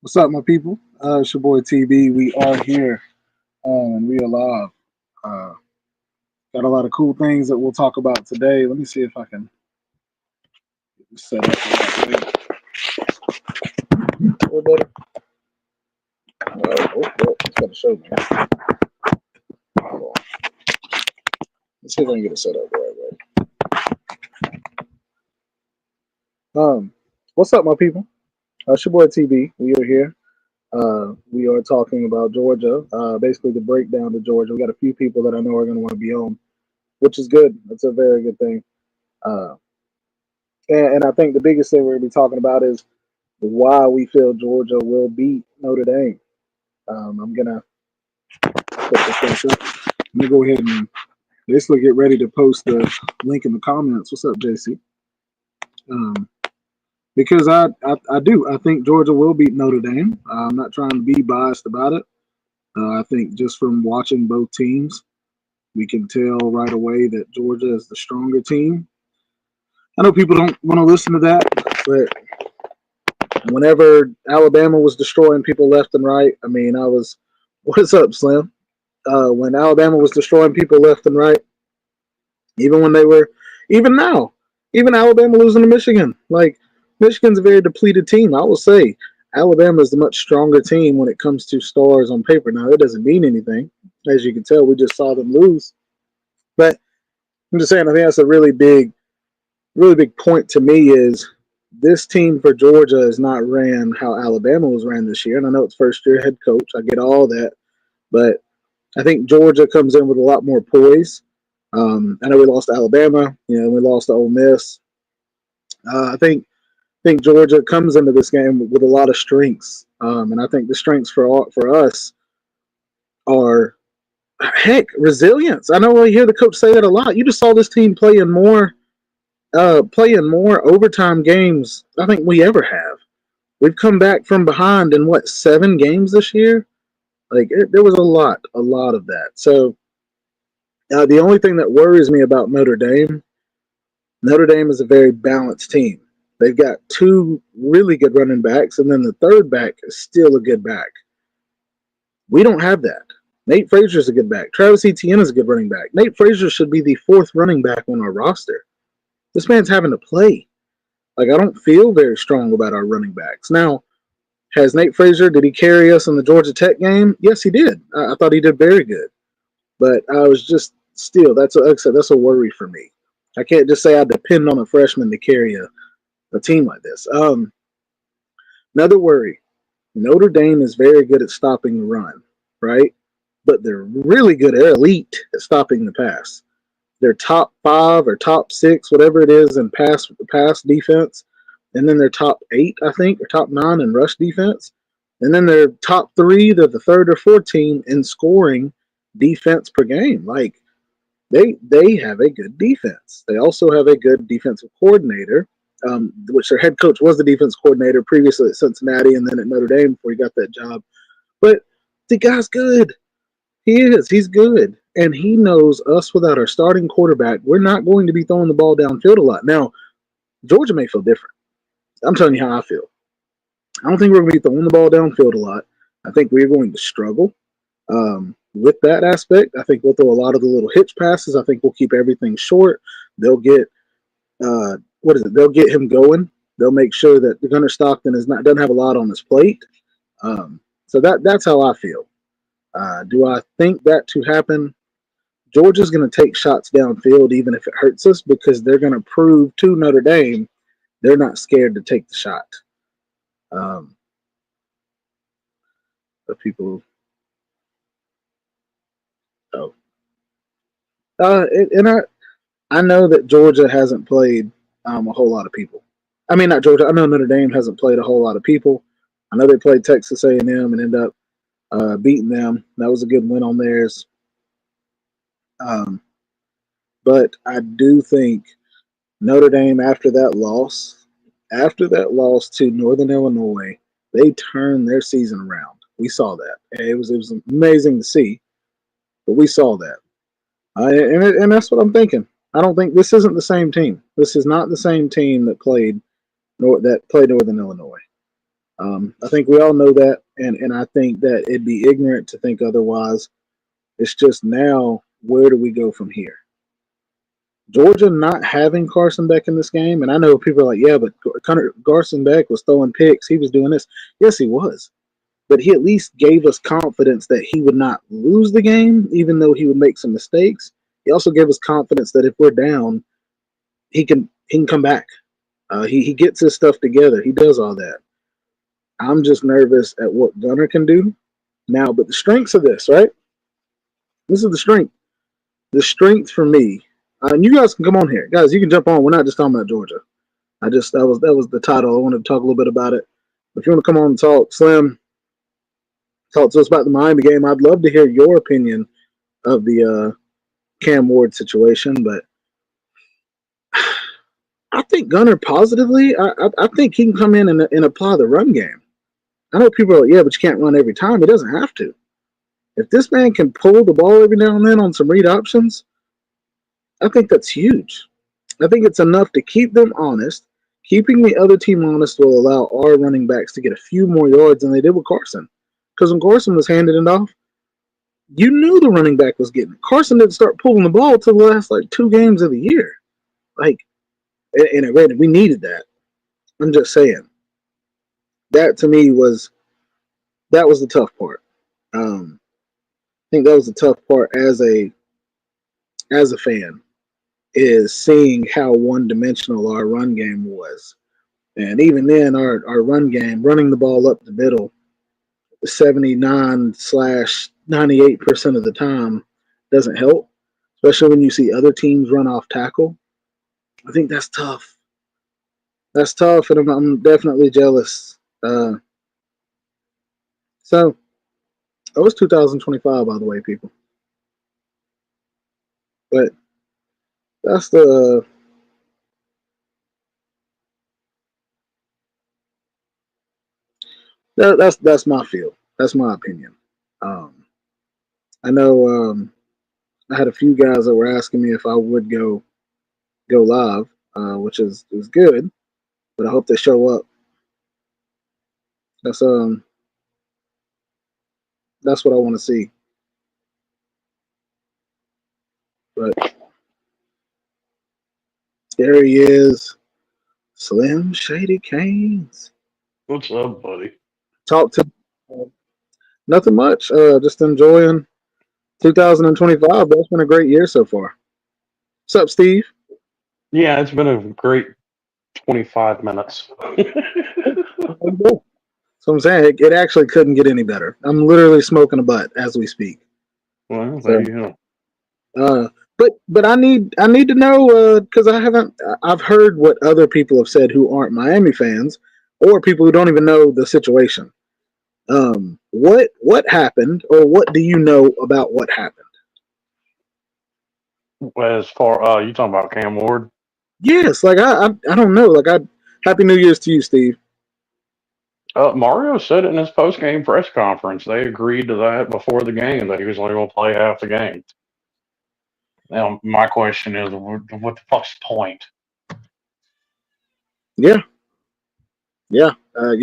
What's up, my people? It's your boy TB. We are here and we are live. Uh, got a lot of cool things that we'll talk about today. Let me see if I can get this set up the right way. A little better. It's got to show me. Hold on. Let's see if I can get it set up the right way. What's up, my people? It's your boy TB. We are here. We are talking about Georgia, basically the breakdown to Georgia. We got a few people that I know are going to want to be on, which is good. That's a very good thing. Uh, and I think the biggest thing we're going to be talking about is why we feel Georgia will beat Notre Dame. I'm going to put this up. Let me go ahead and basically get ready to post the link in the comments. What's up, JC? Um, because I do. I think Georgia will beat Notre Dame. I'm not trying to be biased about it. I think just from watching both teams, we can tell right away that Georgia is the stronger team. I know people don't want to listen to that, but whenever Alabama was destroying people left and right, I mean, I was, what's up, Slim? When Alabama was destroying people left and right, even when they were, even now, even Alabama losing to Michigan. Like, Michigan's a very depleted team. I will say Alabama is the much stronger team when it comes to stars on paper. Now, that doesn't mean anything. As you can tell, we just saw them lose. But I'm just saying, I think that's a really big point to me is this team for Georgia is not ran how Alabama was ran this year. And I know it's first year head coach. I get all that. But I think Georgia comes in with a lot more poise. I know we lost to Alabama. We lost to Ole Miss. I think Georgia comes into this game with a lot of strengths. And I think the strengths for us are, heck, resilience. I know we hear the coach say that a lot. You just saw this team playing more overtime games I think we ever have. We've come back from behind in 7 games this year. There was a lot of that. So the only thing that worries me about Notre Dame is a very balanced team. They've got two really good running backs, and then the third back is still a good back. We don't have that. Nate Frazier's a good back. Travis Etienne is a good running back. Nate Frazier should be the fourth running back on our roster. This man's having to play. I don't feel very strong about our running backs. Now, has Nate Frazier, did he carry us in the Georgia Tech game? Yes, he did. I thought he did very good. But I was just still, like I said, that's a worry for me. I can't just say I depend on a freshman to carry a team like this. Another worry, Notre Dame is very good at stopping the run, right? But they're really good, they're elite at stopping the pass. They're top 5 or top 6, whatever it is, in pass defense. And then they're top 8, I think, or top 9 in rush defense. And then they're top 3, they're the third or fourth team in scoring defense per game. They have a good defense. They also have a good defensive coordinator, which their head coach was the defense coordinator previously at Cincinnati and then at Notre Dame before he got that job. But the guy's good. He is. He's good. And he knows us without our starting quarterback, we're not going to be throwing the ball downfield a lot. Now, Georgia may feel different. I'm telling you how I feel. I don't think we're going to be throwing the ball downfield a lot. I think we're going to struggle with that aspect. I think we'll throw a lot of the little hitch passes. I think we'll keep everything short. They'll get They'll get him going. They'll make sure that Gunnar Stockton doesn't have a lot on his plate. So that's how I feel. Do I think that to happen? Georgia's going to take shots downfield even if it hurts us because they're going to prove to Notre Dame they're not scared to take the shot. The people. Oh. And I know that Georgia hasn't played a whole lot of people. I mean, not Georgia. I know Notre Dame hasn't played a whole lot of people. I know they played Texas A&M and ended up beating them. That was a good win on theirs. But I do think Notre Dame, after that loss to Northern Illinois, they turned their season around. We saw that. It was amazing to see, but we saw that. And that's what I'm thinking. I don't think this isn't the same team. This is not the same team that played Northern Illinois. I think we all know that, and I think that it'd be ignorant to think otherwise. It's just now, where do we go from here? Georgia not having Carson Beck in this game, and I know people are like, yeah, but Carson Beck was throwing picks. He was doing this. Yes, he was. But he at least gave us confidence that he would not lose the game, even though he would make some mistakes. He also gave us confidence that if we're down, he can come back. He gets his stuff together. He does all that. I'm just nervous at what Gunner can do now. But the strengths of this, right? This is the strength. The strength for me, and you guys can come on here, guys. You can jump on. We're not just talking about Georgia. I just that was the title. I wanted to talk a little bit about it. If you want to come on and talk, Slim, talk to us about the Miami game. I'd love to hear your opinion of the Cam Ward situation. But I think Gunner positively. I think he can come in and apply the run game. I know people are like, yeah, but you can't run every time. He doesn't have to. If this man can pull the ball every now and then on some read options, I think that's huge. I think it's enough to keep them honest. Keeping the other team honest will allow our running backs to get a few more yards than they did with Carson. Because when Carson was handing it off, you knew the running back was getting it. Carson didn't start pulling the ball till the last like 2 games of the year. Like, and we needed that. I'm just saying. That to me was the tough part. I think that was the tough part as a fan is seeing how one dimensional our run game was. And even then, our run game, running the ball up the middle, 79/98% of the time doesn't help, especially when you see other teams run off tackle. I think that's tough. That's tough, and I'm definitely jealous. So, it was 2025, by the way, people. But that's the that's my feel. That's my opinion. Um, I know I had a few guys that were asking me if I would go live, which is good. But I hope they show up. That's um that's what I want to see. But there he is, Slim Shady Canes. What's up, buddy? Talk to nothing much. Just enjoying 2025. That's been a great year so far. What's up, Steve? Yeah, it's been a great 25 minutes. So I'm saying it actually couldn't get any better. I'm literally smoking a butt as we speak. Well, there So, you go. uh, but I need to know because I've heard what other people have said who aren't Miami fans or people who don't even know the situation. What happened or what do you know about what happened? As far you talking about Cam Ward? Yes, like I don't know. Like I Happy New Year's to you, Steve. Mario said it in his post game press conference. They agreed to that before the game that he was only going to play half the game. Now, my question is, what the fuck's the point? Yeah, yeah. I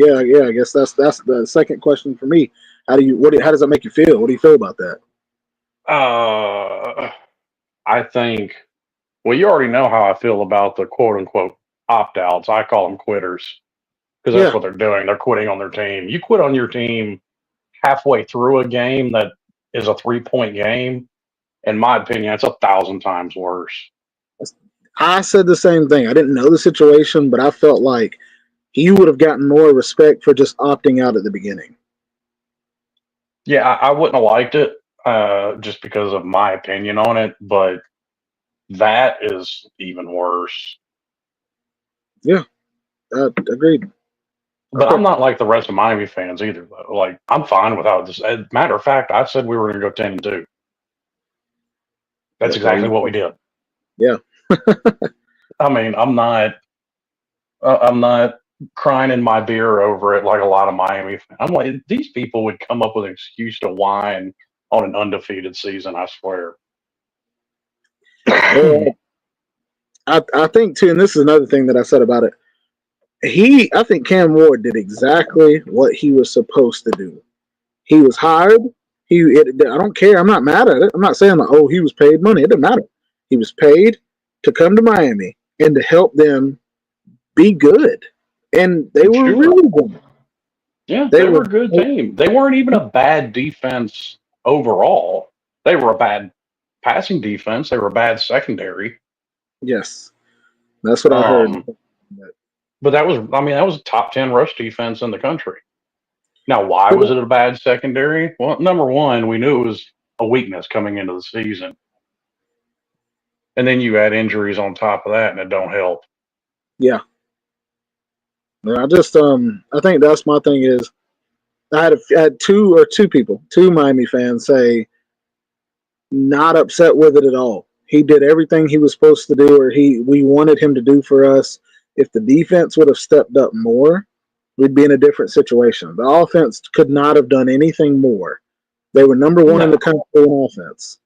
guess that's the second question for me. How does that make you feel? What do you feel about that? Uh, I think. Well, you already know how I feel about the quote unquote opt outs. I call them quitters because that's Yeah, what they're doing. They're quitting on their team. You quit on your team halfway through a game that is a 3 point game. In my opinion, it's 1,000 times worse. I said the same thing. I didn't know the situation, but I felt like he would have gotten more respect for just opting out at the beginning. Yeah, I wouldn't have liked it just because of my opinion on it, but that is even worse. Yeah, agreed. But Okay. I'm not like the rest of Miami fans either, though. Like, I'm fine without this. As a matter of fact, I said we were going to go 10-2. That's There exactly you what we go. did. Yeah. I mean, I'm not crying in my beer over it like a lot of Miami fans. I'm like, these people would come up with an excuse to whine on an undefeated season. I swear. Well, I think too, and this is another thing that I said about it. I think Cam Ward did exactly what he was supposed to do. He was hired. I don't care. I'm not mad at it. I'm not saying like, oh, he was paid money. It doesn't matter. He was paid to come to Miami and to help them be good, and they were Sure. really good. Yeah, They they were. were a good team. They weren't even a bad defense overall. They were a bad passing defense. They were a bad secondary. Yes, that's what I heard. Um, but that was a top 10 rush defense in the country. Now, why was it a bad secondary? Well, number one, we knew it was a weakness coming into the season. And then you add injuries on top of that, and it don't help. Yeah, I just I think that's my thing is I had two Miami fans say not upset with it at all. He did everything he was supposed to do, or we wanted him to do for us. If the defense would have stepped up more, we'd be in a different situation. The offense could not have done anything more. They were number one in the No, country in offense.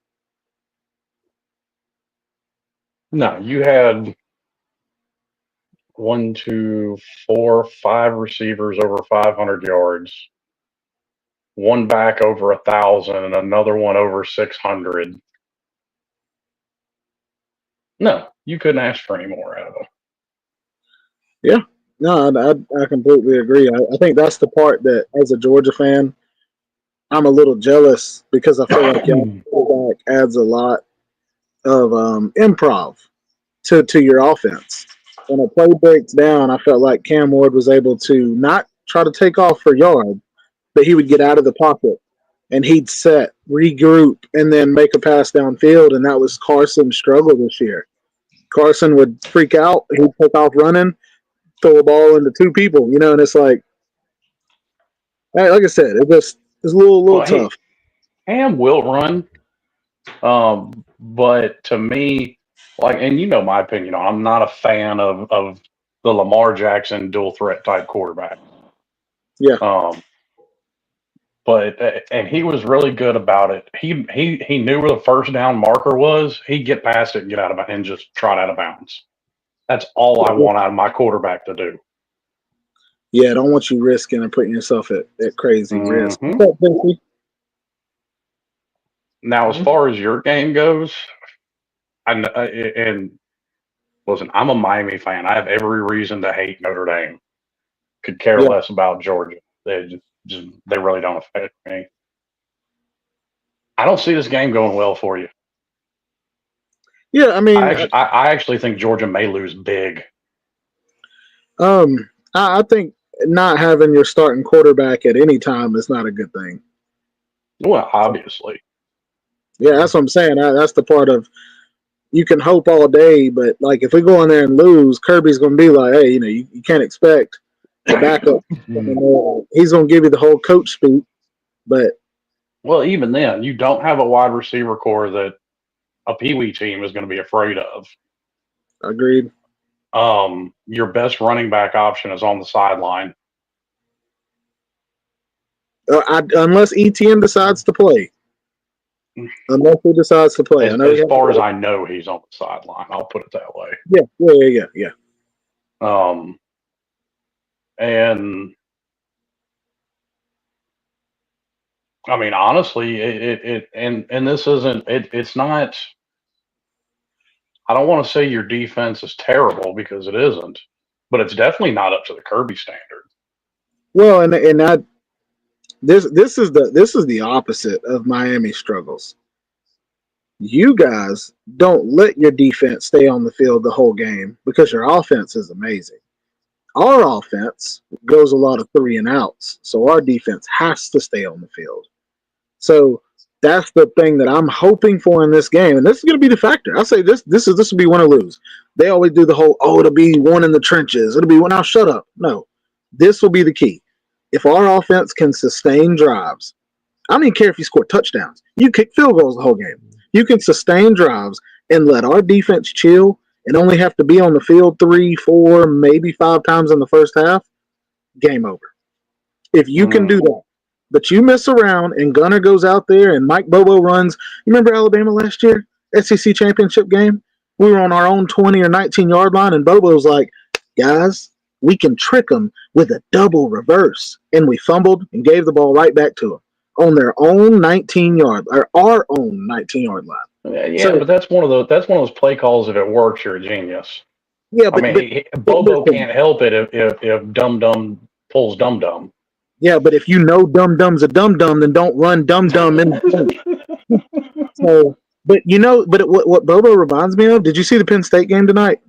no, you had one, two, four, five receivers over 500 yards, one back over 1,000, and another one over 600. No, you couldn't ask for any more out of them. Yeah, no, I completely agree. I think that's the part that, as a Georgia fan, I'm a little jealous because I feel like y'all quarterback adds a lot of improv to your offense. When a play breaks down, I felt like Cam Ward was able to not try to take off for yard, but he would get out of the pocket and he'd set, regroup, and then make a pass downfield. And that was Carson's struggle this year. Carson would freak out, he'd take off running, throw a ball into two people, and it's like I said, it's a little Well, tough. Ham will run, but to me, like, and you know my opinion on, I'm not a fan of the Lamar Jackson dual threat type quarterback. Yeah, Um, but and he was really good about it. He knew where the first down marker was. He'd get past it and get out of and just trot out of bounds. That's all I want out of my quarterback to do. yeah. I don't want you risking and putting yourself at crazy risk. Hmm Now, as far as your game goes, and listen, I'm a Miami fan. I have every reason to hate Notre Dame. Could care Yeah, less about Georgia. They really don't affect me. I don't see this game going well for you. yeah. I I mean, actually, I actually think Georgia may lose big. I think not having your starting quarterback at any time is not a good thing. Well, obviously, Yeah, that's what I'm saying. That's the part of you can hope all day, but like if we go in there and lose, Kirby's going to be like, hey, you can't expect the backup. He's going to give you the whole coach speak, but well, even then, you don't have a wide receiver core that a Pee Wee team is going to be afraid of. agreed. Your best running back option is on the sideline. Unless ETN decides to play. Unless he decides to play. I know he As has far as I know, he's on the sideline. I'll put it that way. yeah. Um, and I mean, honestly, and this isn't it's not. I don't want to say your defense is terrible because it isn't, but it's definitely not up to the Kirby standard. Well, and I this is the opposite of Miami's struggles. You guys don't let your defense stay on the field the whole game because your offense is amazing. Our offense goes a lot of three and outs, so our defense has to stay on the field. So that's the thing that I'm hoping for in this game, and this is going to be the factor. I say this will be win or lose. They always do the whole it'll be one in the trenches. It'll be one. Now shut up. No, this will be the key. If our offense can sustain drives, I don't even care if you score touchdowns. You kick field goals the whole game. You can sustain drives and let our defense chill and only have to be on the field 3, 4, maybe 5 times in the first half. Game over. If you can do Mm. that, but you mess around and Gunner goes out there and Mike Bobo runs. You remember Alabama last year, SEC championship game? We were on our own 20 or 19 yard line, and Bobo's like, guys, we can trick them with a double reverse. And we fumbled and gave the ball right back to them on their own 19-yard or our own 19-yard line. Yeah, So but that's one of those play calls. If it works, you're a genius. yeah, I mean, Bobo listen, can't help it if Dum Dum pulls Dum Dum. yeah, but if you know Dum Dum's a Dum Dum, then don't run Dum Dum in the play. So, but what Bobo reminds me of? Did you see the Penn State game tonight?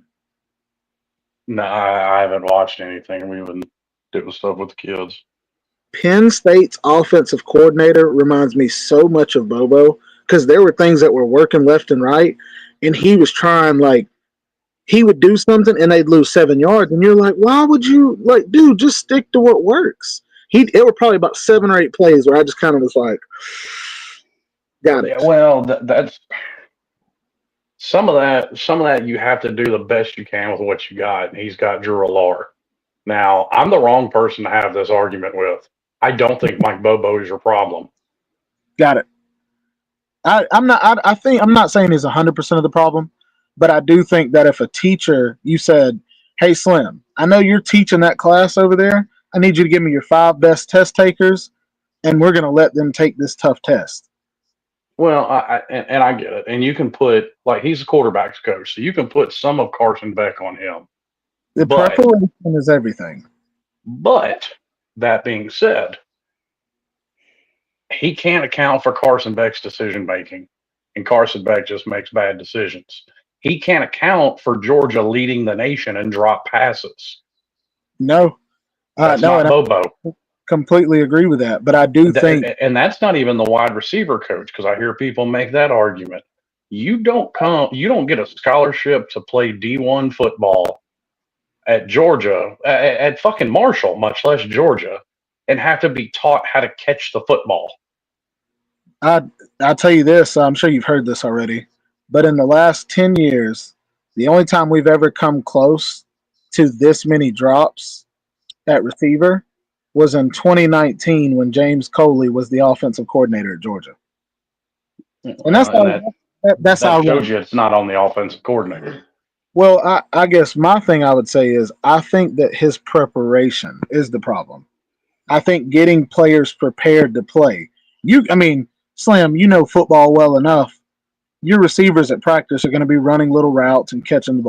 No, I haven't watched anything. We've been doing stuff with the kids. Penn State's offensive coordinator reminds me so much of Bobo because there were things that were working left and right, and he was trying like he would do something and they'd lose 7 yards, and you're like, why would you like, dude, just stick to what works. It were probably about 7 or 8 plays where I just kind of was like, got Yeah, it. well, that's some of that. Some of that you have to do the best you can with what you got. And he's got Drew Alar. Now, I'm the wrong person to have this argument with. I don't think Mike Bobo is your problem. Got it. I'm not. I think I'm not saying he's 100% of the problem, but I do think that if a teacher, you said, "Hey, Slim, I know you're teaching that class over there. I need you to give me your 5 best test takers, and we're going to let them take this tough test." Well, and I get it. And you can put like he's a quarterback's coach, so you can put some of Carson Beck on him. The But preparation is everything. but that being said, he can't account for Carson Beck's decision making, and Carson Beck just makes bad decisions. He can't account for Georgia leading the nation in drop passes. No, That's no, not and I Bobo. completely agree with that. But I do think And that's not even the wide receiver coach, because I hear people make that argument. You don't get a scholarship to play D1 football at Georgia, at fucking Marshall, much less Georgia, and have to be taught how to catch the football. I'll tell you this. I'm sure you've heard this already, but in the last 10 years, the only time we've ever come close to this many drops at receiver was in 2019 when James Coley was the offensive coordinator at Georgia, and Well, and that's that how. shows you it's not on the offensive coordinator. Well, I guess my thing I would say is I think that his preparation is the problem. I think getting players prepared to play. I mean, Slim, you know football well enough. Your receivers at practice are going to be running little routes and catching the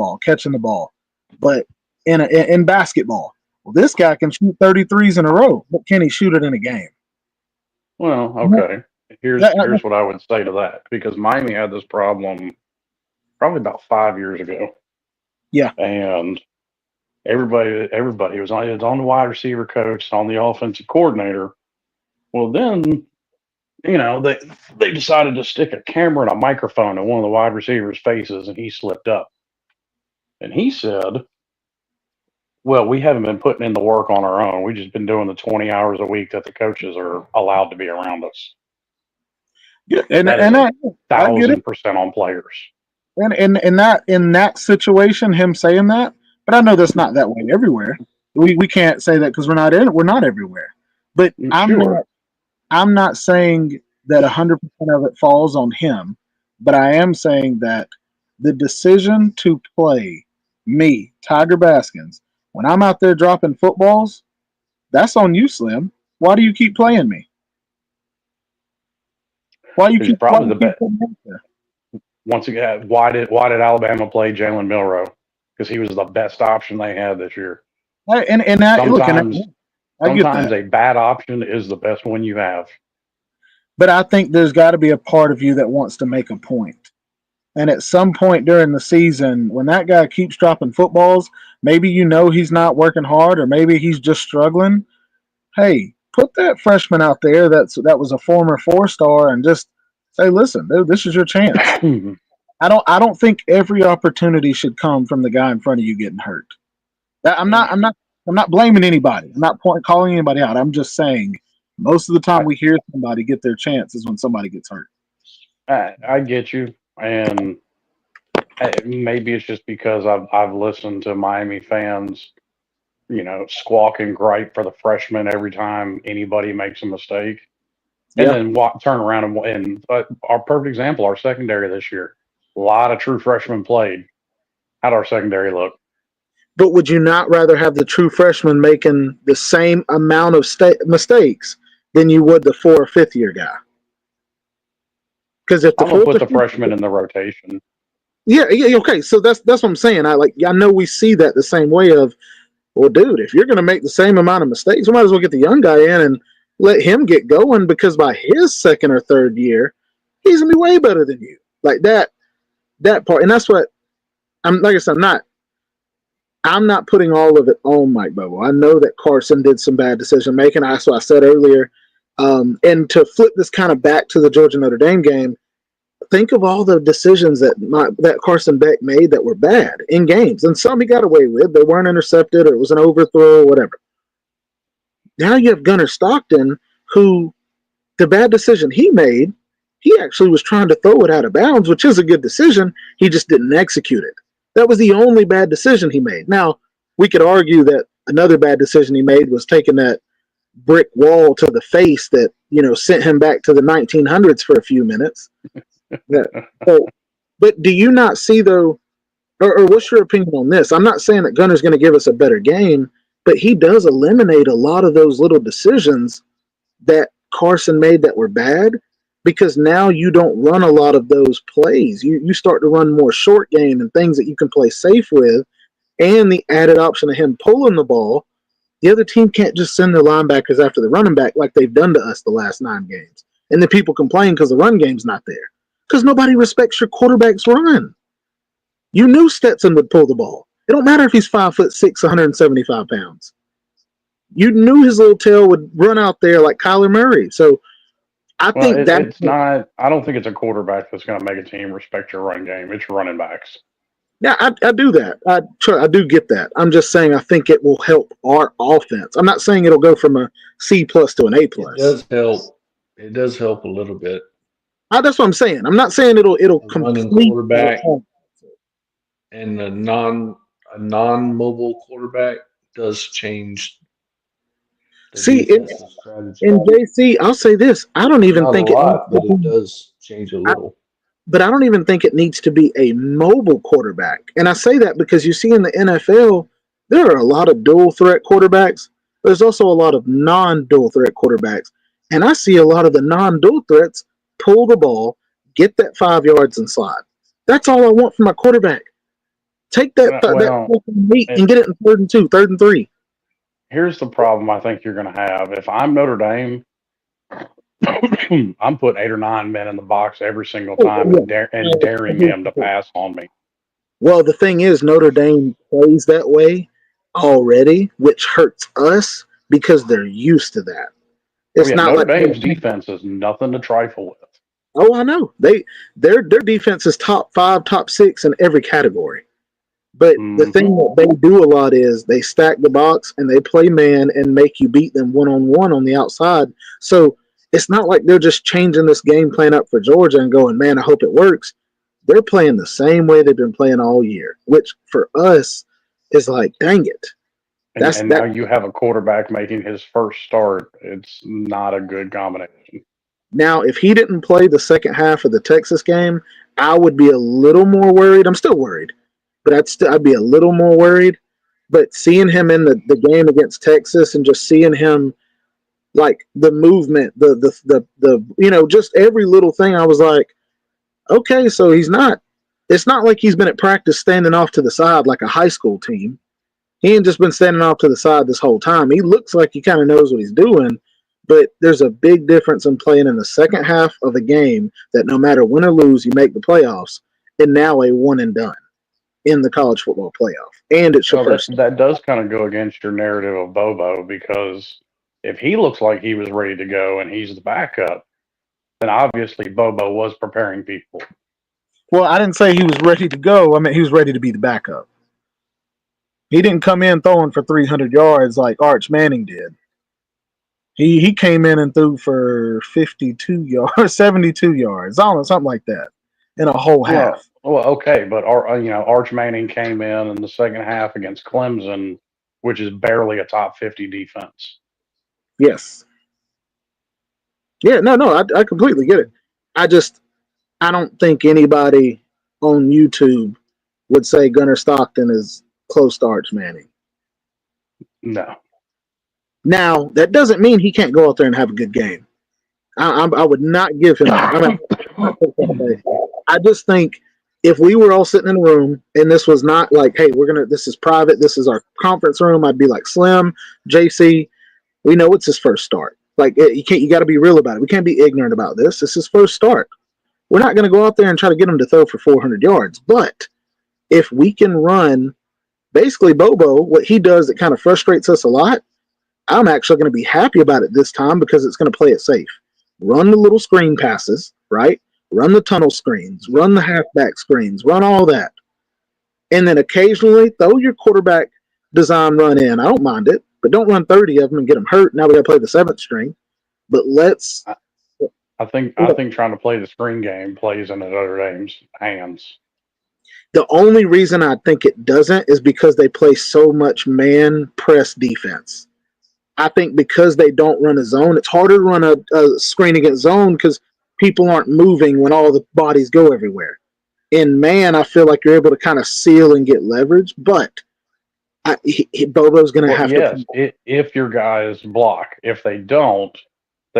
ball. But in basketball, well, this guy can shoot 33s in a row, but can he shoot it in a game? Well, okay. Here's what I would say to that, because Miami had this problem probably about 5 years ago, Yeah, and everybody was on the wide receiver coach, on the offensive coordinator. Well, then they decided to stick a camera and a microphone in one of the wide receivers' faces, and he slipped up, and he said, "Well, we haven't been putting in the work on our own. We've just been doing the 20 hours a week that the coaches are allowed to be around us." yeah, That is I get it. 1,000% on players. And in that situation, him saying that, but I know that's not that way everywhere. We can't say that because we're not everywhere. But Sure. I'm not saying that 100% of it falls on him, but I am saying that the decision to play me, Tiger Baskins, when I'm out there dropping footballs, that's on you, Slim. Why do you keep playing me? He's Why probably you the keep best. putting me out there? Once again, why did Alabama play Jalen Milrow? Because he was the best option they had this year. Look, Sometimes, I get sometimes that. a bad option is the best one you have. But I think there's got to be a part of you that wants to make a point. And at some point during the season, when that guy keeps dropping footballs, maybe you know he's not working hard, or maybe he's just struggling. Hey, put that freshman out there that was a former 4-star, and just say, listen, dude, this is your chance. I don't think every opportunity should come from the guy in front of you getting hurt. I'm not blaming anybody. I'm not calling anybody out. I'm just saying most of the time I, we hear somebody get their chance is when somebody gets hurt. I get you, and maybe it's just because I've listened to Miami fans, squawk and gripe for the freshmen every time anybody makes a mistake, and Yeah. then turn around and our perfect example, our secondary this year, a lot of true freshmen played. How'd our secondary look? But would you not rather have the true freshman making the same amount of mistakes than you would the 4 or 5 year guy? Because if the I'm gonna fourth put or the fifth, freshman in the rotation. yeah, okay. So that's what I'm saying. I know we see that the same way of, well, dude, if you're going to make the same amount of mistakes, we might as well get the young guy in and let him get going because by his second or third year, he's gonna be way better than you. Like that part, and that's what I'm. Like I said, I'm not putting all of it on Mike Bobo. I know that Carson did some bad decision making. That's what I said earlier. And to flip this kind of back to the Georgia Notre Dame game, think of all the decisions that Carson Beck made that were bad in games, and some he got away with. They weren't intercepted, or it was an overthrow, or whatever. Now you have Gunnar Stockton, who the bad decision he made, he actually was trying to throw it out of bounds, which is a good decision. He just didn't execute it. That was the only bad decision he made. Now, we could argue that another bad decision he made was taking that brick wall to the face that, sent him back to the 1900s for a few minutes. Yeah. So, but do you not see, though, or what's your opinion on this? I'm not saying that Gunner's going to give us a better game, but he does eliminate a lot of those little decisions that Carson made that were bad because now you don't run a lot of those plays. You start to run more short game and things that you can play safe with, and the added option of him pulling the ball. The other team can't just send their linebackers after the running back like they've done to us the last 9 games. And then people complain because the run game's not there. Because nobody respects your quarterback's run. You knew Stetson would pull the ball. It don't matter if he's 5'6", 175 pounds. You knew his little tail would run out there like Kyler Murray. So I Well, think that. it's not. I don't think it's a quarterback that's going to make a team respect your run game. It's running backs. Yeah, I do that. I do get that. I'm just saying I think it will help our offense. I'm not saying it'll go from a C plus to an A It plus. does help. It does help a little bit. That's what I'm saying. I'm not saying it'll A running complete. quarterback and a non mobile quarterback does change the See, defensive strategy. in JC, I'll say this: I don't even Not a think it needs lot, to but it be. does change a I, little. but I don't even think it needs to be a mobile quarterback. And I say that because you see in the NFL, there are a lot of dual threat quarterbacks. There's also a lot of non-dual threat quarterbacks. And I see a lot of the non-dual threats pull the ball, get that 5 yards and slide. That's all I want from my quarterback. Take that Well, meat and it, get it in 3rd and 2, 3rd and 3. here's the problem. I think you're going to have. If I'm Notre Dame, I'm putting 8 or 9 men in the box every single Oh, time yeah. and daring him to pass on me. Well, the thing is, Notre Dame plays that way already, which hurts us because they're used to that. Oh It's yeah, not Notre like, Dame's defense is nothing to trifle with. oh, I know their defense is top 5, top 6 in every category. But the Hmm. thing that they do a lot is they stack the box and they play man and make you beat them one on the outside. So it's not like they're just changing this game plan up for Georgia and going, man, I hope it works. They're playing the same way they've been playing all year, which for us is like, dang it. That's And that. now you have a quarterback making his first start. It's not a good combination. Now, if he didn't play the second half of the Texas game, I would be a little more worried. I'm still worried, but I'd be a little more worried. But seeing him in the game against Texas and just seeing him like the movement, just every little thing, I was like, okay, so he's not. It's not like he's been at practice standing off to the side like a high school team. He ain't just been standing off to the side this whole time. He looks like he kind of knows what he's doing, but there's a big difference in playing in the second half of a game that no matter win or lose, you make the playoffs, and now a one and done in the college football playoff. And it's your Well, first. that does kind of go against your narrative of Bobo because if he looks like he was ready to go and he's the backup, then obviously Bobo was preparing people. Well, I didn't say he was ready to go. I mean, he was ready to be the backup. He didn't come in throwing for 300 yards like Arch Manning did. He came in and threw for 52 yards, 72 yards, I don't know, something like that, in a whole half. Well, okay, but Arch Manning came in the second half against Clemson, which is barely a top 50 defense. Yes. Yeah, no, I completely get it. I just, I don't think anybody on YouTube would say Gunnar Stockton is close to Arch Manning. No. Now, that doesn't mean he can't go out there and have a good game. I would not give him. I mean, not take that away. I just think if we were all sitting in a room and this was not like, hey, this is private, this is our conference room, I'd be like, Slim, JC, we know it's his first start. Like, you got to be real about it. We can't be ignorant about this. It's his first start. We're not going to go out there and try to get him to throw for 400 yards. But if we can run basically Bobo, what he does that kind of frustrates us a lot, I'm actually going to be happy about it this time because it's going to play it safe. Run the little screen passes, right? Run the tunnel screens, run the halfback screens, run all that. And then occasionally throw your quarterback design run in. I don't mind it, but don't run 30 of them and get them hurt. Now we got to play the seventh string. But let's. I think trying to play the screen game plays into Notre Dame's hands. The only reason I think it doesn't is because they play so much man press defense. I think because they don't run a zone, it's harder to run a screen against zone because people aren't moving when all the bodies go everywhere. In man, I feel like you're able to kind of seal and get leverage, but Bobo's going to Well, have yes, to. if your guys block. If they don't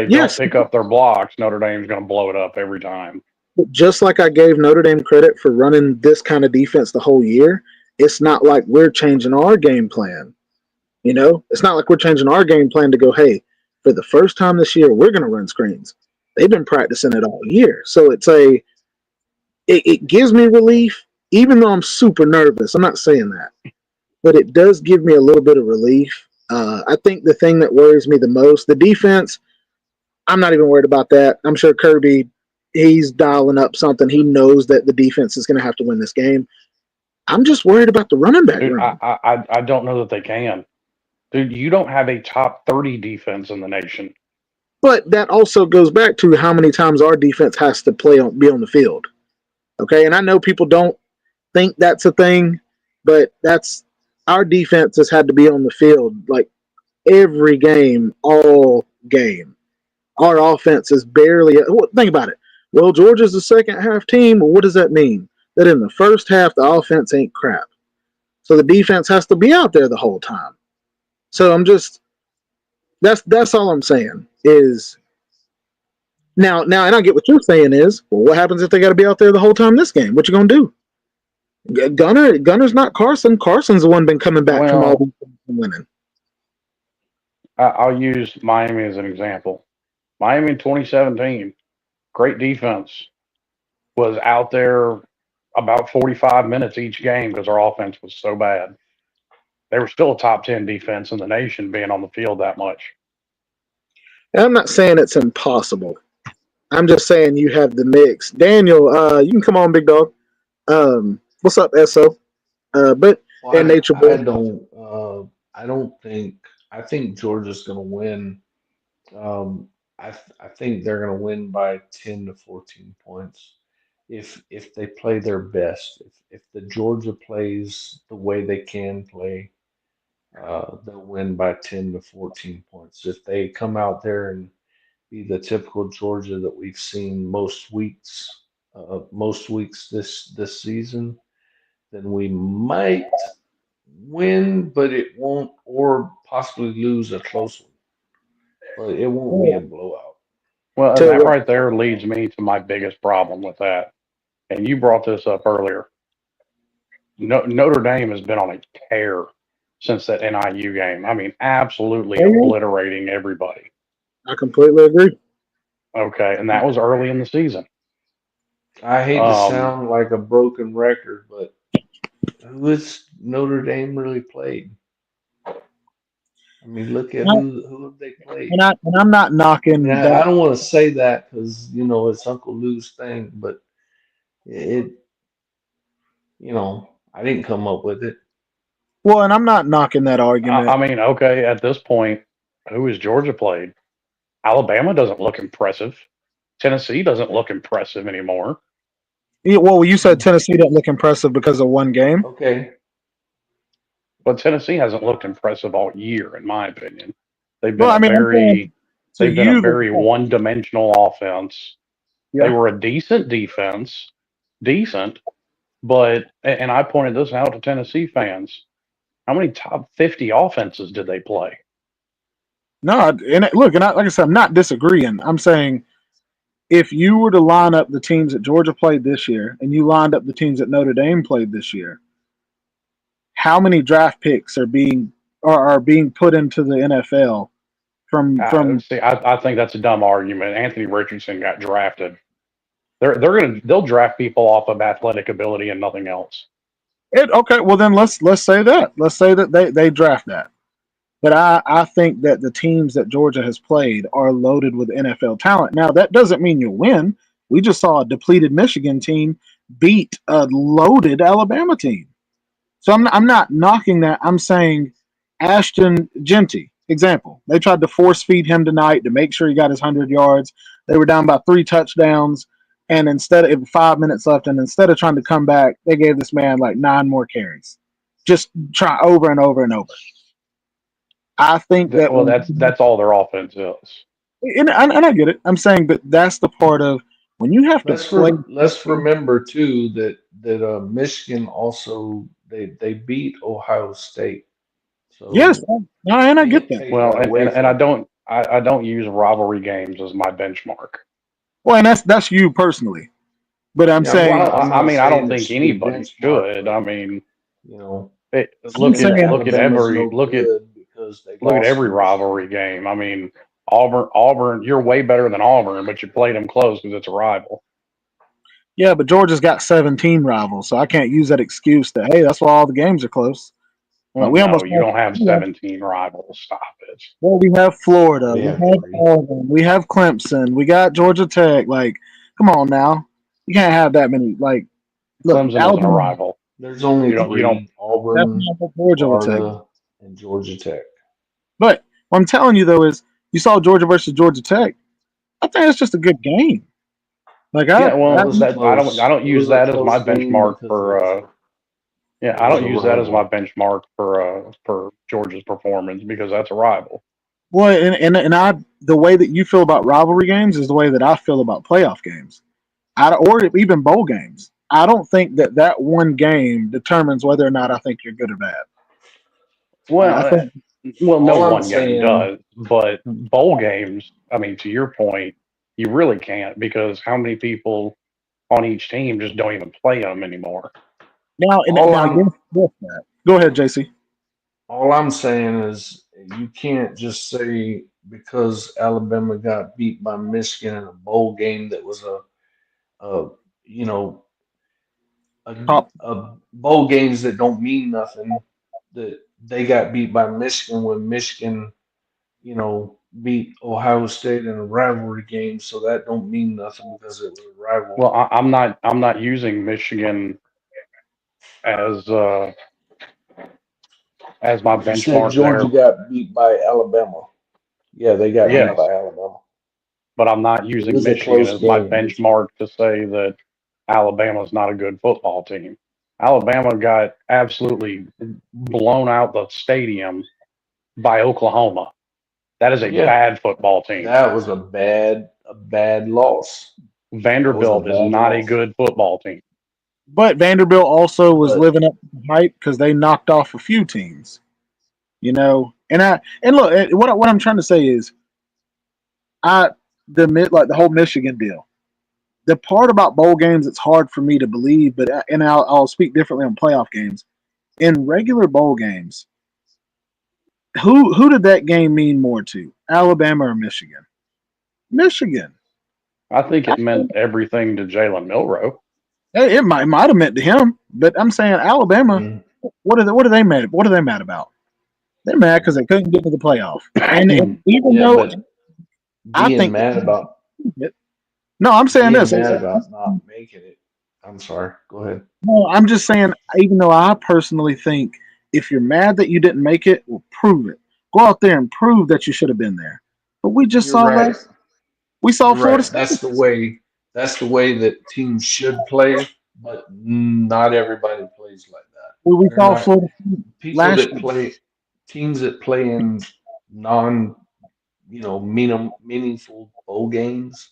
Yes, pick up their blocks, Notre Dame's going to blow it up every time. just like I gave Notre Dame credit for running this kind of defense the whole year, it's not like we're changing our game plan. You know, it's not like we're changing our game plan to go, hey, for the first time this year, we're going to run screens. They've been practicing it all year. So it gives me relief, even though I'm super nervous. I'm not saying that, but it does give me a little bit of relief. I think the thing that worries me the most, the defense, I'm not even worried about that. I'm sure Kirby, he's dialing up something. He knows that the defense is going to have to win this game. I'm just worried about the running back Dude, room. I don't know that they can. Dude, you don't have a top 30 defense in the nation. But that also goes back to how many times our defense has to be on the field. Okay, and I know people don't think that's a thing, but that's our defense has had to be on the field like every game, all game. Our offense is barely. Think about it. Well, Georgia's the second half team. Well, what does that mean? That in the first half, the offense ain't crap. So the defense has to be out there the whole time. So I'm just that's all I'm saying is and I get what you're saying is, well, what happens if they got to be out there the whole time this game? What you gonna do? Gunner's not Carson. Carson's the one been coming back from all Well, these winning. I'll use Miami as an example. Miami in 2017, great defense, was out there about 45 minutes each game because our offense was so bad. They were still a top 10 defense in the nation being on the field that much. And I'm not saying it's impossible. I'm just saying you have the mix. Daniel, you can come on, big dog. What's up, SO? But and Well, Nature Boy. I don't think. I think Georgia's going to win. I think they're going to win by 10 to 14 points if they play their best. If the Georgia plays the way they can play, they'll win by 10 to 14 points. If they come out there and be the typical Georgia that we've seen most weeks this season, then we might win, but it won't, or possibly lose a close one. But it won't be a blowout. Well, and Tell you that what, right there leads me to my biggest problem with that. And you brought this up earlier. Notre Dame has been on a tear since that NIU game. I mean, absolutely obliterating everybody. I completely agree. Okay, and that was early in the season. I hate to Um, sound like a broken record, but who has Notre Dame really played? I mean, look at who have they played. And I'm not I mean, knocking I that. don't want to say that because it's Uncle Lou's thing, but it I didn't come up with it. Well, and I'm not knocking that I argument. mean, okay, at this point, who has Georgia played? Alabama doesn't look impressive. Tennessee doesn't look impressive anymore. Well, you said Tennessee didn't look impressive because of one game. Okay, But Tennessee hasn't looked impressive all year, in my opinion. They've Well, been I a mean, I'm saying very to they've been a you, very one-dimensional offense. They yeah. were a decent defense, decent, but and I pointed this out to Tennessee fans. How many top 50 offenses did they play? No, look, like I said, I'm not disagreeing. I'm saying if you were to line up the teams that Georgia played this year and you lined up the teams that Notre Dame played this year, how many draft picks are being put into the NFL from I think that's a dumb argument. Anthony Richardson got drafted. They'll draft people off of athletic ability and nothing else. it? Okay, well then let's say that. Let's say that they draft that. But I think that the teams that Georgia has played are loaded with NFL talent. Now that doesn't mean you'll win. We just saw a depleted Michigan team beat a loaded Alabama team. So I'm not knocking that. I'm saying Ashton Genty, example. They tried to force feed him tonight to make sure he got his 100 yards. They were down by 3 touchdowns, and instead of 5 minutes left, and instead of trying to come back, they gave this man like 9 more carries. Just try over and over and over. I think that Well, when that's all their offense is. and I get it. I'm saying that that's the part of when you have to play. Let's remember too that Michigan also they beat Ohio State, Yes, so and I get can't that. take Well, that away and I from them. don't use rivalry games as my benchmark. Well, and that's you personally, but I'm Yeah, I'm saying not Well, I'm I not mean, I saying don't it think should be anybody benchmark, should. but I mean, you know, I'm saying saying Alabama's no good because they look at lost to every Michigan. rivalry game. I mean, Auburn, you're way better than Auburn, but you played them close because it's a rival. yeah, but Georgia's got 17 rivals, so I can't use that excuse that hey, that's why all the games are close. Well, We no, almost you don't have 17 rivals. Stop it. well, we have Florida, We we have have three. Auburn, we have Clemson, we got Georgia Tech. Like, come on now, you can't have that many. Like, look, Clemson isn't a Alabama. rival. There's only You don't. three: That's Auburn, not what Georgia would take. Florida, and Georgia Tech. But what I'm telling you though is, you saw Georgia versus Georgia Tech. I think it's just a good game. Like Yeah, That I well, was I close. don't It use was a that as my close game benchmark because for. Yeah, it I was don't a use that as my rival. benchmark for Georgia's performance because that's a rival. well, and I the way that you feel about rivalry games is the way that I feel about playoff games. Or even bowl games. I don't think that that one game determines whether or not I think you're good or bad. I Well, think no All I'm one game saying, does, but bowl games. I mean, to your point, you really can't because how many people on each team just don't even play them anymore? all now I'm yes, that. Go ahead, JC. all I'm saying is you can't just say because Alabama got beat by Michigan in a bowl game that was a you know a, Top. a bowl games that don't mean nothing that they got beat by Michigan when Michigan beat Ohio State in a rivalry game, so that don't mean nothing because it was a rival. Well, I'm not using Michigan as uh, as my You said benchmark Georgia there. got beat by Alabama. Yeah, they got beat Yes, by Alabama. but I'm not It using was a Michigan close as my game. benchmark to say that Alabama's not a good football team. Alabama got absolutely blown out the stadium by Oklahoma. That is a Yeah, bad football team. that was a bad loss. That was a Vanderbilt is bad not a loss. good football team. But Vanderbilt also was But living up to the hype because they knocked off a few teams. And look, what I'm trying to say is I the whole Michigan deal. The part about bowl games it's hard for me to believe, but and I'll speak differently on playoff games. In regular bowl games, who did that game mean more to? Alabama or Michigan? Michigan. I think it meant everything to Jalen Milrow. It might have meant to him, but I'm saying Alabama. mm, What are they mad? What are they mad about? They're mad because they couldn't get to the playoff. And even yeah, though but I being think mad about no, I'm saying being this. mad about not making it. I'm sorry. Go ahead. No, I'm just saying. Even though I personally think if you're mad that you didn't make it, well, prove it. Go out there and prove that you should have been there. But we just You're saw right. last. We saw You're Florida right. State. That's the way that teams should play, but not everybody plays like that. We They're saw not Florida State people last that year. play teams that play in non, meaningful bowl games.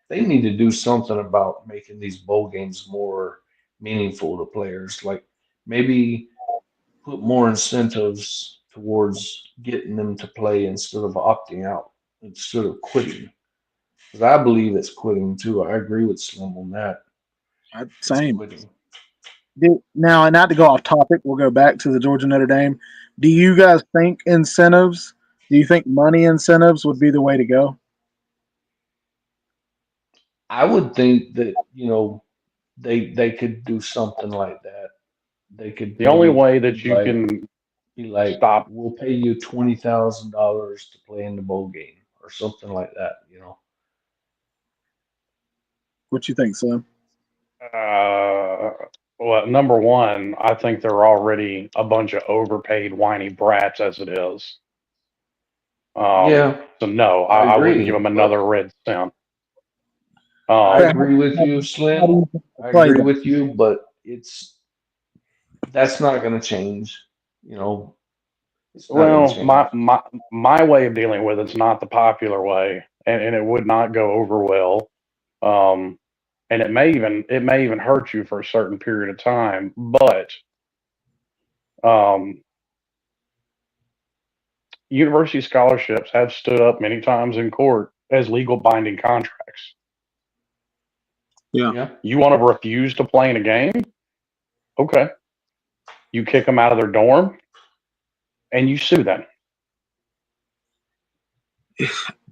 They need to do something about making these bowl games more meaningful to players. Like maybe put more incentives towards getting them to play instead of opting out, instead of quitting. Because I believe it's quitting too. I agree with Slim on that. It's Same. quitting. Now, and not to go off topic, we'll go back to the Georgia Notre Dame. Do you guys think incentives? Do you think money incentives would be the way to go? I would think that, they could do something like that. They could The only maybe way be that you like can be like, stop, we'll pay you $20,000 to play in the bowl game or something like that. What you think, Slim? uh, well, number one, I think they're already a bunch of overpaid, whiny brats as it is. Yeah, So no, I I wouldn't give agree, them but another red cent. I But Um, agree with you, how do Slim. you think they I play agree that? with you, but that's not going to change. You know, it's not going to well, change. my way of dealing with it's not the popular way, and it would not go over well. Um, and it may even hurt you for a certain period of time. But um, university scholarships have stood up many times in court as legal binding contracts. Yeah. Yeah, You want to refuse to play in a game? Okay, you kick them out of their dorm and you sue them.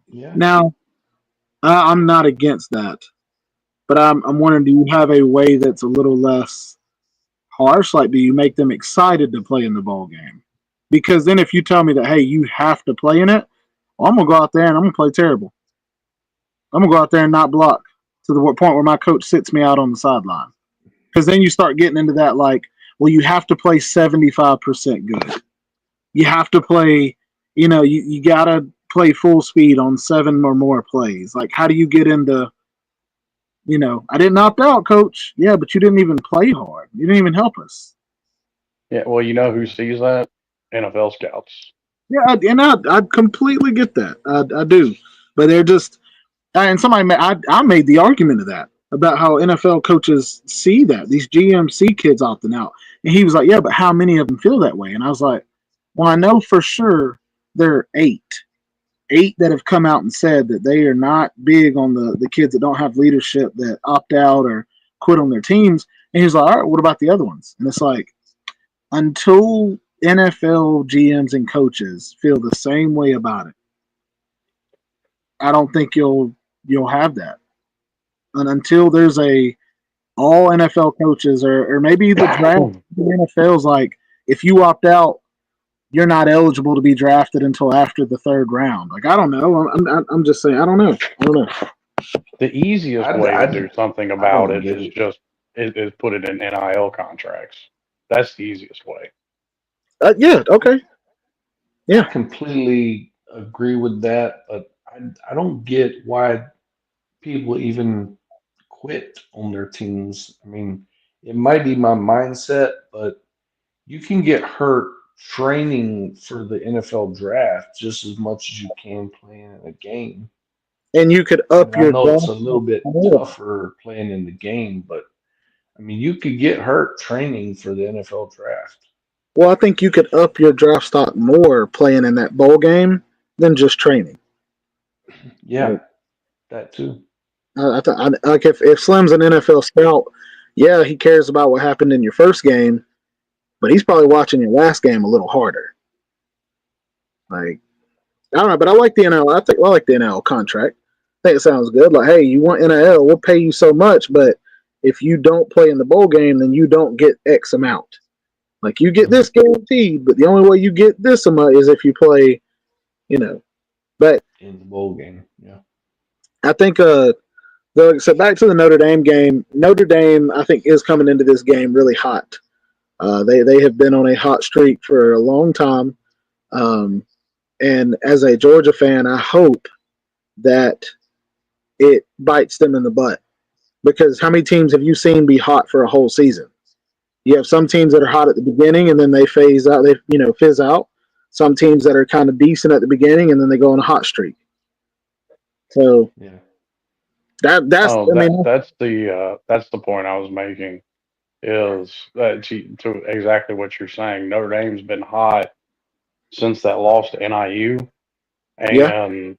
yeah. Now, I'm not against that, but I'm wondering, do you have a way that's a little less harsh? Like, do you make them excited to play in the ball game? Because then, if you tell me that, hey, you have to play in it, well, I'm gonna go out there and I'm gonna play terrible. I'm gonna go out there and not block to the point where my coach sits me out on the sideline. Because then you start getting into that, like, well, you have to play 75% good. You have to play, you gotta play full speed on 7 or more plays. Like, how do you get into, I didn't opt out, coach. Yeah, but you didn't even play hard. You didn't even help us. Yeah, well, you know who Yeah. sees that? NFL scouts. Yeah, and I completely get that. I do. But they're just, and I made the argument of that about how NFL coaches see that these GMC kids opting out, and he was like, "Yeah, but how many of them feel that way?" And I was like, "Well, I know for sure there are eight that have come out and said that they are not big on the kids that don't have leadership that opt out or quit on their teams." And he was like, "All right, what about the other ones?" And it's like, until NFL GMs and coaches feel the same way about it, I don't think you'll have that. And until there's a all NFL coaches or maybe the draft the NFL's like, if you opt out, you're not eligible to be drafted until after the third round. Like, I don't know. I'm just saying, I don't know. I don't know. The easiest I, way to I, do something I about don't it get is it. just is put it in NIL contracts. That's the easiest way. Yeah, okay. I Yeah. completely agree with that, but I don't get why people even quit on their teams. I mean, it might be my mindset, but you can get hurt training for the NFL draft just as much as you can playing in a game. And you could I up mean, I your know it's draft a little bit more. tougher playing in the game, but I mean, you could get hurt training for the NFL draft. Well, I think you could up your draft stock more playing in that bowl game than just training. Yeah, Like, that too. like if Slim's an NFL scout, yeah, he cares about what happened in your first game, but he's probably watching your last game a little harder. Like, I don't know, but I like the NL. I like the NL contract. I think it sounds good. Like, hey, you want NIL? We'll pay you so much, but if you don't play in the bowl game, then you don't get X amount. Like, you get Hmm. this guaranteed, but the only way you get this amount is if you play. You know, but In the bowl game. Yeah. I think so back to the Notre Dame game. Notre Dame, I think, is coming into this game really hot. They have been on a hot streak for a long time. Um, and as a Georgia fan, I hope that it bites them in the butt. Because how many teams have you seen be hot for a whole season? You have some teams that are hot at the beginning and then they phase out, they fizz out. Some teams that are kind of decent at the beginning and then they go on a hot streak. So Yeah. that's Oh, I mean that's the point I was making. is that to exactly what you're saying. Notre Dame's been hot since that loss to NIU, Yeah, and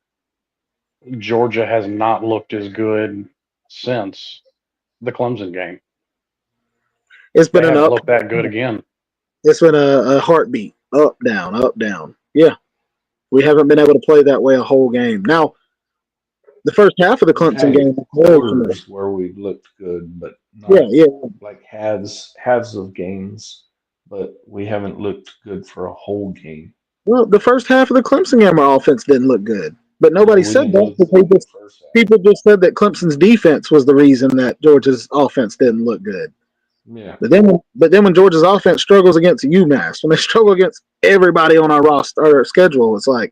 Georgia has not looked as good since the Clemson game. it's They been an haven't up. looked that good again. It's been a heartbeat, up down, up down. Yeah, we haven't been able to play that way a whole game. Now, the first half of the We've Clemson had game was very familiar. quarters where we looked good, but Yeah, not yeah. like halves of games. But we haven't looked good for a whole game. Well, the first half of the Clemson game, our offense didn't look good, but No, nobody we said didn't that look because good in the first half. people just said that Clemson's defense was the reason that Georgia's offense didn't look good. Yeah, But then when Georgia's offense struggles against UMass, when they struggle against everybody on our roster or schedule, it's like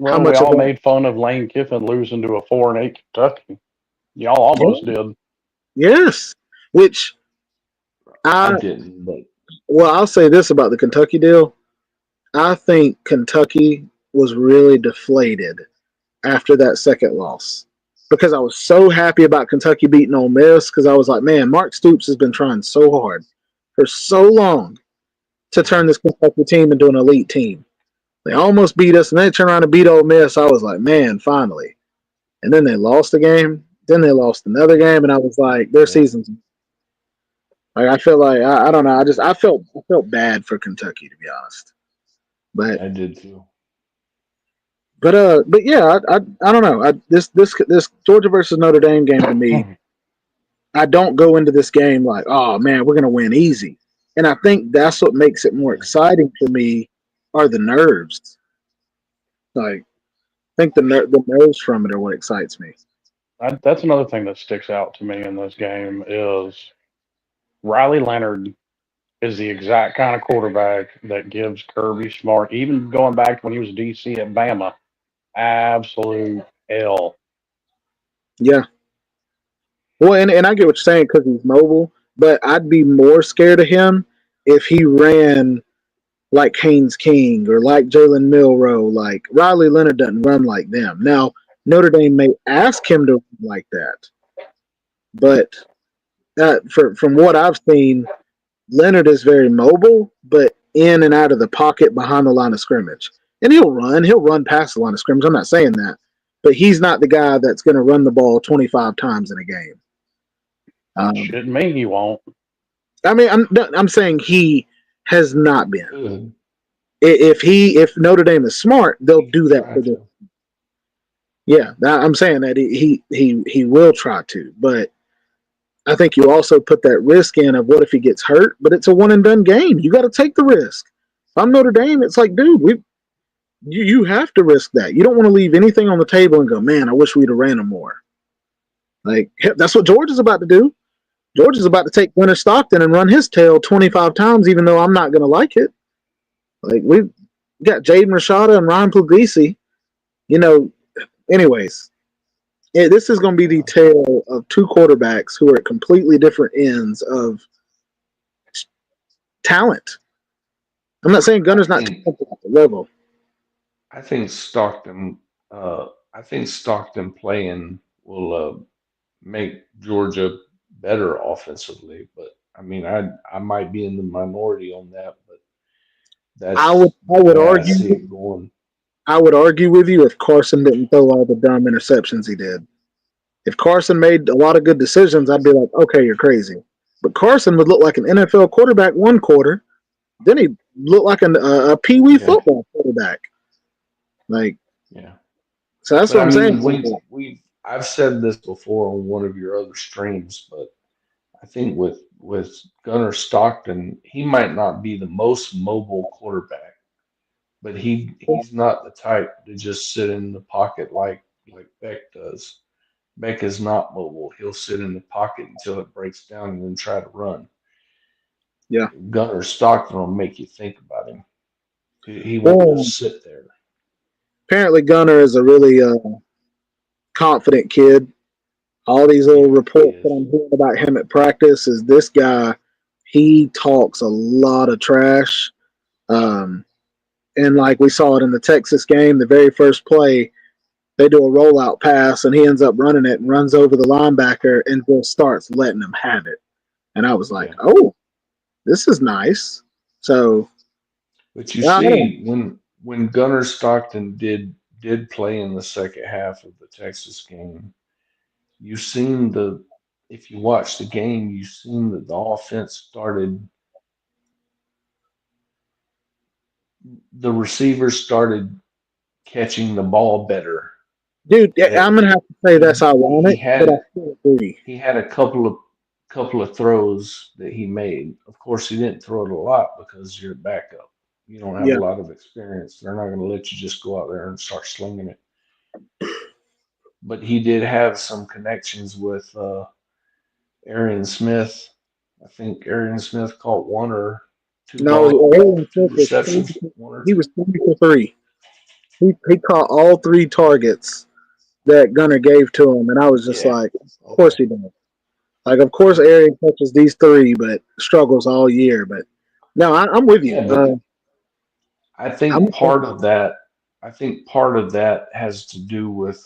how Well, we much of all that? made fun of Lane Kiffin losing to a 4-8 Kentucky. Y'all almost Yeah, did. yes. Which I I didn't, but well, I'll say this about the Kentucky deal. I think Kentucky was really deflated after that second loss because I was so happy about Kentucky beating Ole Miss because I was like, man, Mark Stoops has been trying so hard for so long to yeah, turn this Kentucky team into an elite team. They almost beat us, and then they turned around and beat Ole Miss. I was like, man, finally. And then they lost a game. Then they lost another game, and I was like, their yeah, season's like I feel like I don't know. I felt bad for Kentucky to be honest. But yeah, I did too. but yeah, I don't know. This Georgia versus Notre Dame game to me, I don't go into this game like, oh man, we're gonna win easy. And I think that's what makes it more Yeah, exciting for me are the nerves. Like I think the nerves from it are what excites me. That's another thing that sticks out to me in this game is Riley Leonard is the exact kind of quarterback that gives Kirby Smart, even going back to when he was DC at Bama, absolute hell. Yeah. Well, and I get what you're saying because he's mobile, but I'd be more scared of him if he ran like Haynes King or like Jalen Milrow. Like Riley Leonard doesn't run like them. Now Notre Dame may ask him to run like that, but from what I've seen, Leonard is very mobile, but in and out of the pocket behind the line of scrimmage. And he'll run. He'll run past the line of scrimmage. I'm not saying that, but he's not the guy that's going to run the ball 25 times in a game. Um, Shouldn't mean he won't. I mean, I'm saying he has not been. good. If Notre Dame is smart, they'll He do can that try for this. to. Yeah, I'm saying that he will try to, but I think you also put that risk in of what if he gets hurt, but it's a one and done game. You got to take the risk. If I'm Notre Dame, it's like, dude, you have to risk that. You don't want to leave anything on the table and go, man, I wish we'd have ran him more. Like that's what George is about to do. George is about to take Winter Stockton and run his tail 25 times, even though I'm not going to like it. Like we've got Jaden Rashada and Ryan Puglisi. You know, anyways, this is going to be the Yeah, tale of two quarterbacks who are at completely different ends of talent. I'm not saying I Gunner's not think talented at the level. I think Stockton. I think Stockton playing will make Georgia better offensively. But I mean, I might be in the minority on that, but I would that's I the would way I argue see it going. I would argue with you if Carson didn't throw all the dumb interceptions he did. If Carson made a lot of good decisions, I'd be like, okay, you're crazy. But Carson would look like an NFL quarterback one quarter, then he looked like a pee wee Yeah, football quarterback. Like, yeah. so that's But what I I'm saying. mean, we I've said this before on one of your other streams, but I think with Gunnar Stockton, he might not be the most mobile quarterback, but he's not the type to just sit in the pocket like Beck does. Beck is not mobile. He'll sit in the pocket until it breaks down and then try to run. Yeah. Gunnar Stockton will make you think about him. He won't Well, just sit there. apparently Gunner is a really confident kid. All these little Yeah, he reports that is. I'm hearing about him at practice is this guy. He talks a lot of trash. Um, and like we saw it in the Texas game, the very first play, they do a rollout pass and he ends up running it and runs over the linebacker and just starts letting him have it. and I was like, Yeah. oh, this is nice. So But you I don't. see, when Gunnar Stockton did play in the second half of the Texas game, you seen the if you watch the game, you seen that the offense started the receivers started catching the ball better. Dude, That I'm gonna have to say that's he ironic, but I had still agree. he had a couple of throws that he made. Of course, he didn't throw it a lot because you're backup. You don't have a Yeah. lot of experience. They're not going to let you just go out there and start slinging it. But he did have some connections with Arian Smith. I think Arian Smith caught one or two No, ball, Aaron two Smith was receptions, one or he two. was 3 for 3. He caught all 3 targets that Gunner gave to him, and I was just Yeah. like, of course Okay. he does. Like, of course, Yeah. Arian catches these 3, but struggles all year. But no, I'm with you. Yeah, but I I'm think part of that, I think part of that has to do with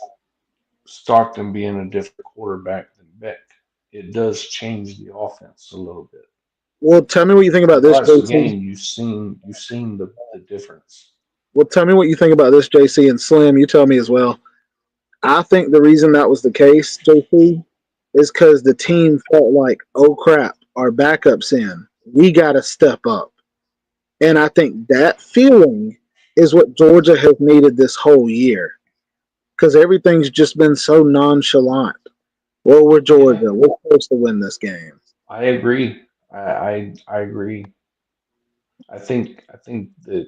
Stockton being a different quarterback than Beck. It does change the offense a little bit. well. Tell me what you think If you about this, watch the JC. game, you've seen the difference. Well, tell me what you think about this, JC, and Slim. You tell me as well. I think the reason that was the case, JC, is because the team felt like, oh crap, our backup's in. We got to step up. And I think that feeling is what Georgia has needed this whole year because everything's just been so nonchalant. Well, we're Yeah, Georgia. We're supposed to win this game. I agree. I agree. I think that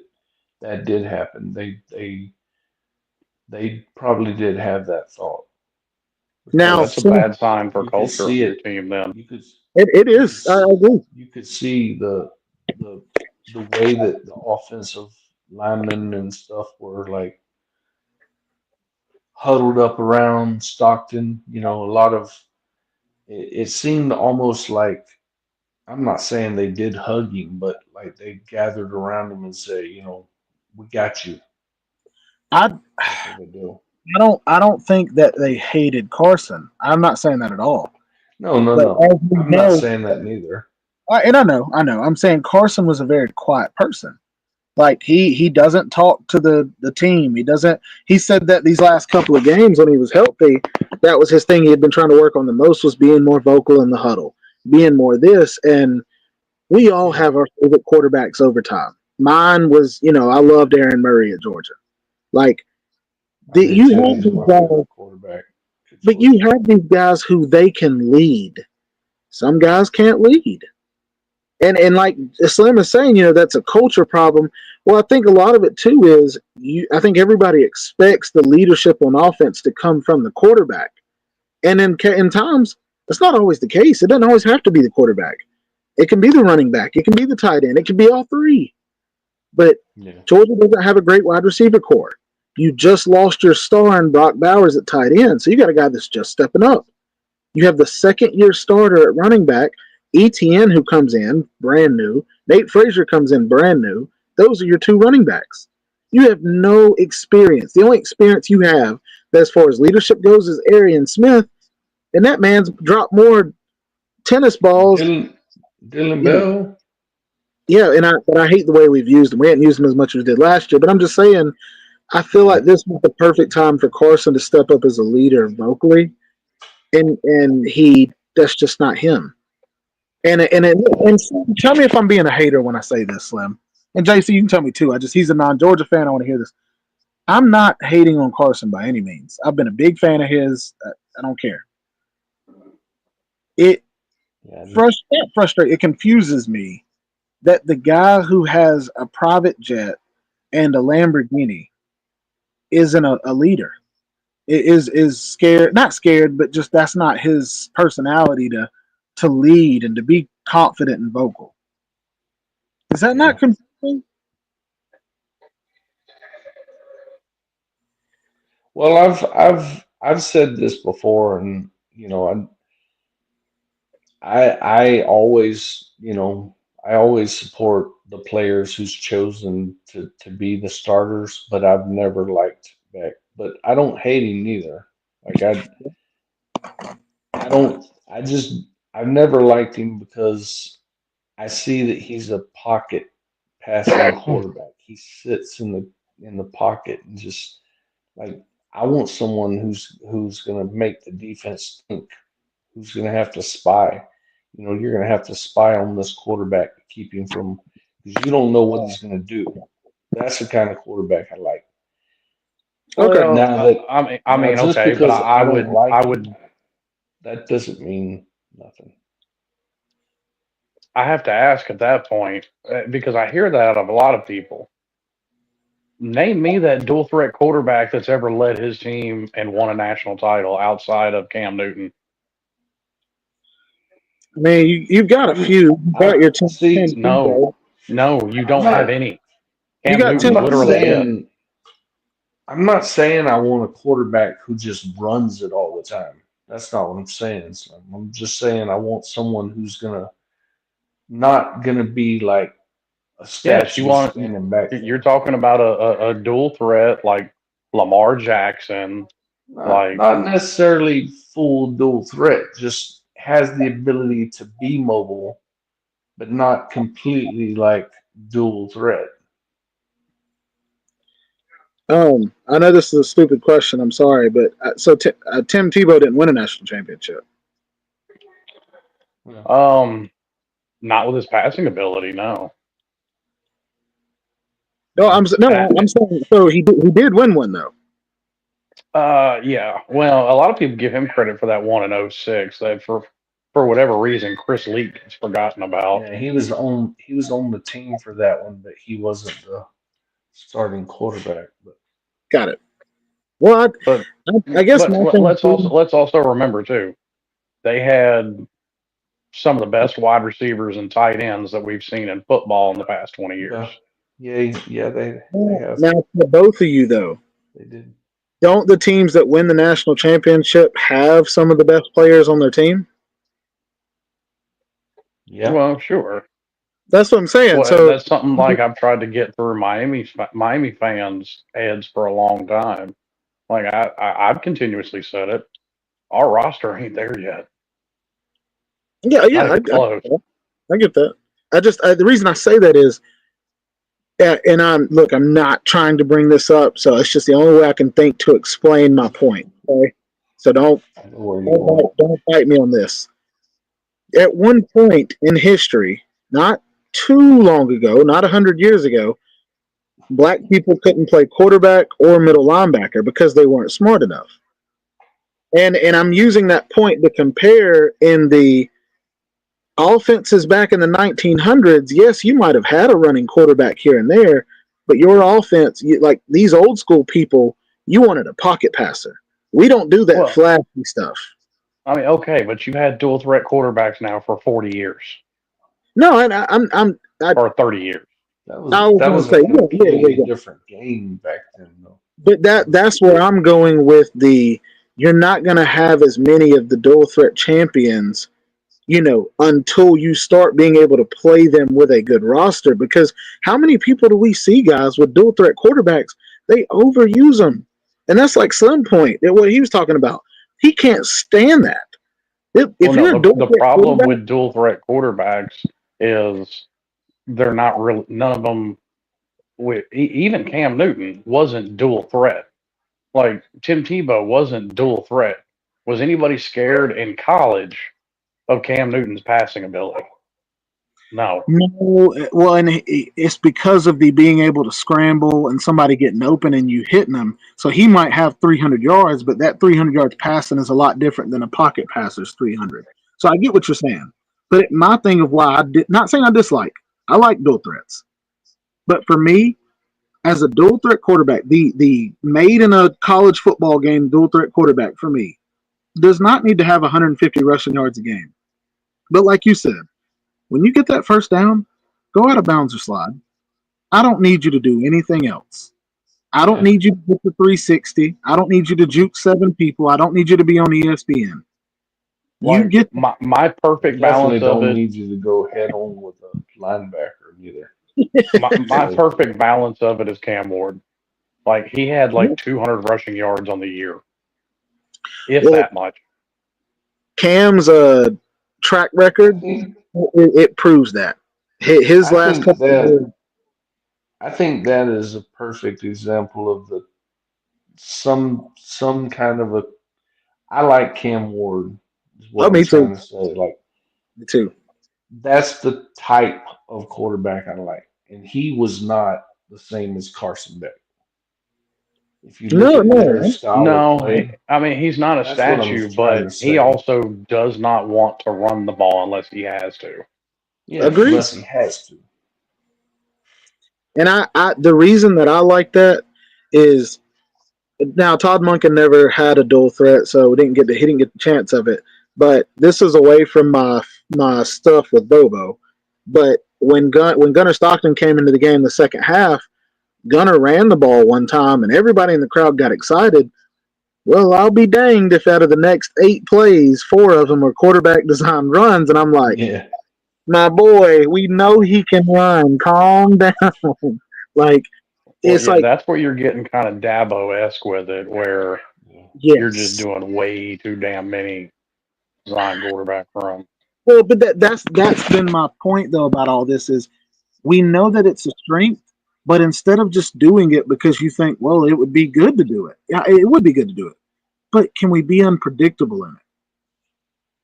that did happen. They probably did have that thought Now, That's a because bad sign for you could culture see of your it. team. Then You could it you could is. I agree. you could see the the way that the offensive linemen and stuff were like huddled up around Stockton. A lot of it seemed almost like I'm not saying they did hug him, but like they gathered around him and say, we got you I type of a deal. I don't think that they hated Carson. I'm not saying that at all. No, no, But no. as we I'm not know, saying that neither. and I know. I'm saying Carson was a very quiet person. Like he doesn't talk to the team. He doesn't. He said that these last couple of games when he was healthy, that was his thing. He had been trying to work on the most was being more vocal in the huddle, being more this. And we all Yeah, have our favorite quarterbacks over time. Mine was, I loved Aaron Murray at Georgia. Like I did you too. have He's these my guys, favorite quarterback at but you Georgia. have these guys who they can lead. Some guys can't lead. And like Slim is saying, that's a culture problem. Well, I think a lot of it too is I think everybody expects the leadership on offense to come from the quarterback, and in times that's not always the case. It doesn't always have to be the quarterback. It can be the running back. It can be the tight end. It can be all 3. But Yeah, Georgia doesn't have a great wide receiver core. You just lost your star in Brock Bowers at tight end, so you got a guy that's just stepping up. You have the second year starter at running back, ETN, who comes in brand new. Nate Frazier comes in brand new. Those are your 2 running backs. You have no experience. The only experience you have, as far as leadership goes, is Arian Smith, and that man's dropped more tennis balls. Dylan Dylan You know, Bell. yeah, but I hate the way we've used him. We hadn't used him as much as we did last year. But I'm just saying, I feel Yeah, like this was the perfect time for Carson to step up as a leader vocally, and that's just not him. And tell me if I'm being a hater when I say this, Slim. And JC, you can tell me too. He's a non-Georgia fan. I want to hear this. I'm not hating on Carson by any means. I've been a big fan of his. I don't care. It yeah, frustrates. It confuses me that the guy who has a private jet and a Lamborghini isn't a leader. It is scared, not scared, but just that's not his personality to lead and to be confident and vocal. Is that yeah. not confusing? Well, I've said this before, and I always, I always support the players who's chosen to be the starters, but I've never liked Beck. But I don't hate him neither. Like I don't I just I've never liked him because I see that he's a pocket passing quarterback. He sits in the pocket and just like I want someone who's going to make the defense think, who's going to have to spy. You know, you're going to have to spy on this quarterback to keep him from because you don't know what he's going to do. That's the kind of quarterback I like. Okay. Well, Now that I now mean, just okay, but because I I don't would, like I him, would, that doesn't mean nothing. I have to ask at that point because I hear that out of a lot of people. Name me that dual threat quarterback that's ever led his team and won a national title outside of Cam Newton. I mean, you've got a I'm few. You got I your Tim see. No, Tebow. no, you I'm don't have not. any. You Cam got I'm Newton's Tim not literally Tebow. it. saying. I'm not saying I want a quarterback who just runs it all the time. That's not what I'm saying. So I'm just saying I want someone who's gonna not gonna be like a Yes, you statue want. standing back You're there. talking about a dual threat like Lamar Jackson, like Not necessarily full dual threat, just has the ability to be mobile, but not completely like dual threat. I know this is a stupid question. I'm sorry, but Tim Tebow didn't win a national championship. Yeah. um, not with his passing ability. No. No, Yeah. I'm saying so he did win one though. Yeah. Well, a lot of people give him credit for that one in '06 that for whatever reason Chris Leak has forgotten about. Yeah, he was on the team for that one, but he wasn't the starting quarterback. But Got it. Well, But I guess my thing too. let's also remember too they had some of the best wide receivers and tight ends that we've seen in football in the past 20 years. yeah, yeah, they have Now for both of you though, they did. don't the teams that win the national championship have some of the best players on their team? Yeah, Well, sure. That's what I'm saying. Well, So that's something like I've tried to get through Miami fans' heads for a long time. Like I've continuously said it. Our roster ain't there yet. yeah, Not yeah, even close. I get that. The reason I say that is, and I'm not trying to bring this up, so it's just the only way I can think to explain my point. Okay, so I know where you're going. don't fight me on this. At one point in history, not too long ago, not 100 years ago, black people couldn't play quarterback or middle linebacker because they weren't smart enough. And I'm using that point to compare in the offenses back in the 1900s. Yes, you might have had a running quarterback here and there, but your offense, like these old school people, you wanted a pocket passer. We don't do that Well, flashy stuff. I mean, okay, but you've had dual threat quarterbacks now for 40 years No, and or 30 years. I was That going to was a say, yeah, yeah, yeah, completely yeah. different game back then, though. But That was that's where I'm going with the. You're not going to have as many of the dual threat champions, until you start being able to play them with a good roster. Because how many people do we see, guys, with dual threat quarterbacks? They overuse them, and that's like Slim Point. What he was talking about. He can't stand that. Well, If no, you're a dual the threat problem quarterback, with dual threat quarterbacks is they're not really, none of them, even Cam Newton wasn't dual threat. Like Tim Tebow wasn't dual threat. Was anybody scared in college of Cam Newton's passing ability? No. no, well, and it's because of the being able to scramble and somebody getting open and you hitting them. So he might have 300 yards, but that 300 yards passing is a lot different than a pocket passer's 300. So I get what you're saying. But my thing of why I did not saying I dislike, I like dual threats. But for me, as a dual threat quarterback, the made in a college football game dual threat quarterback for me does not need to have 150 rushing yards a game. But like you said, when you get that first down, go out of bounds or slide. I don't need you to do anything else. I don't yeah. need you to get the 360. I don't need you to juke seven people. I don't need you to be on ESPN. You Like get my I perfect balance definitely of don't it, need you to go head on with a linebacker either. my So perfect balance of it is Cam Ward. Like he had like 200 rushing yards on the year, if well, that much. Cam's track I record, think it proves that. His I last think couple of that years, I think that is a perfect example of the some kind of a. I like Cam Ward. Is what oh, I'm me too, trying to say. Like me too. that's the type of quarterback I like, and he was not the same as Carson Beck. If you look No, at their no, style of No, play, I mean he's not a that's what I'm statue, trying to but he say. also does not want to run the ball unless he has to. Yeah, agreed. unless he has to. And the reason that I like that is now Todd Monken never had a dual threat, so he didn't get the chance of it. But this is away from my stuff with Bobo. But when Gunnar Stockton came into the game the second half, Gunnar ran the ball one time, and everybody in the crowd got excited. Well, I'll be danged if out of the next 8 plays, 4 of them are quarterback design runs, and I'm like, Yeah, my boy, we know he can run. Calm down. Like Well, it's yeah, like that's where you're getting kind of Dabo esque with it, where yeah. you're just yes. doing way too damn many design quarterback runs. Well, but that's been my point though about all this is we know that it's a strength, but instead of just doing it because you think, well, it would be good to do it. Yeah, it would be good to do it. But can we be unpredictable in it?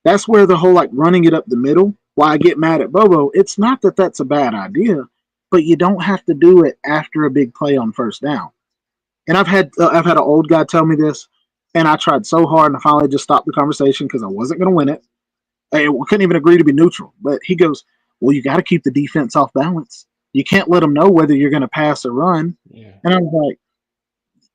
That's where the whole like running it up the middle. Why I get mad at Bobo. It's not that that's a bad idea, but you don't have to do it after a big play on first down. And I've had an old guy tell me this, and I tried so hard, and I finally just stopped the conversation because I wasn't going to win it. I couldn't even agree to be neutral. But he goes, "Well, you got to keep the defense off balance. You can't let them know whether you're going to pass or run." Yeah. And I was like,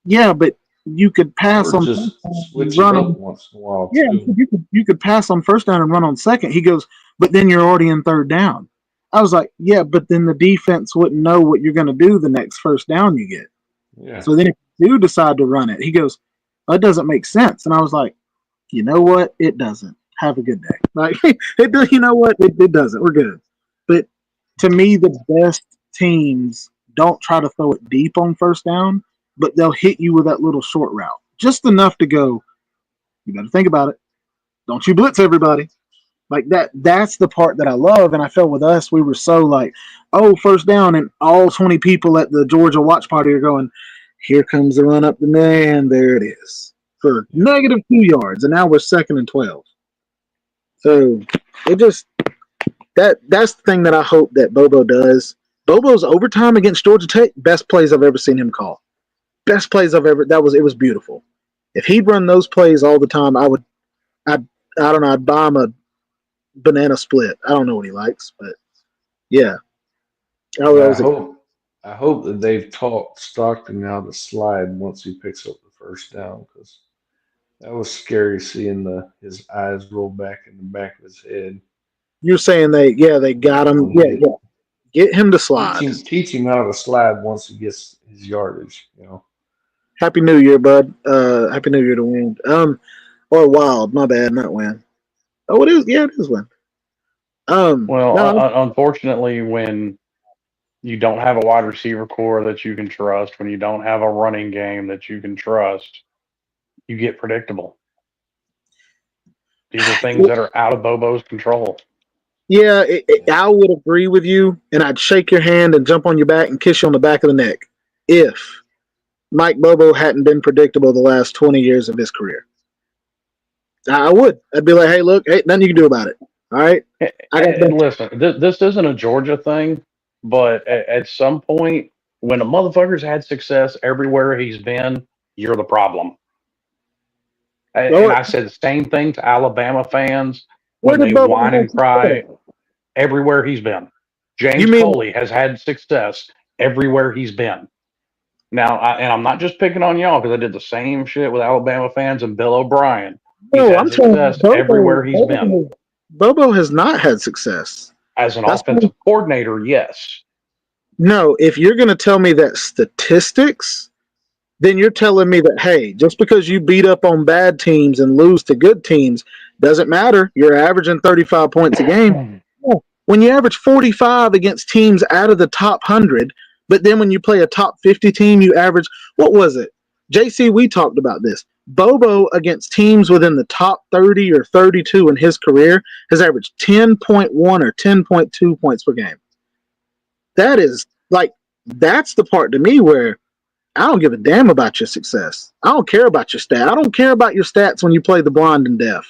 "Yeah, but you could pass Or on first just down and switch it run up on once in a while yeah, too. you could pass on first down and run on second." He goes, "But then you're already in third down." I was like, "Yeah, but then the defense wouldn't know what you're going to do the next first down you get. Yeah. So then if you do decide to run it," he goes, "That doesn't make sense." And I was like, "You know what? It doesn't. Have a good day." Like it does. You know what? It doesn't. We're good. But to me, the best teams don't try to throw it deep on first down, but they'll hit you with that little short route, just enough to go. You got to think about it. Don't you blitz everybody like that. That's the part that I love. And I felt with us, we were so like, oh, first down, and all 20 people at the Georgia watch party are going, here comes the run up the man. There it is for Yeah. -2 yards, and now we're second and 12. So it just that's the thing that I hope that Bobo does. Bobo's overtime against Georgia Tech, best plays I've ever seen him call. Best plays I've ever. That was it was beautiful. If he'd run those plays all the time, I would. I don't know. I'd buy him a banana split. I don't know what he likes, but yeah, oh, that Yeah, was a I hope that they've taught Stockton how to slide once he picks up the first down because that was scary seeing the his eyes roll back in the back of his head you're saying they on got that him. one Yeah, hit. yeah. Get him to slide. Teach him how to slide once he gets his yardage. You know. Happy New Year, bud. Happy New Year to Wind. Or Wild. My bad, not Win. Oh, it is. Yeah, it is Win. Well, No, unfortunately, when you don't have a wide receiver core that you can trust, when you don't have a running game that you can trust, you get predictable. These are things that are out of Bobo's control. yeah, I would agree with you, and I'd shake your hand and jump on your back and kiss you on the back of the neck if Mike Bobo hadn't been predictable the last 20 years of his career. I would. I'd be like, hey, look, hey, nothing you can do about it. All right, I got And that. listen, this isn't a Georgia thing, but at some point, when a motherfucker's had success everywhere he's been, you're the problem. And Lord, I said the same thing to Alabama fans where when did they Bobo whine have and success? cry everywhere he's been. You James mean Coley has had success everywhere he's been. Now, and I'm not just picking on y'all because I did the same shit with Alabama fans and Bill O'Brien. He's no? had I'm saying success everywhere he's been. Bobo has not had success. As an That's offensive coordinator, yes. no. If you're going to tell me that statistics, then you're telling me that hey, just because you beat up on bad teams and lose to good teams doesn't matter. You're averaging 35 points a game. When you average 45 against teams out of the top 100, but then when you play a top 50 team, you average, what was it? JC, we talked about this. Bobo against teams within the top 30 or 32 in his career has averaged 10.1 or 10.2 points per game. That is like, that's the part to me where I don't give a damn about your success. I don't care about your stat. I don't care about your stats when you play the blind and deaf.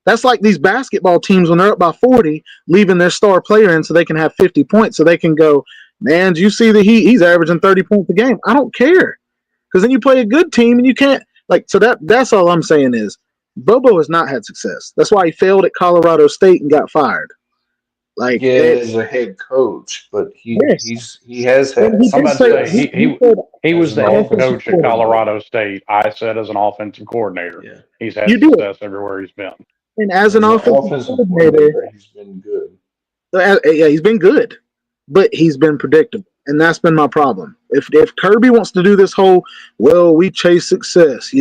That's like these basketball teams when they're up by 40, leaving their star player in so they can have 50 points so they can go, man, do you see that he's averaging 30 points a game? I don't care. Because then you play a good team and you can't so that's all I'm saying is Bobo has not had success. That's why he failed at Colorado State and got fired. Like Yeah, it, as a head coach, but yes. he has And had he I'm did about to say say success he said he as was an the head offensive coach at coordinator. Colorado State. I said as an offensive coordinator, Yeah, he's had you do. success everywhere he's been. And as an as an offensive offensive coordinator, coordinator, he's been good. yeah, he's been good, but he's been predictable, and that's been my problem. If Kirby wants to do this whole, well, we chase success,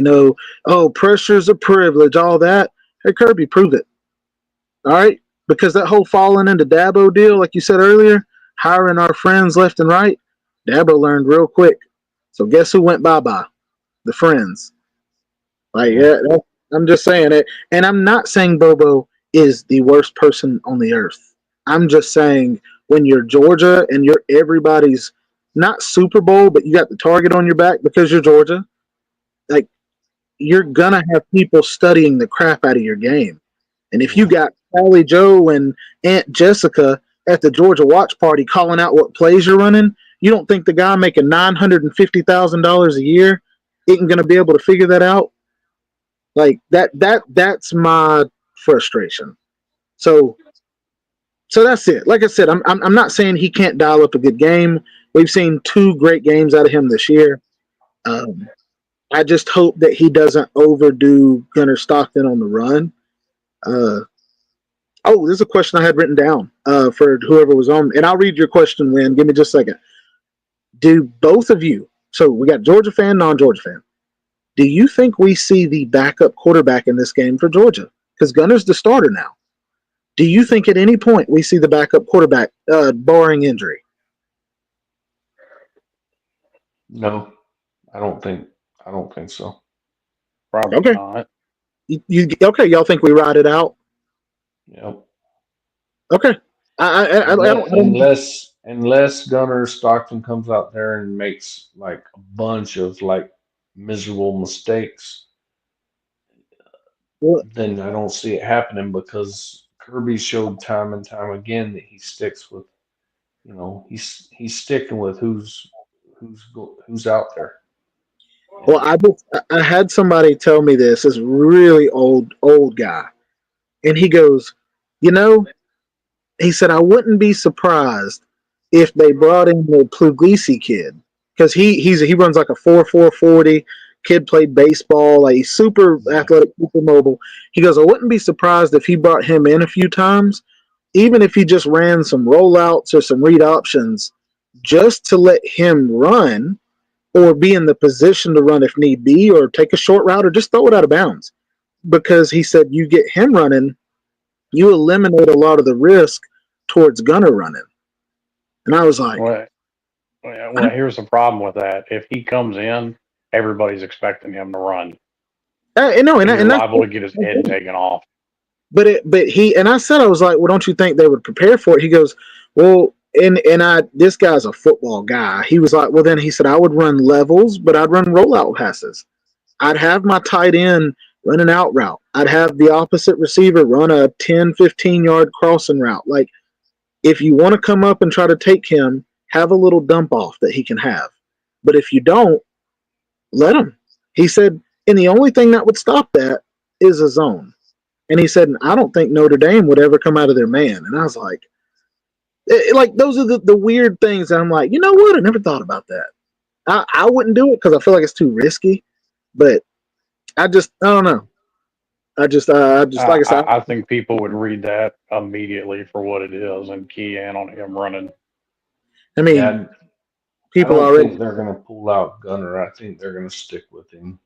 oh, pressure's a privilege, all that. Hey, Kirby, prove it. All right, because that whole falling into Dabo deal, like you said earlier, hiring our friends left and right, Dabo learned real quick. So guess who went bye bye? The friends. Like, Yeah, yeah, I'm just saying it. And I'm not saying Bobo is the worst person on the earth. I'm just saying when you're Georgia and you're everybody's not Super Bowl, but you got the target on your back because you're Georgia, like you're gonna have people studying the crap out of your game. And if you yeah, got Sally Joe and Aunt Jessica at the Georgia watch party calling out what plays you're running, you don't think the guy making $950,000 a year isn't gonna be able to figure that out? Like that's my frustration. So so that's it. Like I said, I'm not saying he can't dial up a good game. We've seen two great games out of him this year. Um, I just hope that he doesn't overdo Gunnar Stockton on the run. Uh, oh, there's a question I had written down for whoever was on, and I'll read your question. Win, give me just a second. Do both of you? So we got Georgia fan, non-Georgia fan. Do you think we see the backup quarterback in this game for Georgia? Because Gunner's the starter now. Do you think at any point we see the backup quarterback, barring injury? no, I don't think I don't think so. Probably Okay, not. okay? Y'all think we ride it out? Yep. Okay, Unless I don't. unless Gunner Stockton comes out there and makes like a bunch of like miserable mistakes, Well, then I don't see it happening because Kirby showed time and time again that he sticks with, he's sticking with who's out there. well, And I had somebody tell me this really old guy, and he goes, you know, he said I wouldn't be surprised if they brought in the Puglisi kid because he runs like a 4.40. Kid played baseball, like he's super yeah, athletic, super mobile. He goes, I wouldn't be surprised if he brought him in a few times, even if he just ran some rollouts or some read options, just to let him run or be in the position to run if need be, or take a short route or just throw it out of bounds. Because he said you get him running, you eliminate a lot of the risk towards Gunner running. And I was like, Well, here's the problem with that. If he comes in, everybody's expecting him to run, no, and you're and that's liable to get his head taken off. but he and I said I was like, well, don't you think they would prepare for it? He goes, well, and I this guy's a football guy. He was like, well, then he said I would run levels, but I'd run rollout passes. I'd have my tight end run an out route. I'd have the opposite receiver run a 10, 15-yard crossing route. Like, if you want to come up and try to take him, have a little dump off that he can have. But if you don't, let him. He said, and the only thing that would stop that is a zone. And he said, I don't think Notre Dame would ever come out of their man. And I was like, like those are the weird things that I'm like, you know what? I never thought about that. I wouldn't do it because I feel like it's too risky. But I don't know. I just like I said, I think people would read that immediately for what it is and key in on him running. I mean, yeah, I people don't already, think they're gonna pull out Gunner. I think they're gonna stick with him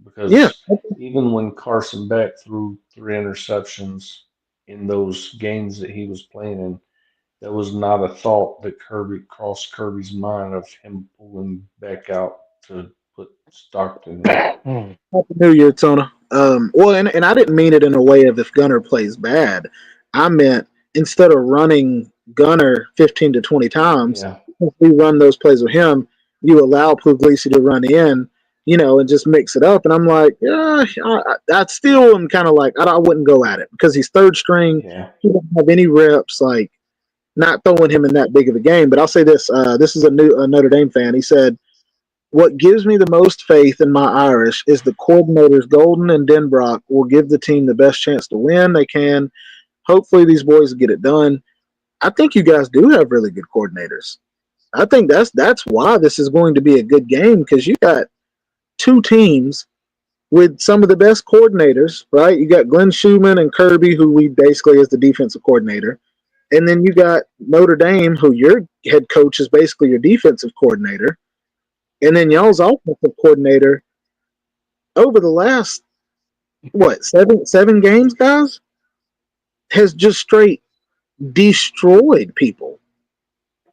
yeah. because even when Carson Beck threw three interceptions in those games that he was playing in, there was not a thought that Kirby crossed Kirby's mind of him pulling Beck out to put Stockton in. Happy New Year, Tona. Well, and I didn't mean it in a way of if Gunner plays bad. I meant instead of running Gunner 15 to 20 times, Yeah, if we run those plays with him, you allow Puglisi to run in, and just mix it up. And I'm like, yeah, I still am kind of like, I wouldn't go at it because he's third string. yeah, He doesn't have any reps, like not throwing him in that big of a game. But I'll say this: this is a Notre Dame fan. He said, what gives me the most faith in my Irish is the coordinators Golden and Denbrock will give the team the best chance to win they can. Hopefully these boys get it done. I think you guys do have really good coordinators. I think that's why this is going to be a good game because you got two teams with some of the best coordinators, right? You got Glenn Schumann and Kirby, who we basically is the defensive coordinator. And then you got Notre Dame, who your head coach is basically your defensive coordinator. And then y'all's offensive coordinator over the last seven games, guys, has just straight destroyed people.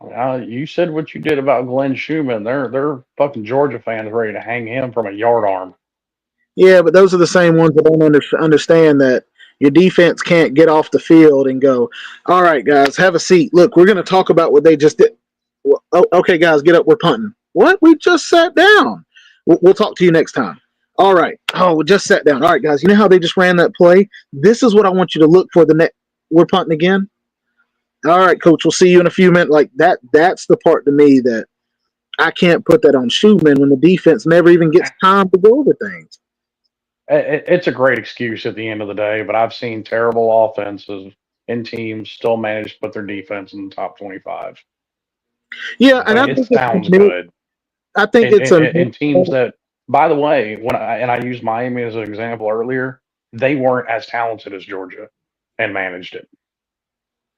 You said what you did about Glenn Schumann. They're fucking Georgia fans ready to hang him from a yard arm. Yeah, but those are the same ones that don't understand that your defense can't get off the field and go, all right, guys, have a seat. Look, we're going to talk about what they just did. Well, okay, guys, get up. We're punting. What? We just sat down. We'll talk to you next time. All right. Oh, we just sat down. All right, guys, you know how they just ran that play? This is what I want you to look for the next. We're punting again. All right, coach, we'll see you in a few minutes. Like that's the part to me that I can't put that on Schumann when the defense never even gets time to go over things. It's a great excuse at the end of the day, but I've seen terrible offenses and teams still manage to put their defense in the top 25. Yeah, and Like, I it think it's sounds a good. I think And, it's a and, and teams that, by the way, I used Miami as an example earlier, they weren't as talented as Georgia and managed it.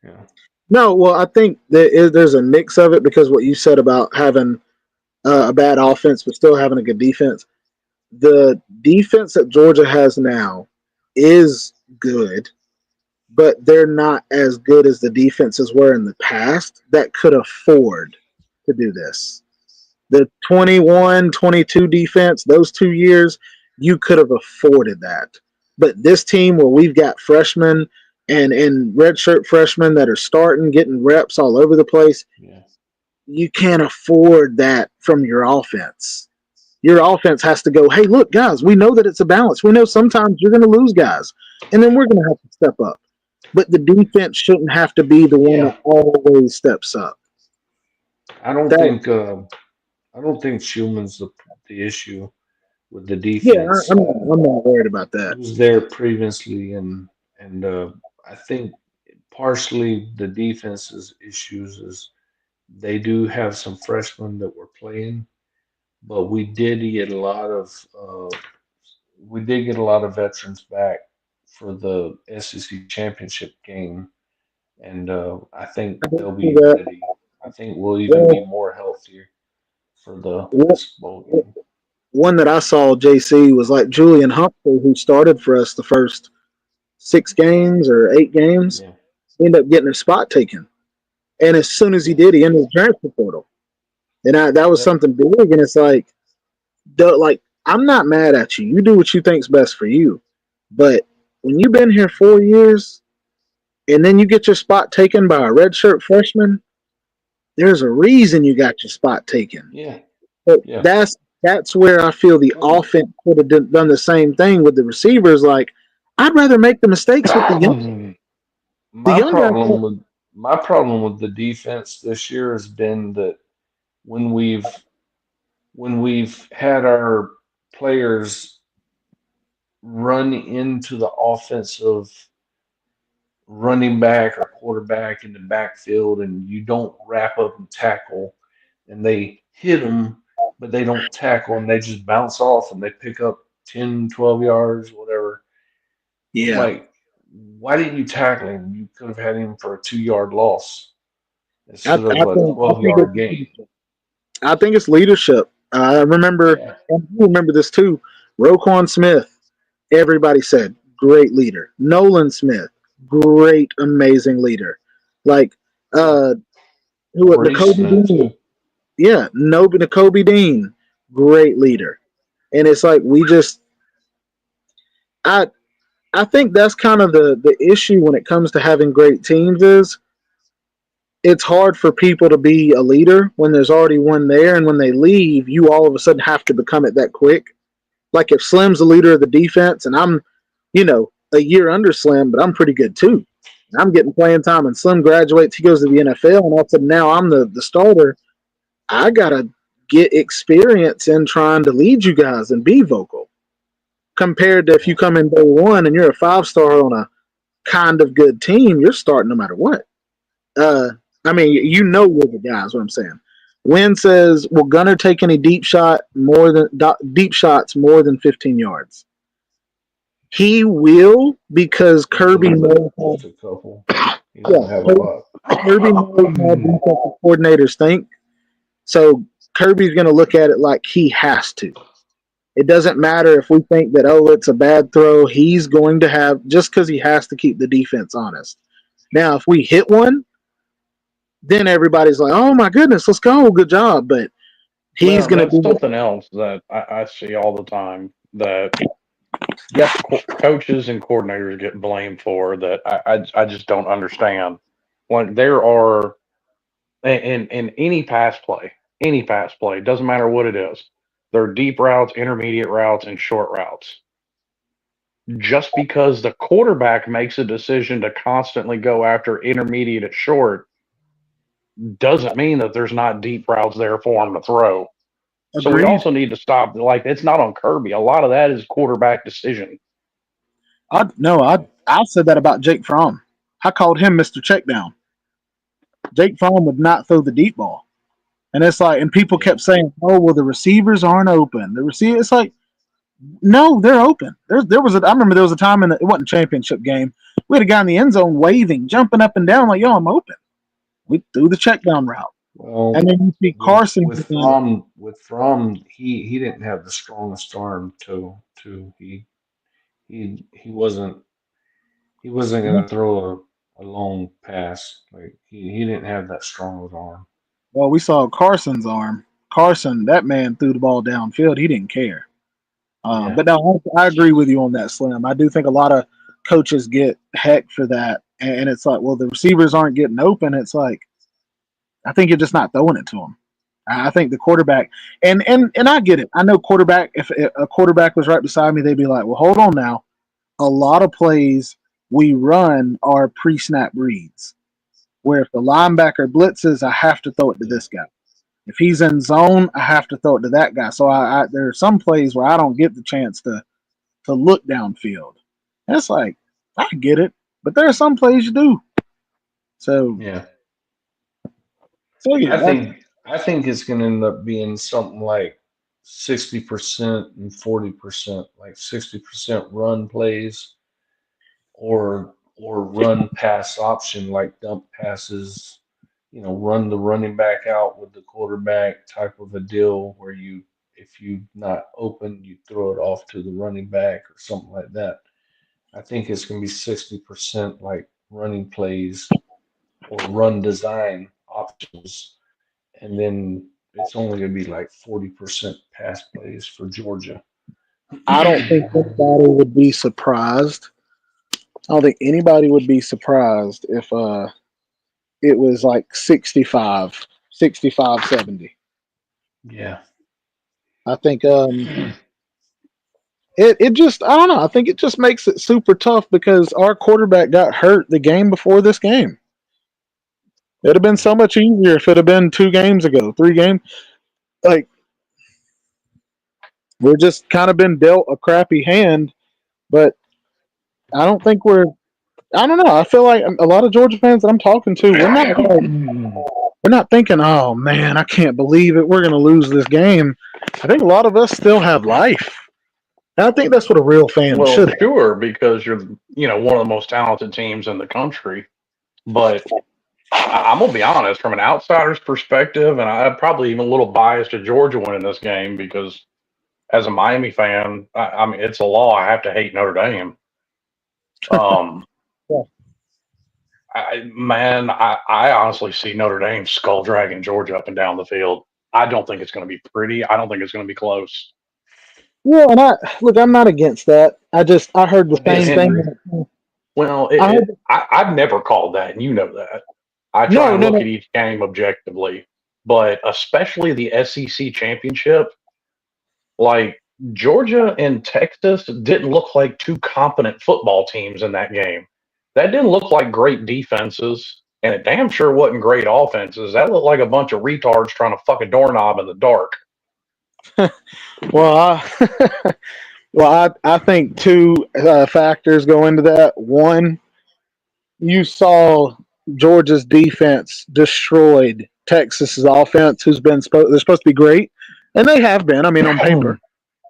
yeah, no. Well, I think there's a mix of it because what you said about having a bad offense but still having a good defense. The defense that Georgia has now is good, but they're not as good as the defenses were in the past that could afford to do this. The 21, 22 defense, those 2 years, you could have afforded that. But this team where we've got freshmen and redshirt freshmen that are starting, getting reps all over the place, yeah, you can't afford that from your offense. Your offense has to go, hey, look, guys, we know that it's a balance. We know sometimes you're going to lose guys, and then we're going to have to step up. But the defense shouldn't have to be the one that yeah. always steps up. I don't That think I don't think Schumann's the issue with the yeah, defense. I'm not worried about He that. was there previously, and I think partially the defense's issues is they do have some freshmen that were playing, but we did get a lot of veterans back for the SEC championship game, and I think I they'll didn't see be that. ready. I think we'll even be Well, more healthier for the one this bowl game. one that I saw, JC, was like Julian Humphrey, who started for us the first 6 games or 8 games, Yeah, ended up getting a spot taken. And as soon as he yeah, did, he entered the transfer portal. And that was yep, something big. And it's like, I'm not mad at you. You do what you think's best for you. But when you've been here 4 years and then you get your spot taken by a redshirt freshman, there's a reason you got your spot taken. yeah, But yeah. that's where I feel the Um, offense could have done the same thing with the receivers. Like, I'd rather make the mistakes with the my young guys. problem with my problem with the defense this year has been that when we've had our players run into the offensive running back or quarterback in the backfield and you don't wrap up and tackle and they hit them but they don't tackle and they just bounce off and they pick up 10, 12 yards, whatever. I'm Yeah, like, why didn't you tackle him? You could have had him for a 2 yard loss instead of a I 12 think yard gain. it's leadership. I remember, Yeah. and you remember this too. Roquan Smith, everybody said great leader. Nolan Smith, great, amazing leader. Like Yeah. uh, who Maurice N'Kobe Smith Dean, too. yeah, N'Kobe Dean, great leader. And it's like we just I I think that's kind of the issue when it comes to having great teams is it's hard for people to be a leader when there's already one there, and when they leave, you all of a sudden have to become it that quick. Like if Slim's the leader of the defense, and I'm, a year under Slim, but I'm pretty good too. And I'm getting playing time, and Slim graduates, he goes to the NFL, and all of a sudden now I'm the starter. I gotta get experience in trying to lead you guys and be vocal. Compared to if you Yeah. come in day one and you're a 5 star on a kind of good team, you're starting no matter what. Uh, I mean, you're the guys. What I'm saying. Wynn says, "Will Gunner take any deep shots more than 15 yards?" He will because Kirby knows how. Just a couple. He Yeah, don't have a lot. Kirby knows how defensive coordinators think. So Kirby's going to look at it like he has to. It doesn't matter if we think that it's a bad throw. He's going to have just because he has to keep the defense honest. Now, if we hit one, then everybody's like, "Oh my goodness, let's go, good job." But he's Well, going to that's do it. something else that I see all the time that yes, coaches and coordinators get blamed for that. I just don't understand. When there are in any pass play, doesn't matter what it is. There are deep routes, intermediate routes, and short routes. Just because the quarterback makes a decision to constantly go after intermediate and short doesn't mean that there's not deep routes there for him to throw. So we Agreed. also need to stop. Like it's not on Kirby. A lot of that is quarterback decision. I said that about Jake Fromm. I called him Mr. Checkdown. Jake Fromm would not throw the deep ball. And it's like, and people Yeah. kept saying, "Oh, well, the receivers aren't open." It's like, no, they're open. I remember there was a time it wasn't a championship game. We had a guy in the end zone waving, jumping up and down, like, "Yo, I'm open." We threw the check down route, and Well, then you see with Carson. with Fromm with Fromm, he didn't have the strongest arm to he wasn't gonna throw a long pass. Like he didn't have that strong of an arm. Well, we saw Carson's arm. Carson, that man threw the ball downfield. He didn't care. Yeah. But no, I agree with you on that, Slim. I do think a lot of coaches get heck for that, and it's like, well, the receivers aren't getting open. It's like, I think you're just not throwing it to them. I think the quarterback, and I get it. I know quarterback. If a quarterback was right beside me, they'd be like, well, hold on now. A lot of plays we run are pre-snap reads, where if the linebacker blitzes, I have to throw it to Yeah. this guy. If he's in zone, I have to throw it to that guy. So there are some plays where I don't get the chance to look downfield. And it's like, I get it, but there are some plays you do. So Yeah. so I yeah, think I think it's gonna end up being something like 60% and 40%, like 60% run plays or run pass option like dump passes, run the running back out with the quarterback type of a deal where if you not open, you throw it off to the running back or something like that. I think it's going to be 60% like running plays or run design options, and then it's only going to be like 40% pass plays for Georgia. I don't think anybody would be surprised. I don't think anybody would be surprised if it was like 65, 70. Yeah. I think it just I don't know. I think it just makes it super tough because our quarterback got hurt the game before this game. It'd have been Yeah. so much easier if it had been 2 games ago, 3 games. Like we're just kind of been dealt a crappy hand, but I don't think we're. I don't know. I feel like a lot of Georgia fans that I'm talking to, we're not thinking, "Oh man, I can't believe it. We're going to lose this game." I think a lot of us still have life. And I think that's what a real fan Well, should have. sure, because you're one of the most talented teams in the country. But I'm gonna be honest, from an outsider's perspective, and I'm probably even a little biased to Georgia winning this game because as a Miami fan, I mean it's a law. I have to hate Notre Dame. Um, Yeah. I honestly see Notre Dame skull dragging Georgia up and down the field. I don't think it's going to be pretty. I don't think it's going to be close. Well, and I'm not against that. I heard the I same And disagree. thing. well, I heard I've never called that, and you know that. I try no, and no, look at no. each game objectively, but especially the SEC championship, like Georgia and Texas didn't look like two competent football teams in that game. That didn't look like great defenses, and it damn sure wasn't great offenses. That looked like a bunch of retards trying to fuck a doorknob in the dark. Well, I think two factors go into that. One, you saw Georgia's defense destroyed Texas's offense, who's been they're supposed to be great, and they have been. I mean, on paper,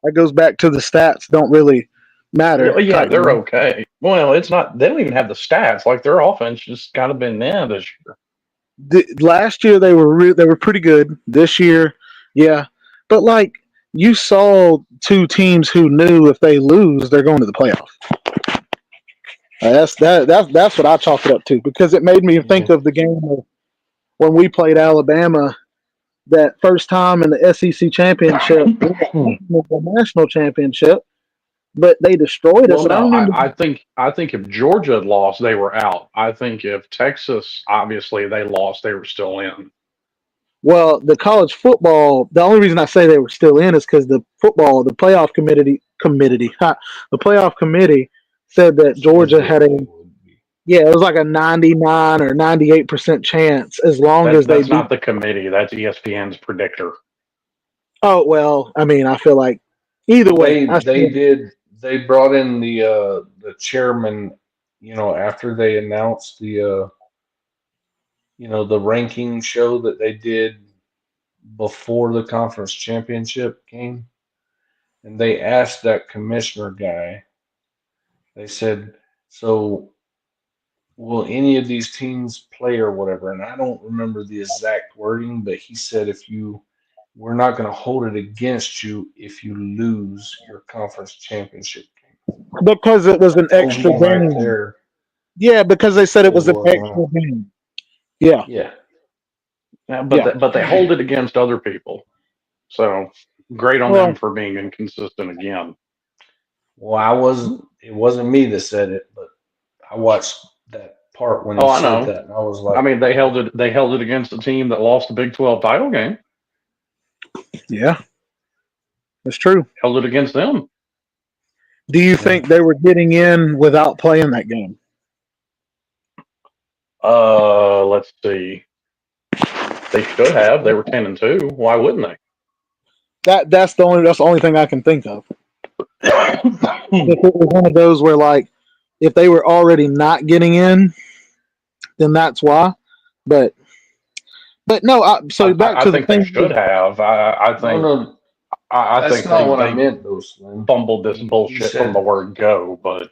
that goes back to the stats don't really matter Yeah, type they're deal. okay. Well, it's not. They don't even have the stats. Like their offense just kind of been there this year. Last year they were pretty good. This year, yeah, but like you saw two teams who knew if they lose, they're going to the playoffs. That's what I chalk it up to because it made me Yeah. think of the game of when we played Alabama that first time in the SEC championship, the national championship, but they destroyed us. Well, And I no, remember, I think if Georgia had lost, they were out. I think if Texas, obviously, they lost, they were still in. well, the college football. The only reason I say they were still in is because the playoff the playoff committee said that Said Georgia that had a they would be. yeah, it was like a 99 or 98% chance as long as they That's beat. not the committee. That's ESPN's predictor. Oh well, I mean, I feel like either Well, way, they brought in the chairman, after they announced the ranking show that they did before the conference championship game, and they asked that commissioner guy. They said, "So will any of these teams play or whatever?" And I don't remember the exact wording, but he said, we're not going to hold it against you if you lose your conference championship game." because it was That an told extra me right game. there Yeah, because they that said it they was an were gonna. extra game. Yeah, Yeah. Yeah, yeah. but they hold it against other people. So great on them Well, for being inconsistent again. Well, it wasn't me that said it, but I watched that part when he Oh, I said know. that, and I was I like, mean, "What?" they held it against the team that lost the Big 12 title game. yeah, that's true. Held it against them. Do you Yeah. think they were getting in without playing that game? Let's see. They should have. They were 10-2. Why wouldn't they? That's the only thing I can think of. I, If it was one of those where like if they were already not getting in, then that's why. But no. So back I to the think they thing. should have. No, no, I that's think not what I they meant, though, Slim. fumbled this He bullshit from the said word go. But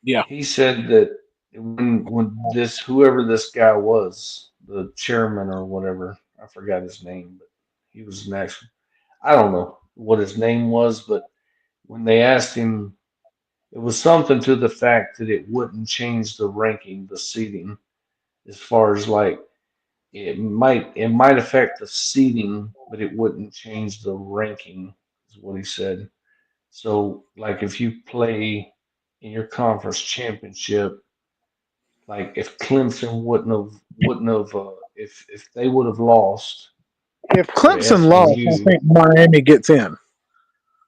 Yeah. he said that when this whoever this guy was, the chairman or whatever, I forgot his name, but he was next. I don't know what his name was, but when they asked him, it was something to the fact that it wouldn't change the ranking, the seating, as far as like it might affect the seating, but it wouldn't change the ranking, is what he said. So like if you play in your conference championship, like if Clemson wouldn't have if they would have lost If to Clemson lost, I SMU, think Miami gets in.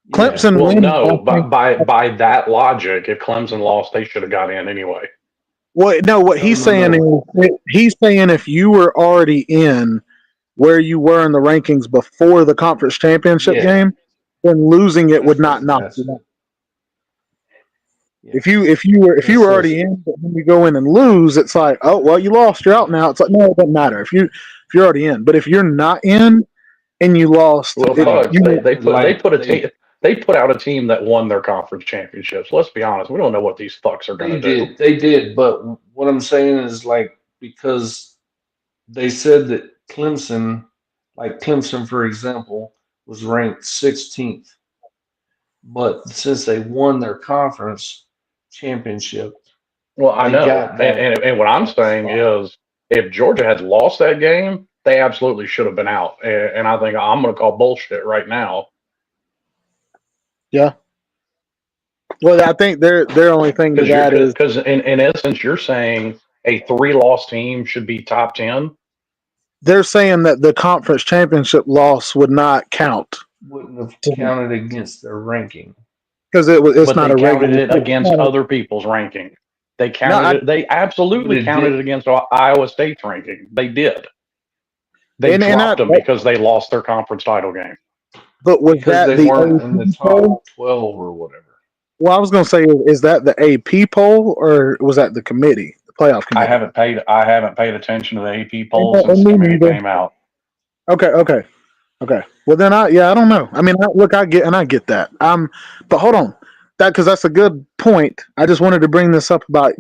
yeah, Clemson well, wins, I no. think. By that logic, if Clemson lost, they should have got in anyway. What no, what no, he's no, saying no, is he's saying if you were already in where you were in the rankings before the conference championship yeah, game, then losing it would that's what not the knock guy you said. out. Yeah, If and it you were says already in, but when you go in and lose, it's like, oh well, you lost, you're out now. It's like no, it doesn't matter if you're already in. But if you're not in and you lost, Well, like fuck. you They put out a team that won their conference championships. Let's be honest. We don't know what these fucks are gonna do. they did, but what I'm saying is like because they said that Clemson, for example, was ranked 16th, but since they won their conference championship, Well, I they know, got that and what I'm that saying spot. is, if Georgia had lost that game, they absolutely should have been out. And I think I'm going to call bullshit right now. Yeah. Well, I think their only thing to that is Because in essence, you're saying a 3-loss team should be top 10. they're saying that the conference championship loss would not count Wouldn't have counted against their ranking. because it's But not they a counted regular. it against other people's ranking. They No, counted it. They But absolutely it counted it did, against Iowa State's ranking. They did. They and dropped them because they lost their conference title game. but was because that they the weren't in the AP top poll? 12 or whatever. Well, I was going to say, is that the AP poll or was that the committee, the playoff I committee? haven't paid attention to the AP poll And since the me committee neither. came out. Okay. Well, then I don't know. I mean, I get that. But hold on, because that's a good point. I just wanted to bring this up about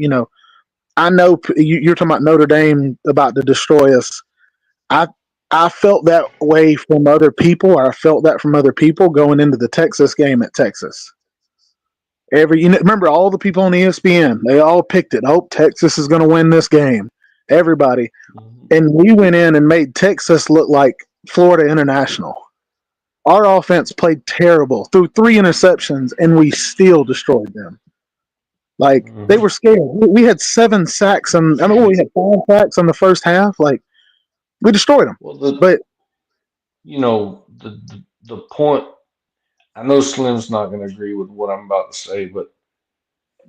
I know you're talking about Notre Dame about to destroy us. I I felt that way from other people, or I felt that from other people going into the Texas game at Texas. Remember all the people on ESPN, they all picked it. Oh, Texas is going to win this game. Everybody, Mhm. and we went in and made Texas look like Florida International. Our offense played terrible, threw 3 interceptions, and we still destroyed them. Like they Mhm. were scared. We had 7 sacks, and we had 5 sacks in the first half. Like we destroyed them. Well, But the point. I know Slim's not going to agree with what I'm about to say, but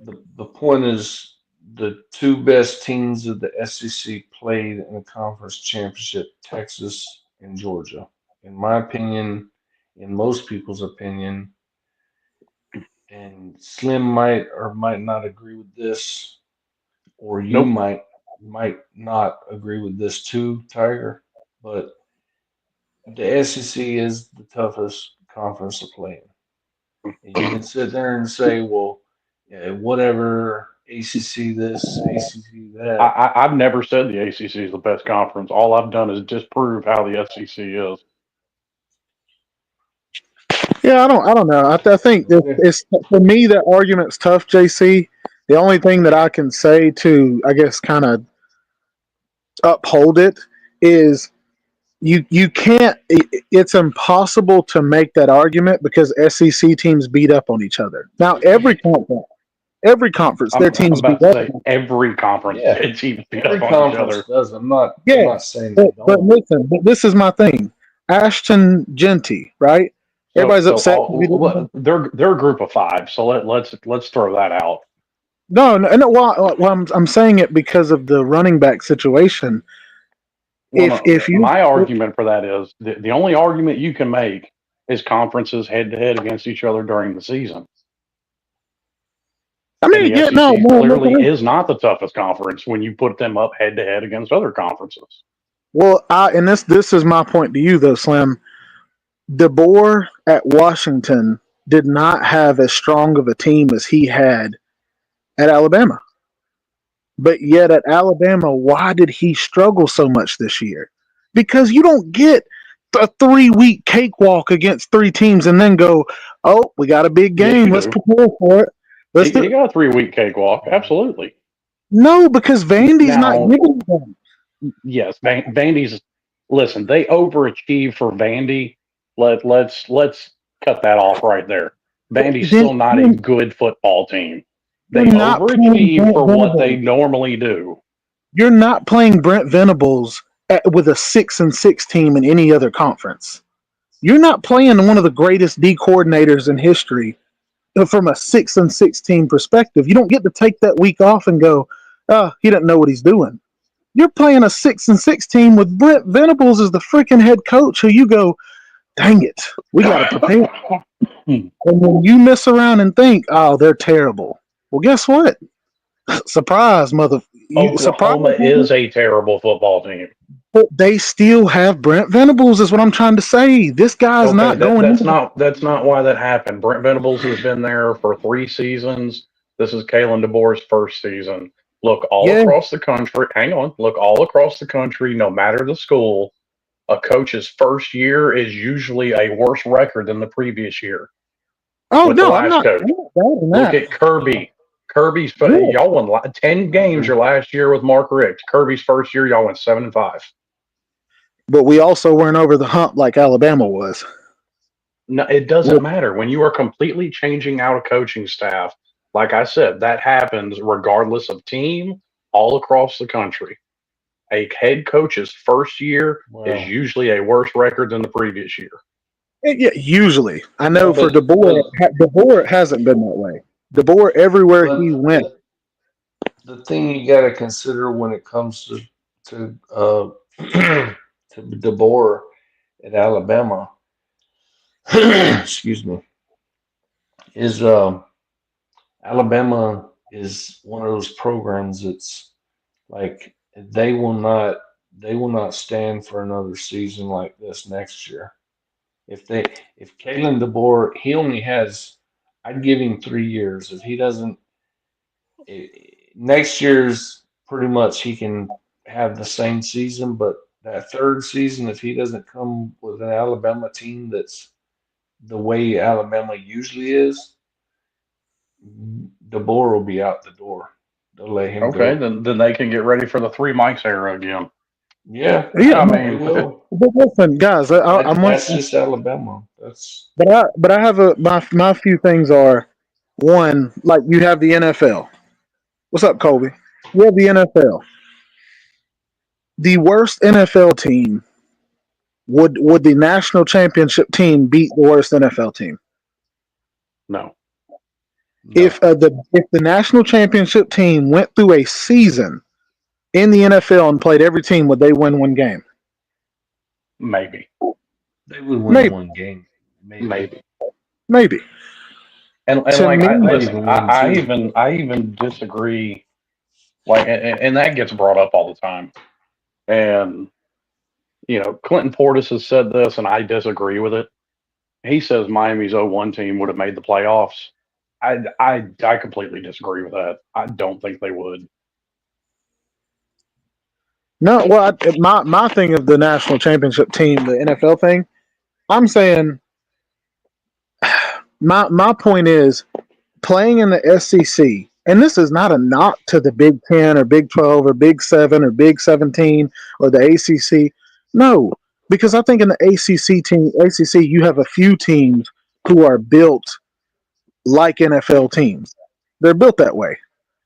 the point is the two best teams of the SEC played in the conference championship, Texas and Georgia. In my opinion, in most people's opinion, and Slim might or might not agree with this, or you Nope. might not agree with this too, Tiger. But the SEC is the toughest conference to play in. And you can sit there and say, well, yeah, whatever, ACC this, ACC that. I've never said the ACC is the best conference. All I've done is disprove how the SEC is. yeah, I don't know. I think that Okay. it's for me that argument's tough, JC. The only thing that I can say to, I guess, kind of uphold it is you can't. It's impossible to make that argument because SEC teams beat up on each other. Now every conference, their I'm teams beat about to up. say every conference Yeah, teams beat every up on each conference other. does. I'm Yeah, not saying they but don't. listen, but this is my thing. Ashton Genty, right? So Everybody's upset. they're a group of 5. So let's throw that out. No. Well, I'm saying it because of the running back situation. Well, If you my argument for that is the only argument you can make is conferences head to head against each other during the season. I And mean, the yeah, no, SEC no, clearly no. is not the toughest conference when you put them up head to head against other conferences. Well, and this is my point to you though, Slim. DeBoer at Washington did not have as strong of a team as he had at Alabama. But yet at Alabama, why did he struggle so much this year? Because you don't get a 3 week cakewalk against 3 teams and then go, oh, we got a big Yes, game. you Let's do. prepare for it. Let's do You got a 3-week cakewalk. Absolutely. No, because Vandy's not Now, giving them. yes, Vandy's. Listen, they overachieved for Vandy. Let's cut that off right there. Vandy's Then still not a good football team. you're They not playing overachieve Brent for what they Venables. normally do. You're not playing Brent Venables with a 6-6 team in any other conference. You're not playing one of the greatest D coordinators in history from a 6-6 team perspective. You don't get to take that week off and go, oh, he doesn't know what he's doing. You're playing a 6-6 team with Brent Venables as the freaking head coach, who you go, dang it, we got to prepare. And when you mess around and think, oh, they're terrible. Well, guess what? Surprise, mother. You surprise. Oklahoma is a terrible football team. But they still have Brent Venables, is what I'm trying to say. This guy's Okay, not going into that's not why that happened. Brent Venables has been there for 3 seasons. This is Kalen DeBoer's first season. Look all Yeah. across the country. Hang on. Look all across the country, no matter the school, a coach's first year is usually a worse record than the previous year Oh with the no, last coach. I'm not doubting Look that. at Kirby. Kirby's Yeah. y'all won 10 games your last year with Mark Richt. Kirby's first year, y'all went 7-5. But we also weren't over the hump like Alabama was. No, it doesn't With, matter. When you are completely changing out a coaching staff, like I said, that happens regardless of team all across the country. A head coach's first year is Well, usually a worse record than the previous year. yeah, usually. I yeah, know for DeBoer, it hasn't been that way. DeBoer, everywhere he but went, the thing you got to consider when it comes to to DeBoer at Alabama, excuse me, is Alabama is one of those programs that's like they will not stand for another season like this next year. If Kalen DeBoer he only has I'd give him 3 years. If he doesn't next year's pretty much he can have the same season, but that third season if he doesn't come with an Alabama team that's the way Alabama usually is, DeBoer will be out the door. They'll let him Okay, go. then they can get ready for the three mics era again. Yeah, yeah. I they mean, will. But listen, guys, I'm with, That's just Alabama. That's but I have my few things are one, like you have the NFL. What's up, Colby? You have the NFL. The worst NFL team would the national championship team beat the worst NFL team? no, no. If the national championship team went through a season in the NFL and played every team, would they win one game? maybe, They would win Maybe, one game, maybe. maybe. maybe. And To like me, I Might listen, even win two. I even disagree. Like, and that gets brought up all the time. And Clinton Portis has said this, and I disagree with it. He says Miami's 0-1 team would have made the playoffs. I completely disagree with that. I don't think they would. no. Well, my thing of the national championship team, the NFL thing. I'm saying my point is playing in the SEC, and this is not a knock to the Big 10 or Big 12 or Big 7 or Big 17 or the ACC. No, because I think in the ACC, you have a few teams who are built like NFL teams. They're built that way.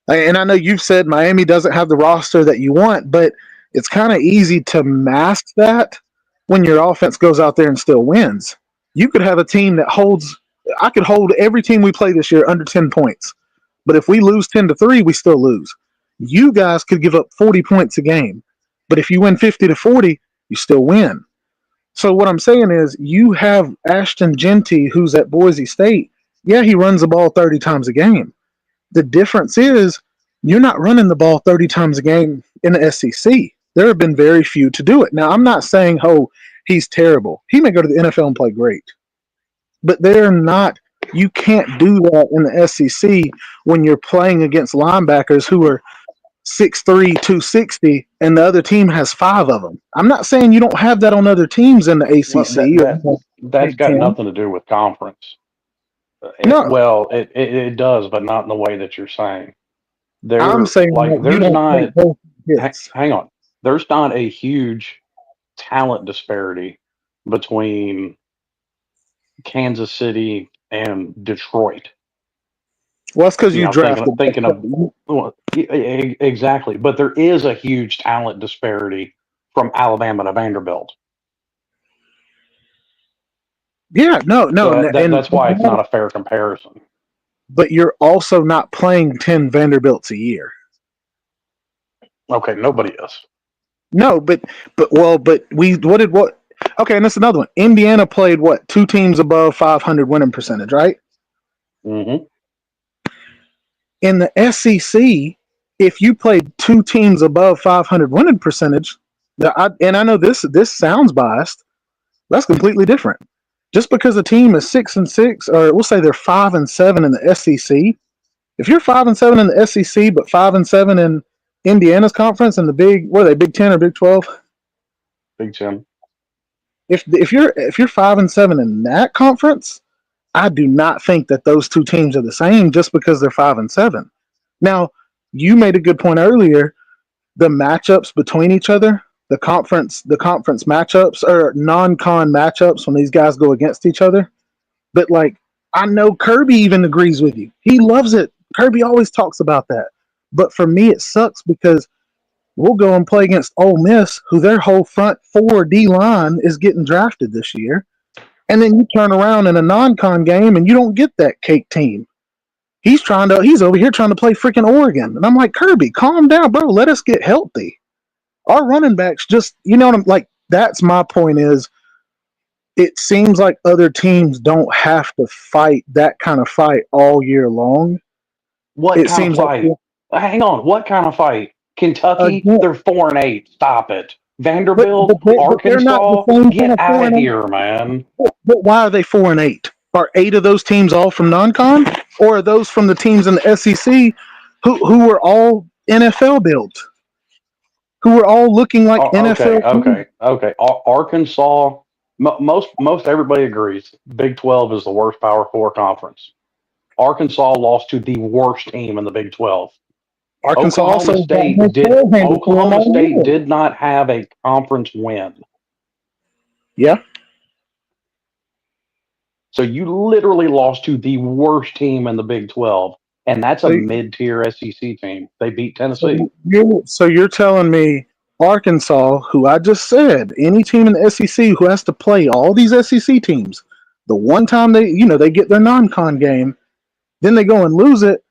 And I know you've said Miami doesn't have the roster that you want, but it's kind of easy to mask that when your offense goes out there and still wins. You could have a team that holds. I could hold every team we play this year under 10 points, but if we lose 10-3, we still lose. You guys could give up 40 points a game, but if you win 50-40, you still win. So what I'm saying is, you have Ashton Genty, who's at Boise State. Yeah, he runs the ball 30 times a game. The difference is you're not running the ball 30 times a game in the SEC. There have been very few to do it. Now, I'm not saying, oh, he's terrible. He may go to the NFL and play great, but they're not. You can't do that in the SEC when you're playing against linebackers who are 6'3", 260, and the other team has five of them. I'm not saying you don't have that on other teams in the Well, ACC or that's Big got Ten. nothing to do with conference. No, Well, it does, but not in the way that you're saying. I'm saying that you There's don't play not. both kids. Hang on. There's not a huge talent disparity between Kansas City and Detroit. Well, that's because you drafted. Thinking of well, exactly, but there is a huge talent disparity from Alabama to Vanderbilt. Yeah, no, So no, that's why it's not a fair comparison. but you're also not playing 10 Vanderbilts a year. Okay, nobody is. No, but we what? Okay, and that's another one. Indiana played what? Two teams above 500 winning percentage, right? Mm-hmm. In the SEC, if you played two teams above 500 winning percentage, and I know this sounds biased, that's completely different. Just because a team is 6-6, or we'll say they're 5-7 in the SEC, if you're 5-7 in the SEC, but 5-7 in Indiana's conference and the big, what are they, Big 10 or Big 12? Big Ten. If you're 5-7 in that conference, I do not think that those two teams are the same just because they're 5-7. Now, you made a good point earlier. The matchups between each other, the conference matchups or non-con matchups when these guys go against each other. But like, I know Kirby even agrees with you. He loves it. Kirby always talks about that. But for me, it sucks because we'll go and play against Ole Miss, who their whole front four D line is getting drafted this year. And then you turn around in a non-con game and you don't get that cake team. He's over here trying to play freaking Oregon. And I'm like, Kirby, calm down, bro. Let us get healthy. Our running backs just, you know what I'm like, that's my point is it seems like other teams don't have to fight that kind of fight all year long. What It kind of seems like fight? Hang on. What kind of fight? Kentucky, again, they're 4-8. Stop it. but Vanderbilt, they're not the Arkansas, same kind get of out four of and eight. here, man. But why are they 4-8? Are 8 of those teams all from non-con, or are those from the teams in the SEC who were all NFL built, who were all looking like Okay, NFL teams? okay, okay. Arkansas, most everybody agrees. Big 12 is the worst Power Four conference. Arkansas lost to the worst team in the Big 12. Arkansas Oklahoma also got State his did. tail handed to them Oklahoma all State year. did not have a conference win. Yeah. So you literally lost to the worst team in the Big 12, and that's a So, mid-tier SEC team. They beat Tennessee. so you're telling me Arkansas, who I just said, any team in the SEC who has to play all these SEC teams, the one time they get their non-con game, then they go and lose it.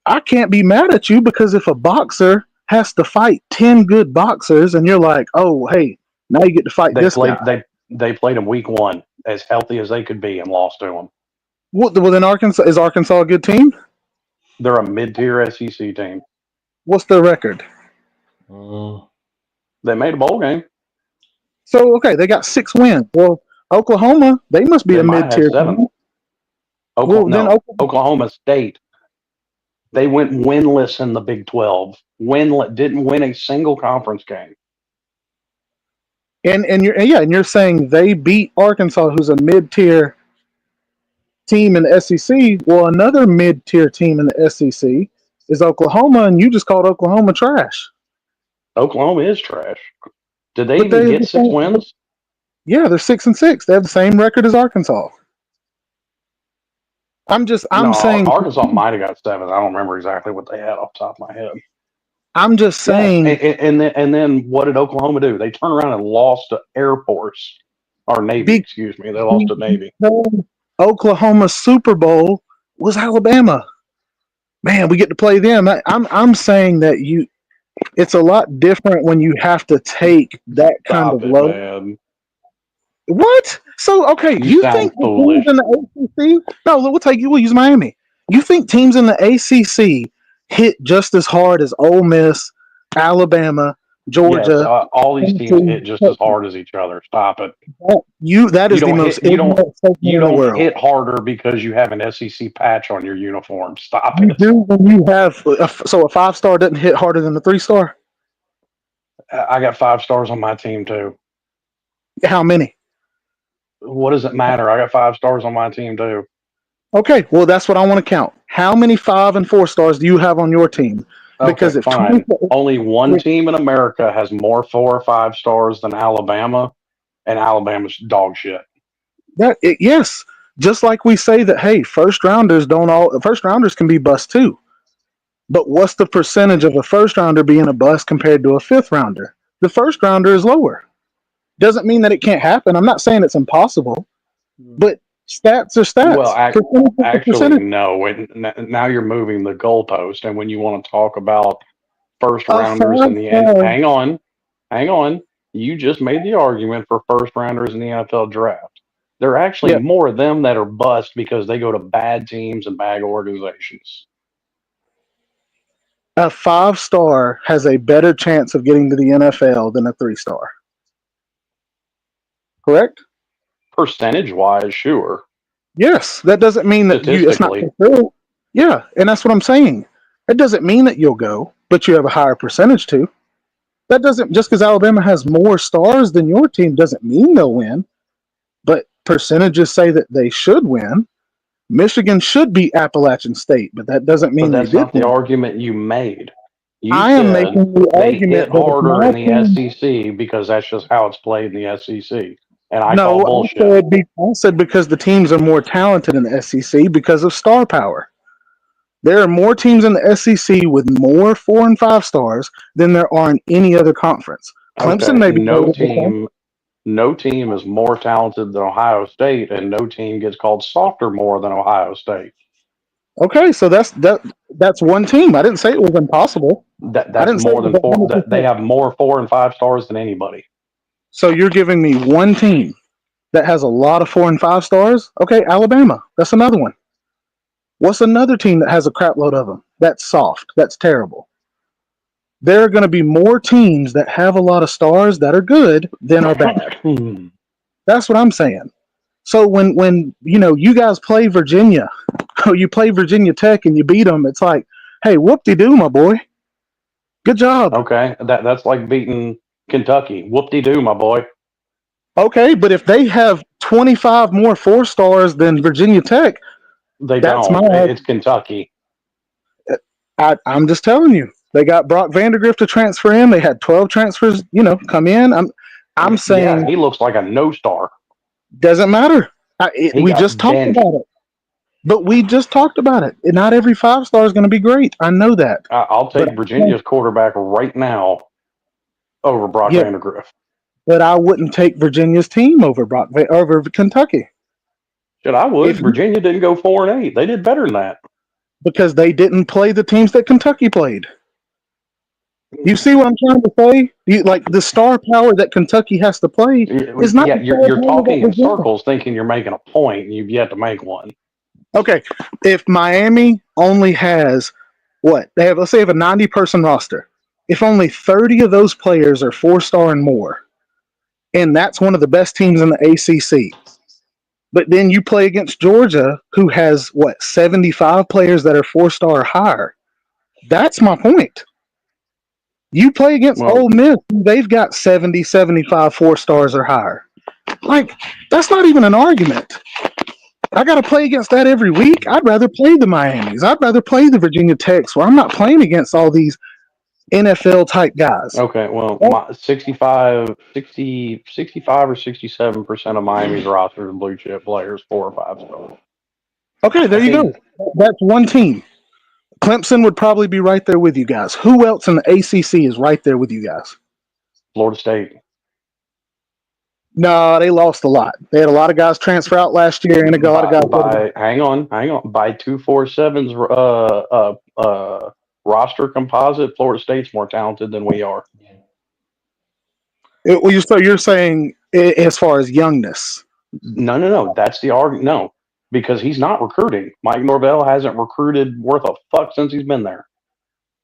I can't be mad at you because if a boxer has to fight 10 good boxers and you're like, oh, hey, now you get to fight They this guy. played. They played them week one as healthy as they could be and lost to them. Well, then is Arkansas a good team? They're a mid-tier SEC team. What's their record? They made a bowl game. So, okay, they got 6 wins. Well, Oklahoma, they must be They a might have mid-tier had 7. team. Well, then Oklahoma State. They went winless in the Big 12. Didn't win a single conference game. and you're saying they beat Arkansas, who's a mid-tier team in the SEC. Well, another mid-tier team in the SEC is Oklahoma, and you just called Oklahoma trash. Oklahoma is trash. Did they But even get 6 wins? Yeah, they're 6-6. They have the same record as Arkansas. I'm No, saying, Arkansas might have got 7. I don't remember exactly what they had off the top of my head. I'm just Yes, saying. and then what did Oklahoma do? They turned around and lost to Air Force or Navy. Excuse me, they lost to Navy. Oklahoma Super Bowl was Alabama. Man, we get to play them. I'm saying that it's a lot different when you have to take that kind of load. Man. What? So okay, You think sound the foolish. teams in the ACC? No, we'll use Miami. You think teams in the ACC hit just as hard as Ole Miss, Alabama, Yes, Georgia? all these teams hit just as hard as each other. Stop it. That is the most ignorant statement You in the don't world. hit harder because you have an SEC patch on your uniform. Stop You it. do when you have a 5-star doesn't hit harder than the 3-star. I got 5 stars on my team too. How many? What does it matter? I got 5 stars on my team too. Okay, well that's what I want to count. How many 5 and 4 stars do you have on your team? Because Okay, fine. Only one team in America has more 4 or 5 stars than Alabama, and Alabama's dog shit. Yes, just like we say that, hey, first rounders can be bust too. But what's the percentage of a first rounder being a bust compared to a 5th rounder? The first rounder is lower. Doesn't mean that it can't happen. I'm not saying it's impossible, but stats are stats. Well, actually, no. Now you're moving the goalpost, and when you want to talk about first rounders in the end, hang on. You just made the argument for first rounders in the NFL draft. There are actually more of them that are bust because they go to bad teams and bad organizations. A 5-star has a better chance of getting to the NFL than a 3-star. Correct? Percentage-wise, sure. Yes, that doesn't mean that it's not fulfilled. Yeah, and that's what I'm saying. It doesn't mean that you'll go, but you have a higher percentage to. That doesn't just because Alabama has more stars than your team doesn't mean they'll win. But percentages say that they should win. Michigan should beat Appalachian State, but that doesn't mean that's they did not the win. argument you made. I am making the they argument hit harder in the SEC because that's just how it's played in the SEC. and I call No, bullshit. I said because the teams are more talented in the SEC because of star power. There are more teams in the SEC with more 4 and 5 stars than there are in any other conference. Clemson Okay, may be rated the same. no team is more talented than Ohio State, and no team gets called softer more than Ohio State. Okay, so that's one team. I didn't say it was impossible. I That's didn't say it more was than four. That they 100%. have more 4 and 5 stars than anybody. So you're giving me one team that has a lot of 4 and 5 stars? Okay, Alabama. That's another one. What's another team that has a crap load of them? That's soft. That's terrible. There are going to be more teams that have a lot of stars that are good than are bad. That's what I'm saying. So when you guys play Virginia, you play Virginia Tech and you beat them, it's like, hey, whoop de doo, my boy, good job. Okay, that's like beating Kentucky. Whoop de doo, my boy. Okay, but if they have 25 more 4 stars than Virginia Tech, They that's my. don't. It's Kentucky. I'm just telling you, they got Brock Vandergrift to transfer in. They had 12 transfers, come in. I'm Yeah, saying he looks like a no star. doesn't matter. He We just got talked benched. about it. But we just talked about it. Not every 5 star is going to be great. I know that. I'll But take Virginia's quarterback right now over Brock yeah, Vandergrift. but I wouldn't take Virginia's team over Kentucky Shit, I would. if Virginia didn't go 4-8. They did better than that. because they didn't play the teams that Kentucky played. You see what I'm trying to say? Like the star power that Kentucky has to play is not Yeah, the star you're power that talking in Virginia. circles, thinking you're making a point, and you've yet to make one. Okay, if Miami only has what they have, let's say, they have a 90-person roster. If only 30 of those players are 4 star and more, and that's one of the best teams in the ACC. But then you play against Georgia, who has what 75 players that are 4 star or higher. That's my point. You play against Well, Ole Miss, they've got 70, 75 4 stars or higher. Like, that's not even an argument. I got to play against that every week. I'd rather play the Miamis. I'd rather play the Virginia Techs where I'm not playing against all these NFL type guys. okay, well, my 65 or 67% of Miami's roster is blue chip players, 4 or 5 stars. Okay, I there you think go. That's one team. Clemson would probably be right there with you guys. Who else in the ACC is right there with you guys? Florida State. No, they lost a lot. They had a lot of guys transfer out last year, and a lot of guys. Hang on, by 247's roster composite, Florida State's more talented than we are. So you're saying as far as youngness? No. That's the argument. No, because he's not recruiting. Mike Norvell hasn't recruited worth a fuck since he's been there.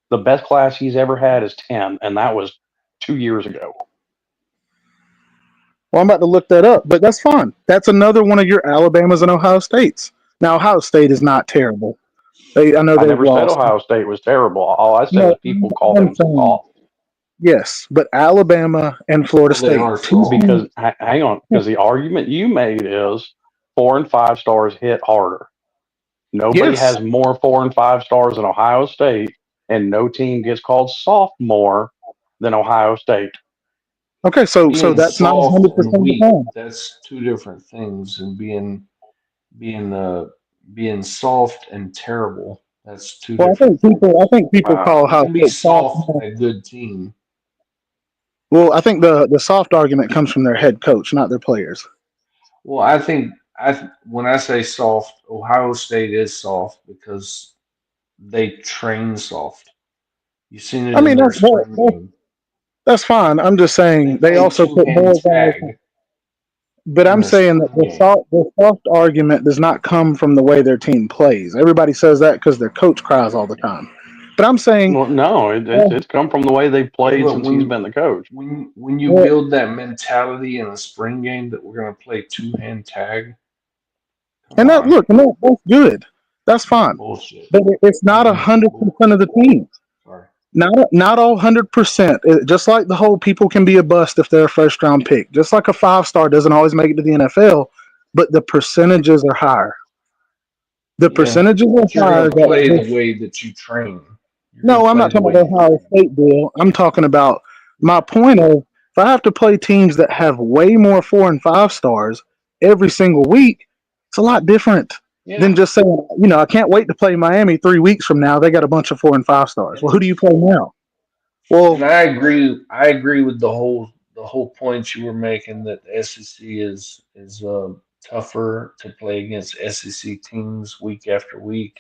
The best class he's ever had is 10, and that was 2 years ago. Well, I'm about to look that up, but that's fine. That's another one of your Alabamas and Ohio States. Now, Ohio State is not terrible. I know I they've never said lost. Ohio State was terrible. All I said No, is people call I'm them saying soft. yes, but Alabama and Florida well, they State. are soft. Because hang on, because the argument you made is 4 and 5 stars hit harder. Nobody Yes. has more 4 and 5 stars than Ohio State, and no team gets called sophomore than Ohio State. Okay, so Being that's not soft 100% and of the weak, time. that's two different things. And being being soft and terrible, that's two Well, different things. I think people call You Ohio can be State soft. soft and a good team. Well, I think the soft argument comes from their head coach, not their players. Well, I think when I say soft, Ohio State is soft because they train soft. You've seen it I in mean, their spring game. that's fine. I'm just They saying they play also two put hand more guys. tag But in I'm their saying that spring game. the soft argument does not come from the way their team plays. Everybody says that because their coach cries all the time. But I'm saying, Well, no, it's come from the way they've Yeah, played but since he's been the coach. when you well, build that mentality in a spring game that we're gonna play two hand tag, come and that on, look, and that's good. That's that's fine. bullshit. But it's I not mean, 100% of the team. sorry. Not all 100%. Just like the whole people can be a bust if they're a first round pick. Just like a 5 star doesn't always make it to the NFL, but the percentages are higher. The Yeah, percentages but are you're higher. gonna play the way that you train. You're gonna No, I'm play not the talking way about you the Ohio train. State deal. I'm talking about my point of if I have to play teams that have way more 4 and 5 stars every single week, it's a lot different than Yeah, just saying, I can't wait to play Miami 3 weeks from now. They got a bunch of 4 and 5 stars. Well, who and do you play now? and Well, I agree. I agree with the whole point you were making that the SEC is tougher to play against SEC teams week after week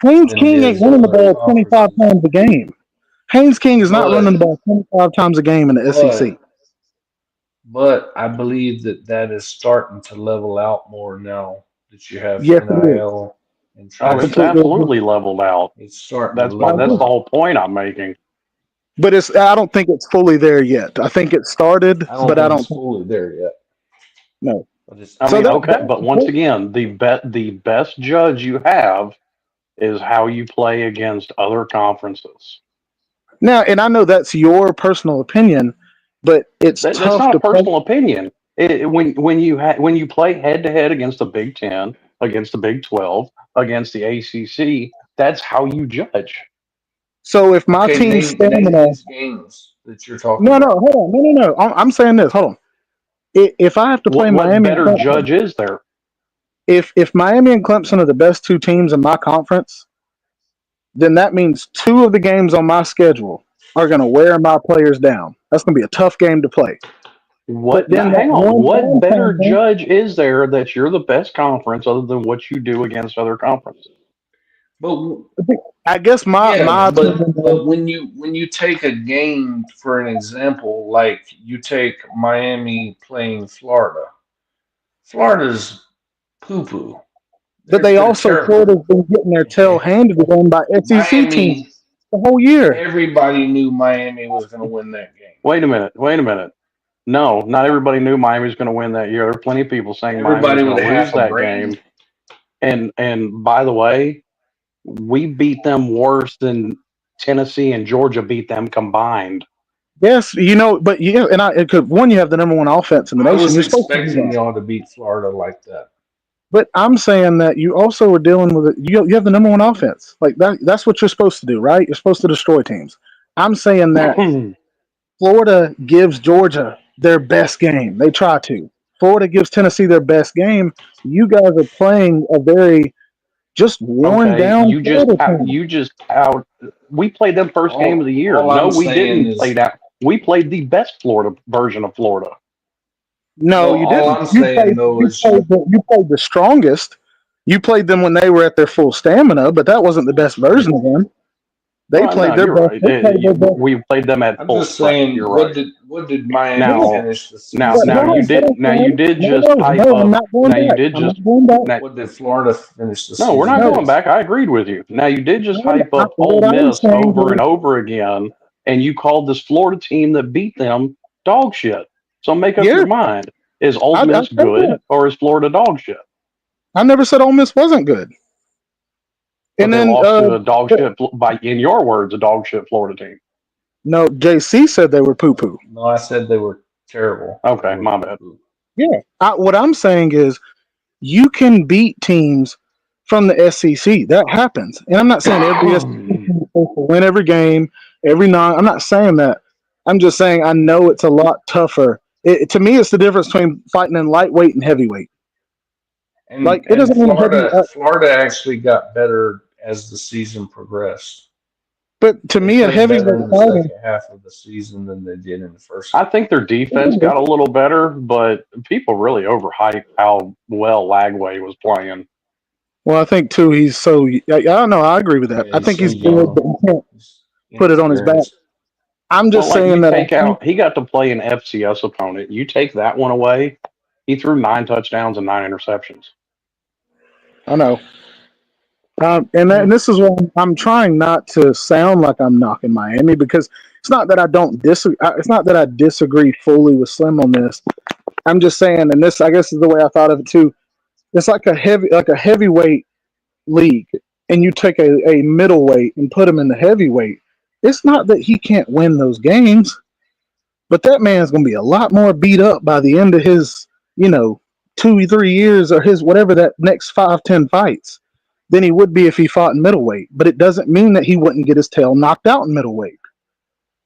Haynes than it King ain't is running the other ball 25 conferences. times a game. Haynes King is not running But the ball 25 times a game in the SEC. but but I believe that is starting to level out more now that you have Yes, it is. NIL and Oh, I it's transfer completely portal. agree. absolutely leveled out. It's starting to That's level that's the out. whole point I'm making. But I don't think it's fully there yet. I think it started, I don't but I think don't it's think fully there yet, no. but it's I So mean, getting okay, there. but once again, the best judge you have is how you play against other conferences. now, and I know that's your personal opinion, but it's That's tough not to a play. personal opinion. When you play head to head against the Big Ten, against the Big 12, against the ACC, that's how you judge. So if my Okay, team's name stamina, these games that you're talking no, no, about. hold on, no, no, no. I'm saying this. Hold on. If I have to play What Miami and better Clemson, judge is there? if Miami and Clemson are the best 2 teams in my conference, then that means 2 of the games on my schedule are going to wear my players down. That's going to be a tough game to play. But What? Now, then that hang on. one What better non-conference, judge is there that you're the best conference other than what you do against other conferences? But I guess my yeah, opinion but is, when you take a game for an example, like you take Miami playing Florida. Florida's poo poo. but They're they they're also terrible. Florida's been getting their tail handed to them by SEC teams Miami. the whole year. Everybody knew Miami was going to win that game. Wait a minute. Wait a minute. No, not everybody knew Miami was going to win that year. There were plenty of people saying Miami Everybody was with going a to lose half a that brain. game. And by the way, we beat them worse than Tennessee and Georgia beat them combined. Yes, but yeah, and it could one. You have the number one offense in the I nation. was You're supposed to do expecting that. y'all to beat Florida like that. But I'm saying that you also are dealing with it. You have the number one offense. Like that. That's what you're supposed to do, right? You're supposed to destroy teams. I'm saying that Florida gives Georgia their best game. They try to. Florida gives Tennessee their best game. You guys are playing a very just worn Okay, down Florida team. you just out. We played them first game of the year. All No, I'm we saying didn't play is that. We played the best Florida version of Florida. No, no. you All didn't. I'm saying though is you. You played the strongest. You played them when they were at their full stamina, but that wasn't the best version of them. They Well, played no, their you're best. right. They played their best. We played them at I'm full just strength. You're saying. What right. did Miami Yeah, Now, finish the now, but season now hold you on, as? did. hold Now on, you Sam. did No, just no, hype no. I'm up. not going Now you back. did I'm just. not going back. Now, What did Florida finish the no, we're season not No, going as? back. I agreed with you. Now you did just hype up Ole what I'm Miss saying over and is, over again, and you called this Florida team that beat them dog shit. So make up yeah, your mind: is Ole I Miss said that. good or is Florida dog shit? I never said Ole Miss wasn't good. But And they then, lost to a dog shit, by in your words, a dog shit Florida team. no, JC said they were poo poo. No, I said they were terrible. They Okay, were my poo bad. poo. Yeah. What I'm saying is, you can beat teams from the SEC. That happens. And I'm not saying every SEC team is supposed to win every game, every nine. I'm not saying that. I'm just saying I know it's a lot tougher. To me, it's the difference between fighting in lightweight and heavyweight. And Like, it and doesn't mean heavy. Florida actually got better as the season progressed. But to They me, a played better heavyweight in the fighting, second half of the season than they did in the first I half. think their defense got a little better, but people really overhype how well Lagway was playing. well, I think too, he's so. I don't know. I agree with that. Yeah, I he's think so he's good, but young. you can't He's put it on his back. inexperienced. I'm Well, just like saying you that take I think, out, he got to play an FCS opponent. You take that one away, he threw 9 touchdowns and 9 interceptions. I know. And Mm. this is why I'm trying not to sound like I'm knocking Miami, because it's not that I don't disagree. It's not that I disagree fully with Slim on this. I'm just saying, and this I guess is the way I thought of it too. It's like a heavyweight league, and you take a middleweight and put him in the heavyweight. It's not that he can't win those games, but that man's going to be a lot more beat up by the end of his, 2 3 years or his whatever that next 5 10 fights than he would be if he fought in middleweight. But it doesn't mean that he wouldn't get his tail knocked out in middleweight.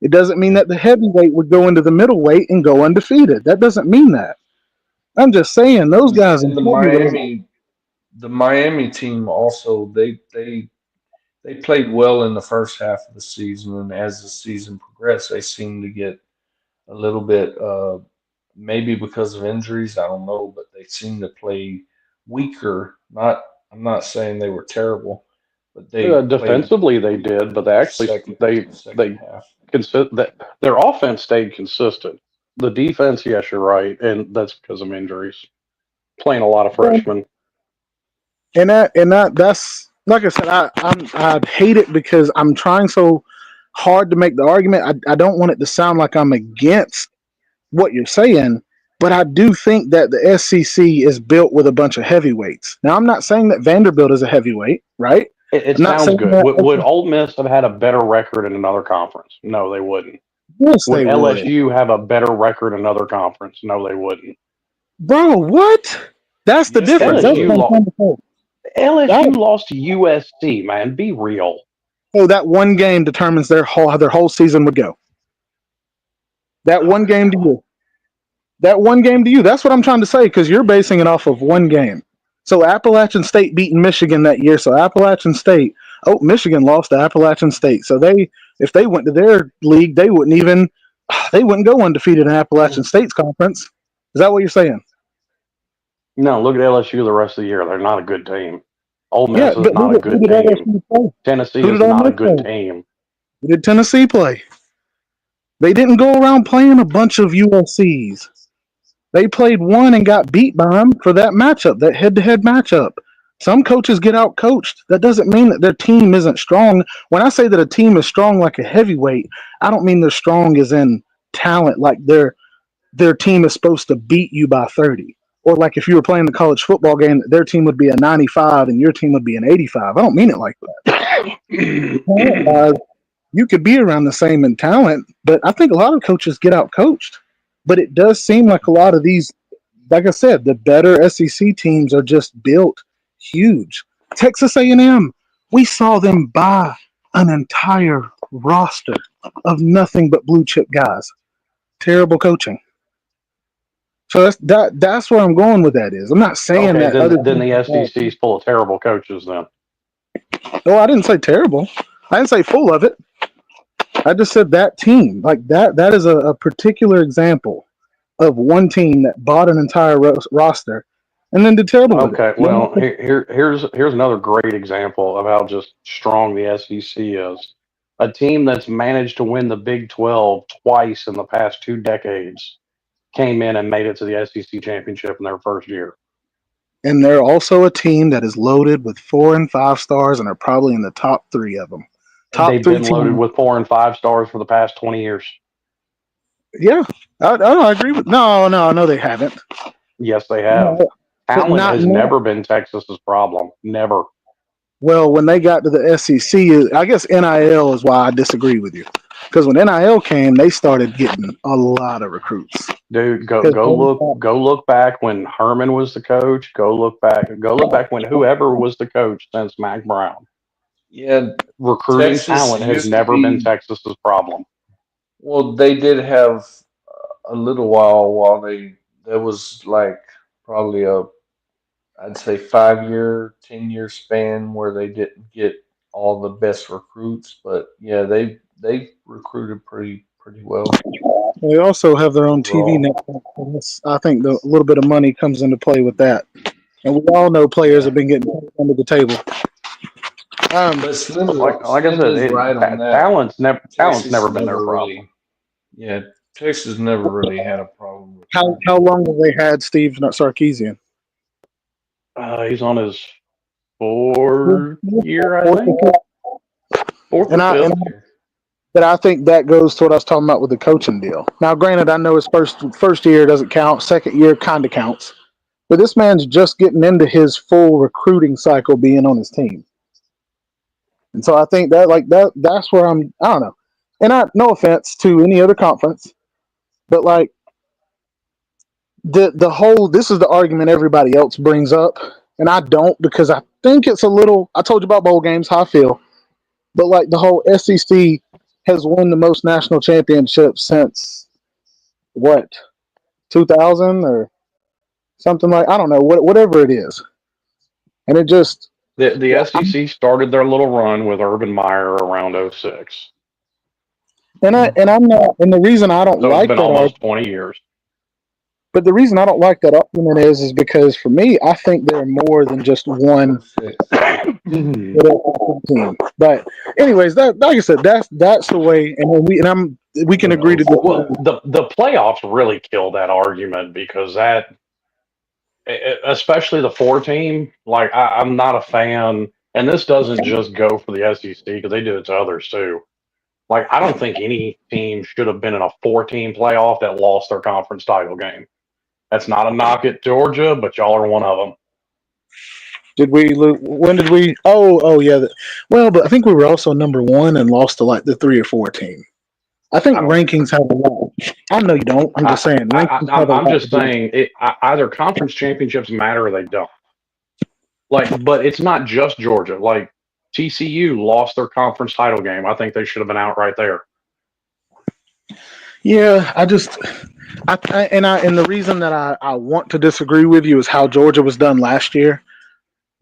It doesn't mean that the heavyweight would go into the middleweight and go undefeated. That doesn't mean that. I'm just saying those guys in And heavyweight. The Miami team also they played well in the first half of the season, and as the season progressed, they seemed to get a little bit maybe because of injuries, I don't know, but they seemed to play weaker. Not I'm not saying they were terrible, but they played Defensively, they did, but they actually second they half. that their offense stayed consistent. The defense, yes, you're right, and that's because of injuries. Playing a lot of freshmen. That's like I said, I hate it because I'm trying so hard to make the argument. I don't want it to sound like I'm against what you're saying, but I do think that the SEC is built with a bunch of heavyweights. Now, I'm not saying that Vanderbilt is a heavyweight, right? It I'm not sounds saying good. that. Would Ole Miss have had a better record in another conference? No, they wouldn't. Yes, Would they would, LSU have a better record in another conference? No, they wouldn't. bro. What? That's the Yes, they difference. That's what LSU I'm would. lost. trying to say. LSU That, lost to USC. Man, be real. so that one game determines how their whole season would go. That one game to you. That one game to you. That's what I'm trying to say because you're basing it off of one game. So Appalachian State beating Michigan that year. So Appalachian State, Michigan lost to Appalachian State. So if they went to their league, they wouldn't go undefeated in Appalachian State's conference. Is that what you're saying? No, look at LSU the rest of the year. They're not a good team. Ole Yeah, Miss is but not a who good did team. LSU play? Tennessee Who is did Ole not a Miss good play? team. Who did Tennessee play? They didn't go around playing a bunch of USCs. They played one and got beat by them for that matchup, that head-to-head matchup. Some coaches get out coached. That doesn't mean that their team isn't strong. When I say that a team is strong like a heavyweight, I don't mean they're strong as in talent, like their team is supposed to beat you by 30. Or like if you were playing the college football game, their team would be a 95 and your team would be an 85. I don't mean it like that. You could be around the same in talent, but I think a lot of coaches get out coached. But it does seem like a lot of these, like I said, the better SEC teams are just built huge. Texas A&M, we saw them buy an entire roster of nothing but blue chip guys. Terrible coaching. So that's where I'm going with that is. I'm not saying Okay, that other then teams the are bad. SEC is full of terrible coaches. Then Oh, I didn't say terrible. I didn't say full of it. I just said that team. Like that is a particular example of one team that bought an entire roster and then did terrible with it. okay, well here's another great example of how just strong the SEC is. A team that's managed to win the Big 12 twice in the past 2 decades came in and made it to the SEC championship in their first year. And they're also a team that is loaded with 4 and 5 stars and are probably in the top three of them. Top They've three been loaded teams. with 4 and 5 stars for the past 20 years. Yeah, I agree with. No, they haven't. Yes, they have. No, but Talent not has not. never been Texas's problem. Never. Well, when they got to the SEC, I guess NIL is why I disagree with you. Because when NIL came, they started getting a lot of recruits. Dude, Because go look back when Herman was the coach. Go look back when whoever was the coach since Mac Brown. Yeah, Recruiting Texas talent has used to never been be. Texas's problem. Well, they did have a little while they there was like probably a I'd say 5 year, 10 year span where they didn't get all the best recruits, but yeah, they recruited pretty well they also have their own TV overall. network. I think a little bit of money comes into play with that. And we all know players Yeah, have been getting under the table. Um, but Like I Slim said, is right on that. talent's Texas never been their never problem. really, yeah, Texas never really had a problem how recruiting. long have they had Steve Sarkeesian? He's on his fourth year, I Fourth think, or fourth or And I fifth. and but I think that goes to what I was talking about with the coaching deal. Now, granted, I know his first year doesn't count. Second year kind of counts. But this man's just getting into his full recruiting cycle, being on his team, and so I think that that's where I don't know. And no offense to any other conference, but like the whole this is the argument everybody else brings up, and I don't because I think it's a little. I told you about bowl games, how I feel, but like the whole SEC has won the most national championships since what 2000 or something like I don't know whatever it is, and it just The well, SEC started their little run with Urban Meyer around '06, and I'm not and the reason I don't so it's like been that almost argument, 20 years. but the reason I don't like that argument is because for me I think there are more than just one Oh six. team. But anyways, that like I said, that's the way, and when we can With agree to oh disagree. Well, the playoffs really killed that argument because especially the four team, like I'm not a fan, and this doesn't just go for the SEC because they do it to others too. Like I don't think any team should have been in a four-team playoff that lost their conference title game. That's not a knock at Georgia, but y'all are one of them. Did we lose? When did we? Oh yeah. Well, but I think we were also number one and lost to like the 3 or 4 team. I think I don't care. rankings have a lot. I know you don't. I'm just saying rankings have a I'm lot to just do. saying either conference championships matter or they don't. Like, but it's not just Georgia. Like TCU lost their conference title game. I think they should have been out right there. Yeah, and the reason that I want to disagree with you is how Georgia was done last year.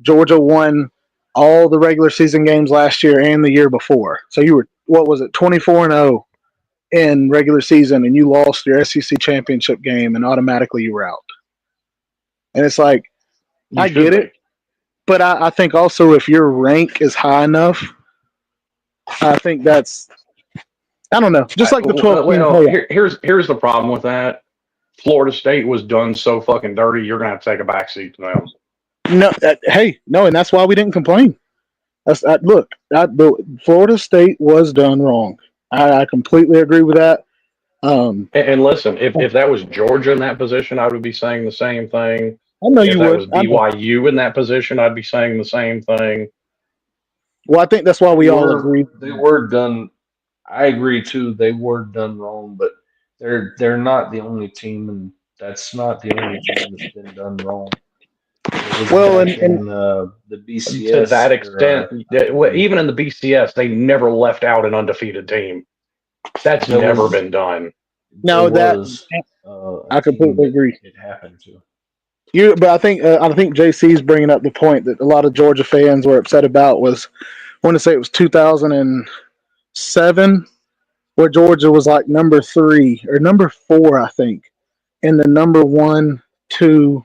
Georgia won all the regular season games last year and the year before. So you were what was it 24-0 in regular season, and you lost your SEC championship game, and automatically you were out. And it's like You I should get be. it, but I think also if your rank is high enough, I think that's I don't know, just like the 12-team Well, playoff. here's the problem with that. Florida State was done so fucking dirty. You're gonna have to take a backseat to them. No, hey, no, and that's why we didn't complain. Look, Florida State was done wrong. I completely agree with that. And listen, if that was Georgia in that position, I would be saying the same thing. I know If you that would. was I know. BYU in that position, I'd be saying the same thing. Well, I think that's why They we all were agree. they were done. I agree too. They were done wrong, but they're not the only team, and that's not the only team that's been done wrong. It was Well, back and in the To that BCS extent, era, I believe. even in the BCS, they never left out an undefeated team. That's There never was been done. there now that was a I team completely that agree. it happened to. But I think JC's bringing up the point that a lot of Georgia fans were upset about was I want to say it was 2007 where Georgia was like number 3 or number 4, I think, and the number 1, 2,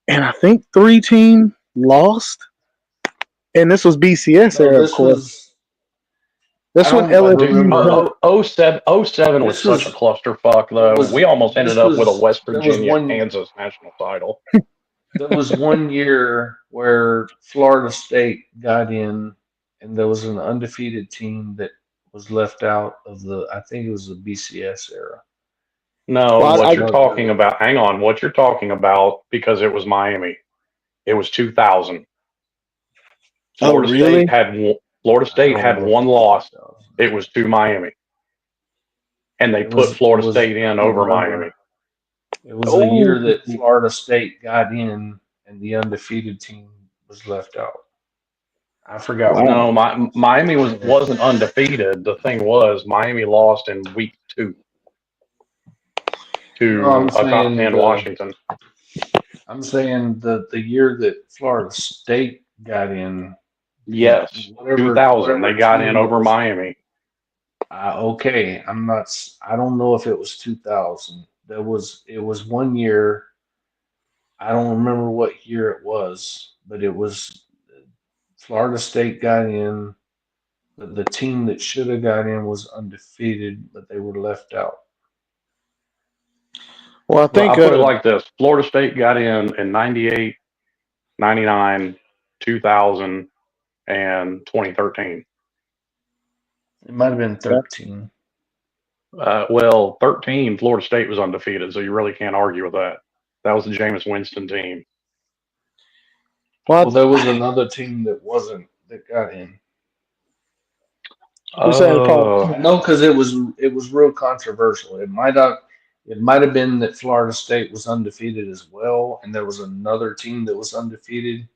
and I think 3 team lost. And this was BCS No, era, of this course. was That's when I Dude, LSU remember had. '07 was this such a was clusterfuck, it though. We was almost ended this up with a was West Virginia Kansas national title. there was one year where Florida State got in, and there was an undefeated team that was left out of the. I think it was the BCS era. No, Well, what you're No, talking about, hang on, what you're talking about, because it was Miami. It was 2000. oh really? Florida I State don't had know if it one was loss. 2000. It was to Miami, and they put It Florida was. State I in don't over Miami. remember. It was the Oh, year that Florida State got in, and the undefeated team was left out. I forgot what wow. No, year it was. Miami I know. wasn't undefeated. The thing was, Miami lost in week 2 No, to a top 10 Washington. I'm saying the year that Florida State got in, the Yes, 2000. They got in team that over was Miami. okay. I'm not. I don't know if it was 2000. It was one year. I don't remember what year it was, but it was Florida State got in. The team that should have got in was undefeated, but they were left out. Well, I Well, think I'll put it like this: Florida State got in '98, '99, 2000, and 2013. It might have been 13. Well, 13, Florida State was undefeated, so you really can't argue with that. That was the Jameis Winston team. Well, well, there was another team that wasn't that got in. you're saying probably I know because it was real controversial. It might have been that Florida State was undefeated as well, and there was another team that was undefeated,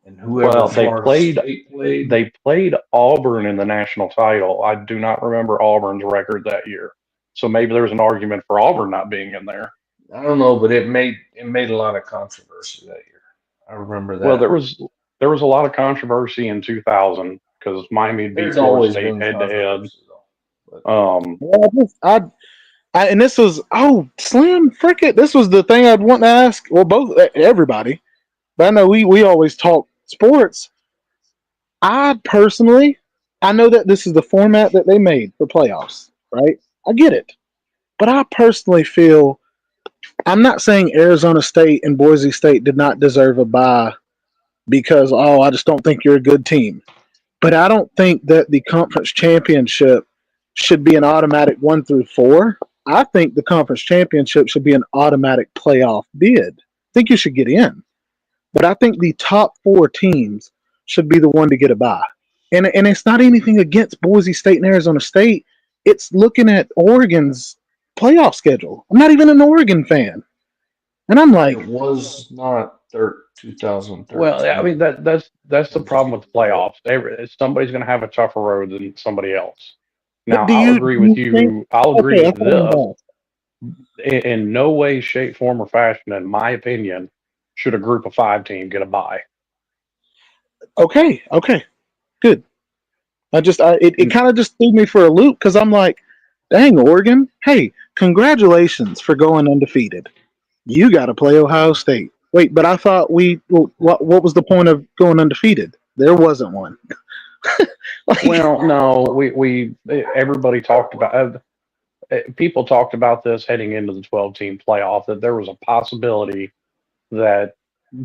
and whoever Well, Florida State played. they played Auburn in the national title. I do not remember Auburn's record that year. So maybe there was an argument for Auburn not being in there. I don't know, but it made a lot of controversy that year. I remember Well, that. there was a lot of controversy in 2000 because Miami beat There's Florida always State been head to head. controversy though. But Well, and this was Slim, frick it. This was the thing I'd want to ask. Well, both everybody, but I know we always talk sports. I personally, I know that this is the format that they made for playoffs, right? I get it, but I personally feel I'm not saying Arizona State and Boise State did not deserve a bye because I just don't think you're a good team. But I don't think that the conference championship should be an automatic 1 through 4. I think the conference championship should be an automatic playoff bid. I think you should get in. But I think the top 4 teams should be the one to get a bye. And it's not anything against Boise State and Arizona State. It's looking at Oregon's playoff schedule. I'm not even an Oregon fan. And I'm like, it was not Well, I mean 2013 that's the was problem with the what playoffs. Somebody's going to have a tougher road than somebody else. but Now, do you think I'll agree okay, with that's what I'm this. about. In no way, shape, form, or fashion, in my opinion, should a group of 5 team get a bye. Okay, good. It kind of just threw me for a loop because I'm like, dang, Oregon, hey, congratulations for going undefeated. You got to play Ohio State. Wait, but I thought what was the point of going undefeated? There wasn't one. Like, Well, no, we everybody talked about people talked about this heading into the 12 team playoff that there was a possibility that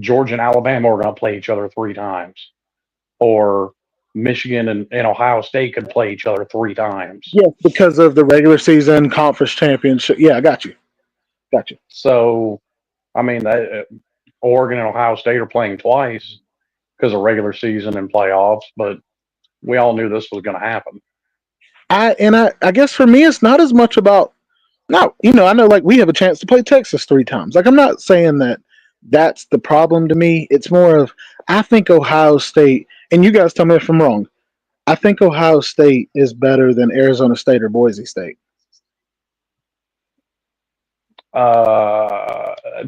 Georgia and Alabama were going to play each other 3 times, or Michigan and Ohio State could play each other 3 times. yes, because of the regular season conference championship. Yeah, I got you. So, I mean, Oregon and Ohio State are playing twice because of regular season and playoffs, but we all knew this was going to happen. I guess for me, it's not as much about no. I know like we have a chance to play Texas 3 times. Like I'm not saying that that's the problem to me. It's more of I think Ohio State, and you guys tell me if I'm wrong. I think Ohio State is better than Arizona State or Boise State.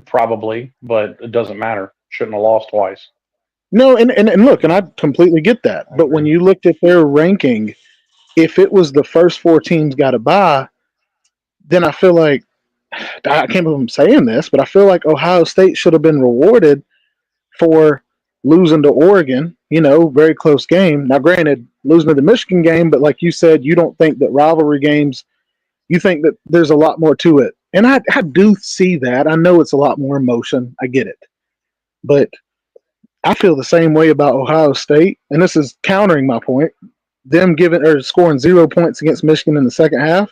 Probably, but it doesn't matter. Shouldn't have lost twice. No, and look, and I completely get that. I But when agree. you looked at their ranking, if it was the first 4 teams got a bye, then I feel like I can't believe I'm saying this, but I feel like Ohio State should have been rewarded for losing to Oregon. Very close game. Now, granted, losing to the Michigan game, but like you said, you don't think that rivalry games. You think that there's a lot more to it, and I do see that. I know it's a lot more emotion. I get it, but I feel the same way about Ohio State, and this is countering my point. Them giving or scoring 0 points against Michigan in the second half.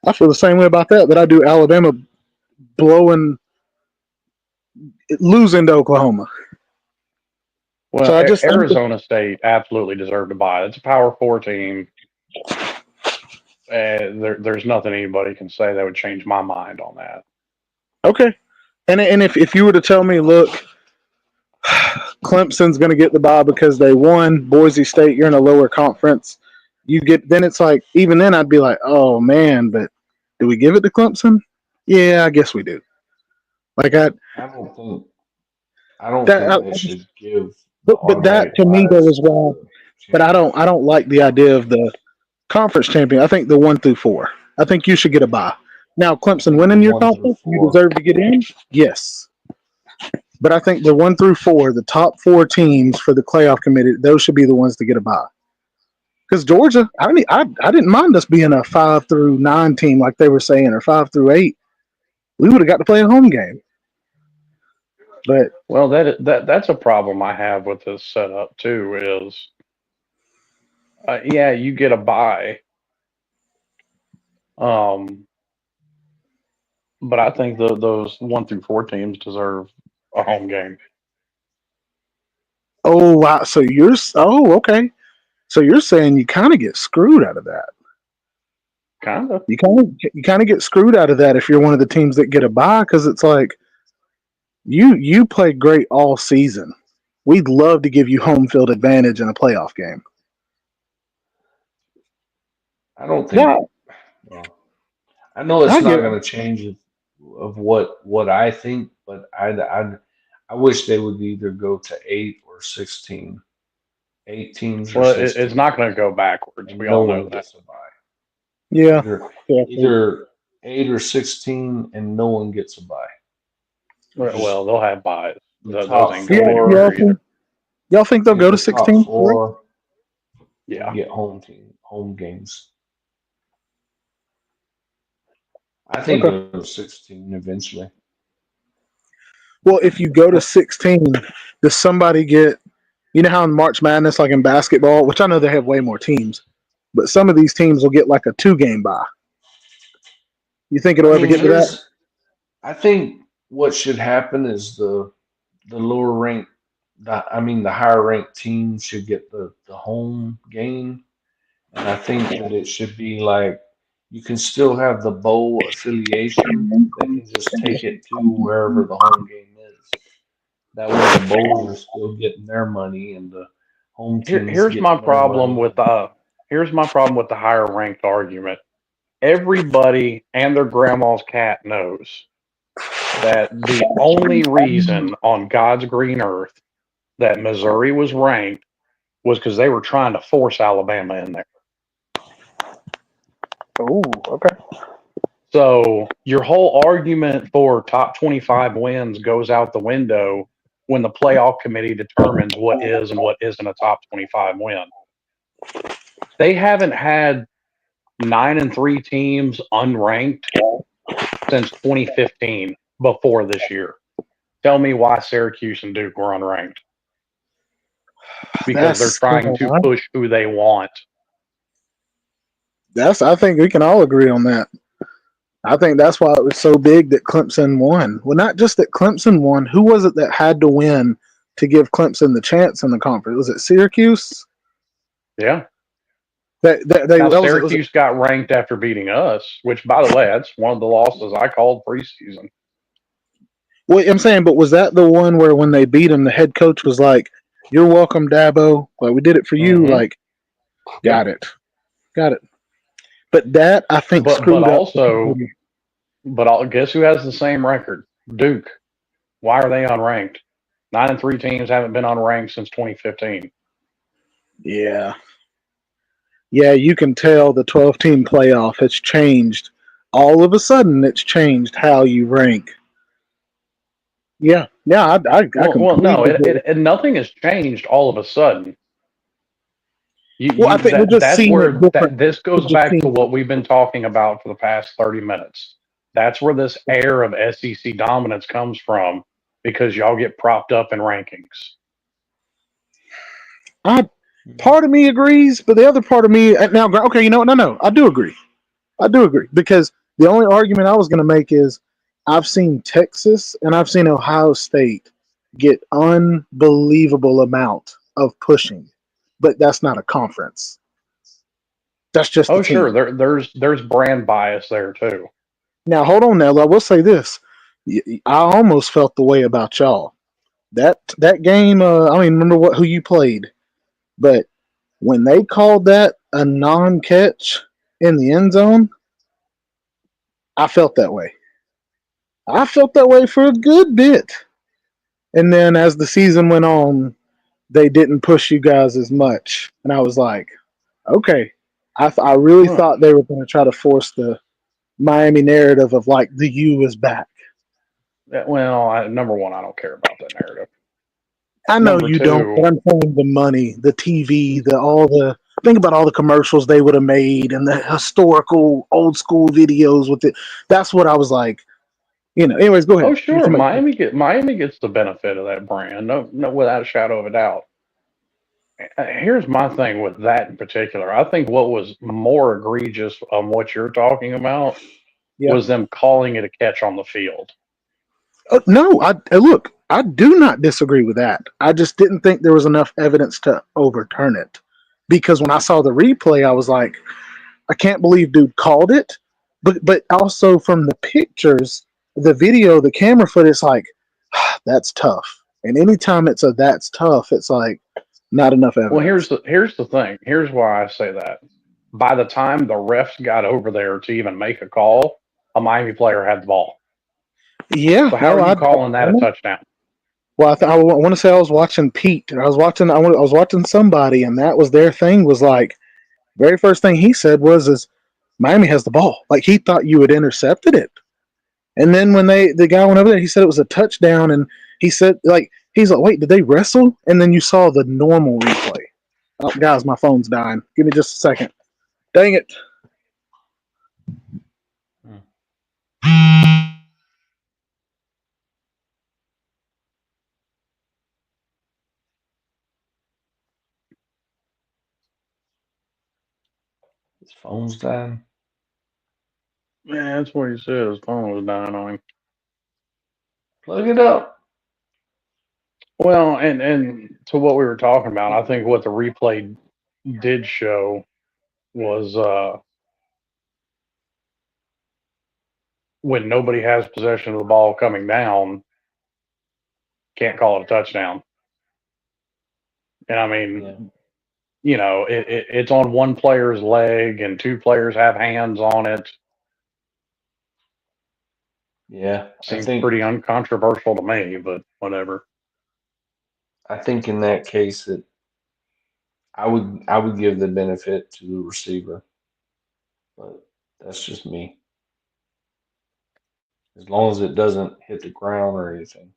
I feel the same way about that I do Alabama blowing losing to Oklahoma. Well, So I'm just Arizona State absolutely deserved to buy. It's a Power 4 team. There's nothing anybody can say that would change my mind on that. okay. And if you were to tell me, look, Clemson's going to get the bye because they won. Boise State, you're in a lower conference. Then it's like even then I'd be like, oh man, but do we give it to Clemson? Yeah, I guess we do. Like I don't think I don't that, think they should give the but that automatic to me though buys is to why. the But I championship. don't like the idea of the conference champion. I think the 1 through 4. I think you should get a bye. Now I Clemson think the winning your one through conference, you four. deserve to get in. Yes, but I think the 1 through 4, the top 4 teams for the playoff committee, those should be the ones to get a bye. Because Georgia, I didn't mind us being a 5 through 9 team like they were saying, or 5 through 8. We would have got to play a home game. But Well, that's a problem I have with this setup too. Is yeah, you get a bye, um, but I think those 1 through 4 teams deserve a home game. oh wow, okay. So you're saying you kind of get screwed out of that. Kind of. You kind of get screwed out of that if you're one of the teams that get a bye because it's like you play great all season we'd love to give you home field advantage in a playoff game. I don't Yeah, think. Well, I know I it's not get going to change of what I think, but I wish they would either go to 8 or 16, 8 teams or Well, it's 16, not going to go backwards. and We no all know one that. gets a bye. yeah, Either yeah. either 8 or 16, and no one gets a bye. Well, Just they'll have buys. the Those top ain't Yeah, going four. anywhere y'all either. think y'all think they'll go to The top 16? Correct? four will Yeah. get home games. I think Okay. they'll go to 16 eventually. Well, if you go to 16, does somebody get? You know how in March Madness, like in basketball, which I know they have way more teams, but some of these teams will get like a 2 game bye. You think I it'll ever mean, get to that? I think what should happen is the lower ranked, the higher ranked team should get the home game, and I think that it should be like you can still have the bowl affiliation. They can just take it to wherever the home game is. That way, the bowls are still getting their money, and the home team's Here's my getting their problem money. with the higher ranked argument. Everybody and their grandma's cat knows that the only reason on God's green earth that Missouri was ranked was because they were trying to force Alabama in there. Oh, okay. So your whole argument for top 25 wins goes out the window when the playoff committee determines what is and what isn't a top 25 win. They haven't had 9-3 teams unranked since 2015 before this year. Tell me why Syracuse and Duke were unranked. Because they're That's trying to push who they want. that's. I think we can all agree on that. I think that's why it was so big that Clemson won. Well, not just that Clemson won. Who was it that had to win to give Clemson the chance in the conference? Was it Syracuse? Yeah. Now That was it. Syracuse got ranked after beating us, which by the way, that's one of the losses I called preseason. Well, I'm saying, but was that the one where when they beat him, the head coach was like, "You're welcome, Dabo. Like we did it for you." Mm-hmm. Like, got it. But that I think But screwed up. guess who has the same record? Duke. Why are they unranked? 9-3 teams haven't been unranked since 2015. Yeah, yeah. You can tell the 12-team playoff has changed. All of a sudden, it's changed how you rank. Yeah, yeah. I Well, no, completely get it. nothing has changed all of a sudden. Well, I think we're just That's seeing where it different. this We're goes just back to seeing. what we've been talking about for the past 30 minutes. That's where this air of SEC dominance comes from because y'all get propped up in rankings. Part of me agrees, but the other part of me now. Okay, you know what? No, I do agree. I do agree because the only argument I was going to make is I've seen Texas and I've seen Ohio State get unbelievable amount of pushing, but that's not a conference. That's just the Oh, sure, team. there's brand bias there too. Now hold on. Now I will say this: I almost felt the way about y'all. That game. I don't even remember who you played, but when they called that a non-catch in the end zone, I felt that way. I felt that way for a good bit. And then as the season went on, they didn't push you guys as much. And I was like, okay. I really Huh. thought they were going to try to force the Miami narrative of like the U is back. Well, number one, I don't care about that narrative. I know Number you don't, two, but I'm saying the money, the TV, think about all the commercials they would have made and the historical old school videos with it. That's what I was like. Anyways, go oh ahead. sure, Miami gets the benefit of that brand, no, without a shadow of a doubt. Here's my thing with that in particular. I think what was more egregious on what you're talking about Yeah. was them calling it a catch on the field. No, look. I do not disagree with that. I just didn't think there was enough evidence to overturn it. Because when I saw the replay, I was like, I can't believe dude called it. But also from the pictures, the video, the camera footage, like that's tough. And anytime it's a that's tough, it's like not enough Well, evidence. here's the thing. Here's why I say that. By the time the refs got over there to even make a call, a Miami player had the ball. Yeah, So how no, are you calling that a touchdown? well, I want to say I was watching Pete. I was watching somebody, and that was their thing. Was like very first thing he said is Miami has the ball. Like he thought you had intercepted it. And then when the guy went over there, he said it was a touchdown, and he said he's like, wait, did they wrestle? And then you saw the normal replay. Oh, guys, my phone's dying. Give me just a second. Dang it. His phone's dying. Yeah, that's what he said. His phone was dying on him. Plug it up. Well, and to what we were talking about, I think what the replay did show was when nobody has possession of the ball coming down, can't call it a touchdown. And I Yeah. mean, it's on one player's leg and two players have hands on it. Yeah. Seems pretty uncontroversial to me, but whatever. I think in that case that I would give the benefit to the receiver, but that's just me. As long as it doesn't hit the ground or anything.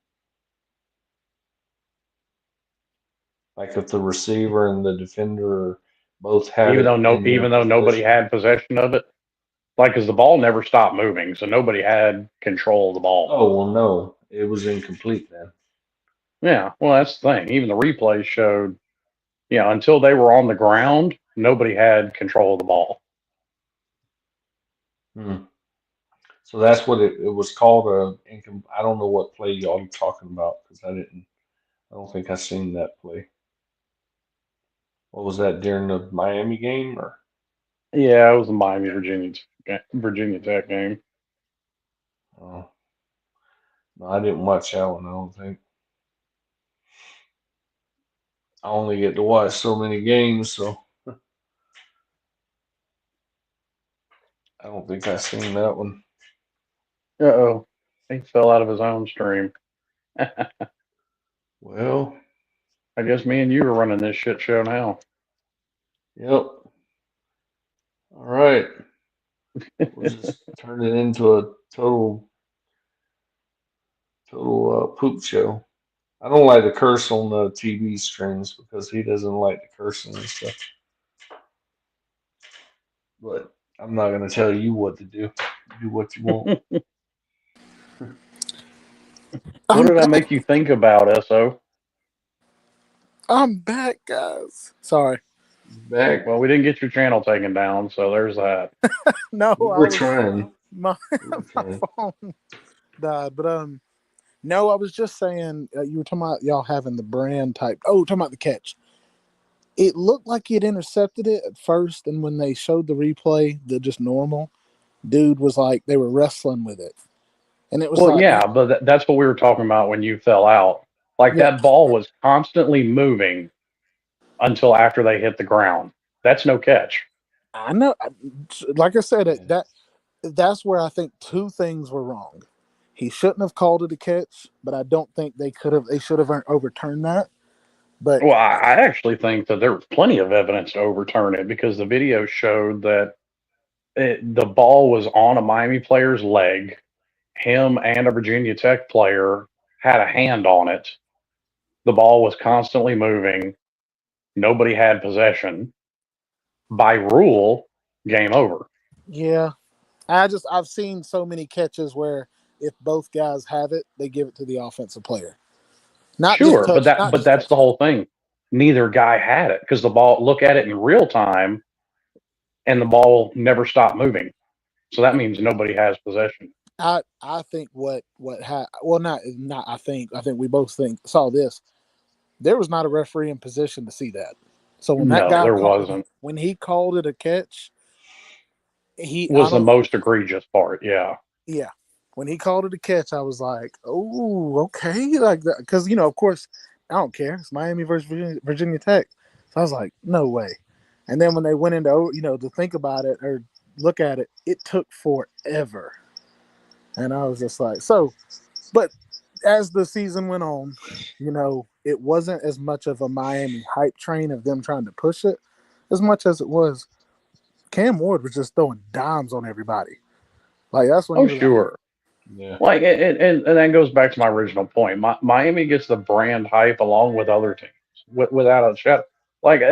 Like if the receiver and the defender both had Even it though in their even though nobody possession. had possession of it, like, because the ball never stopped moving, so nobody had control of the ball. Oh well, no, it was incomplete then. Yeah, well, that's the thing. Even the replays showed, until they were on the ground, nobody had control of the ball. Hmm. So that's what it was called. I don't know what play y'all are talking about because I didn't. I don't think I seen that play. What was that during the Miami game or? Yeah, it was the Miami Virginia Tech game. Oh, no, I didn't watch that one. I don't think. I only get to watch so many games, so I don't think I seen that one. Uh-oh, he fell out of his own stream. Well, I guess me and you are running this shit show now. yep. All right. We'll just turn it into a total poop show. I don't like to curse on the TV streams because he doesn't like the cursing and stuff. But I'm not gonna tell you what to do. Do what you want. What I'm did I back. make you think about, SO? I'm back, guys. Sorry. Back. Well, we didn't get your channel taken down, so there's that. No, We were trying. my We were my trying. phone died, but no, I was just saying you were talking about y'all having the brand type. Oh, talking about the catch. It looked like he had intercepted it at first, and when they showed the replay, the just normal dude was like they were wrestling with it, and it was Well, like, yeah, but that's what we were talking about when you fell out. Like, yeah, that ball was constantly moving until after they hit the ground. That's no catch. I know. Like I said, Yeah. that's where I think two things were wrong. He shouldn't have called it a catch, but I don't think they could have. They should have overturned that. But Well, I actually think that there was plenty of evidence to overturn it because the video showed that the ball was on a Miami player's leg. Him and a Virginia Tech player had a hand on it. The ball was constantly moving. Nobody had possession. By rule, game over. yeah, I've seen so many catches where if both guys have it, they give it to the offensive player. Sure, but Not just that's the touchdown. whole thing. Neither guy had it because the ball. Look at it in real time, and the ball never stopped moving. So that means nobody has possession. I think well not I think we both saw this. There was not a referee in position to see that. So when that No, guy there wasn't. when he called it a catch, he I Was the don't most egregious part. Yeah. yeah. when he called it a catch, I was like, oh, okay, like that, because of course, I don't care. It's Miami versus Virginia Tech, so I was like, no way. And then when they went into to think about it or look at it, it took forever, and I was just like, so. But as the season went on, it wasn't as much of a Miami hype train of them trying to push it, as much as it was Cam Ward was just throwing dimes on everybody. Like that's when Oh, you were like, sure. Yeah. Like, and that goes back to my original point. Miami gets the brand hype along with other teams, without a shadow. Like,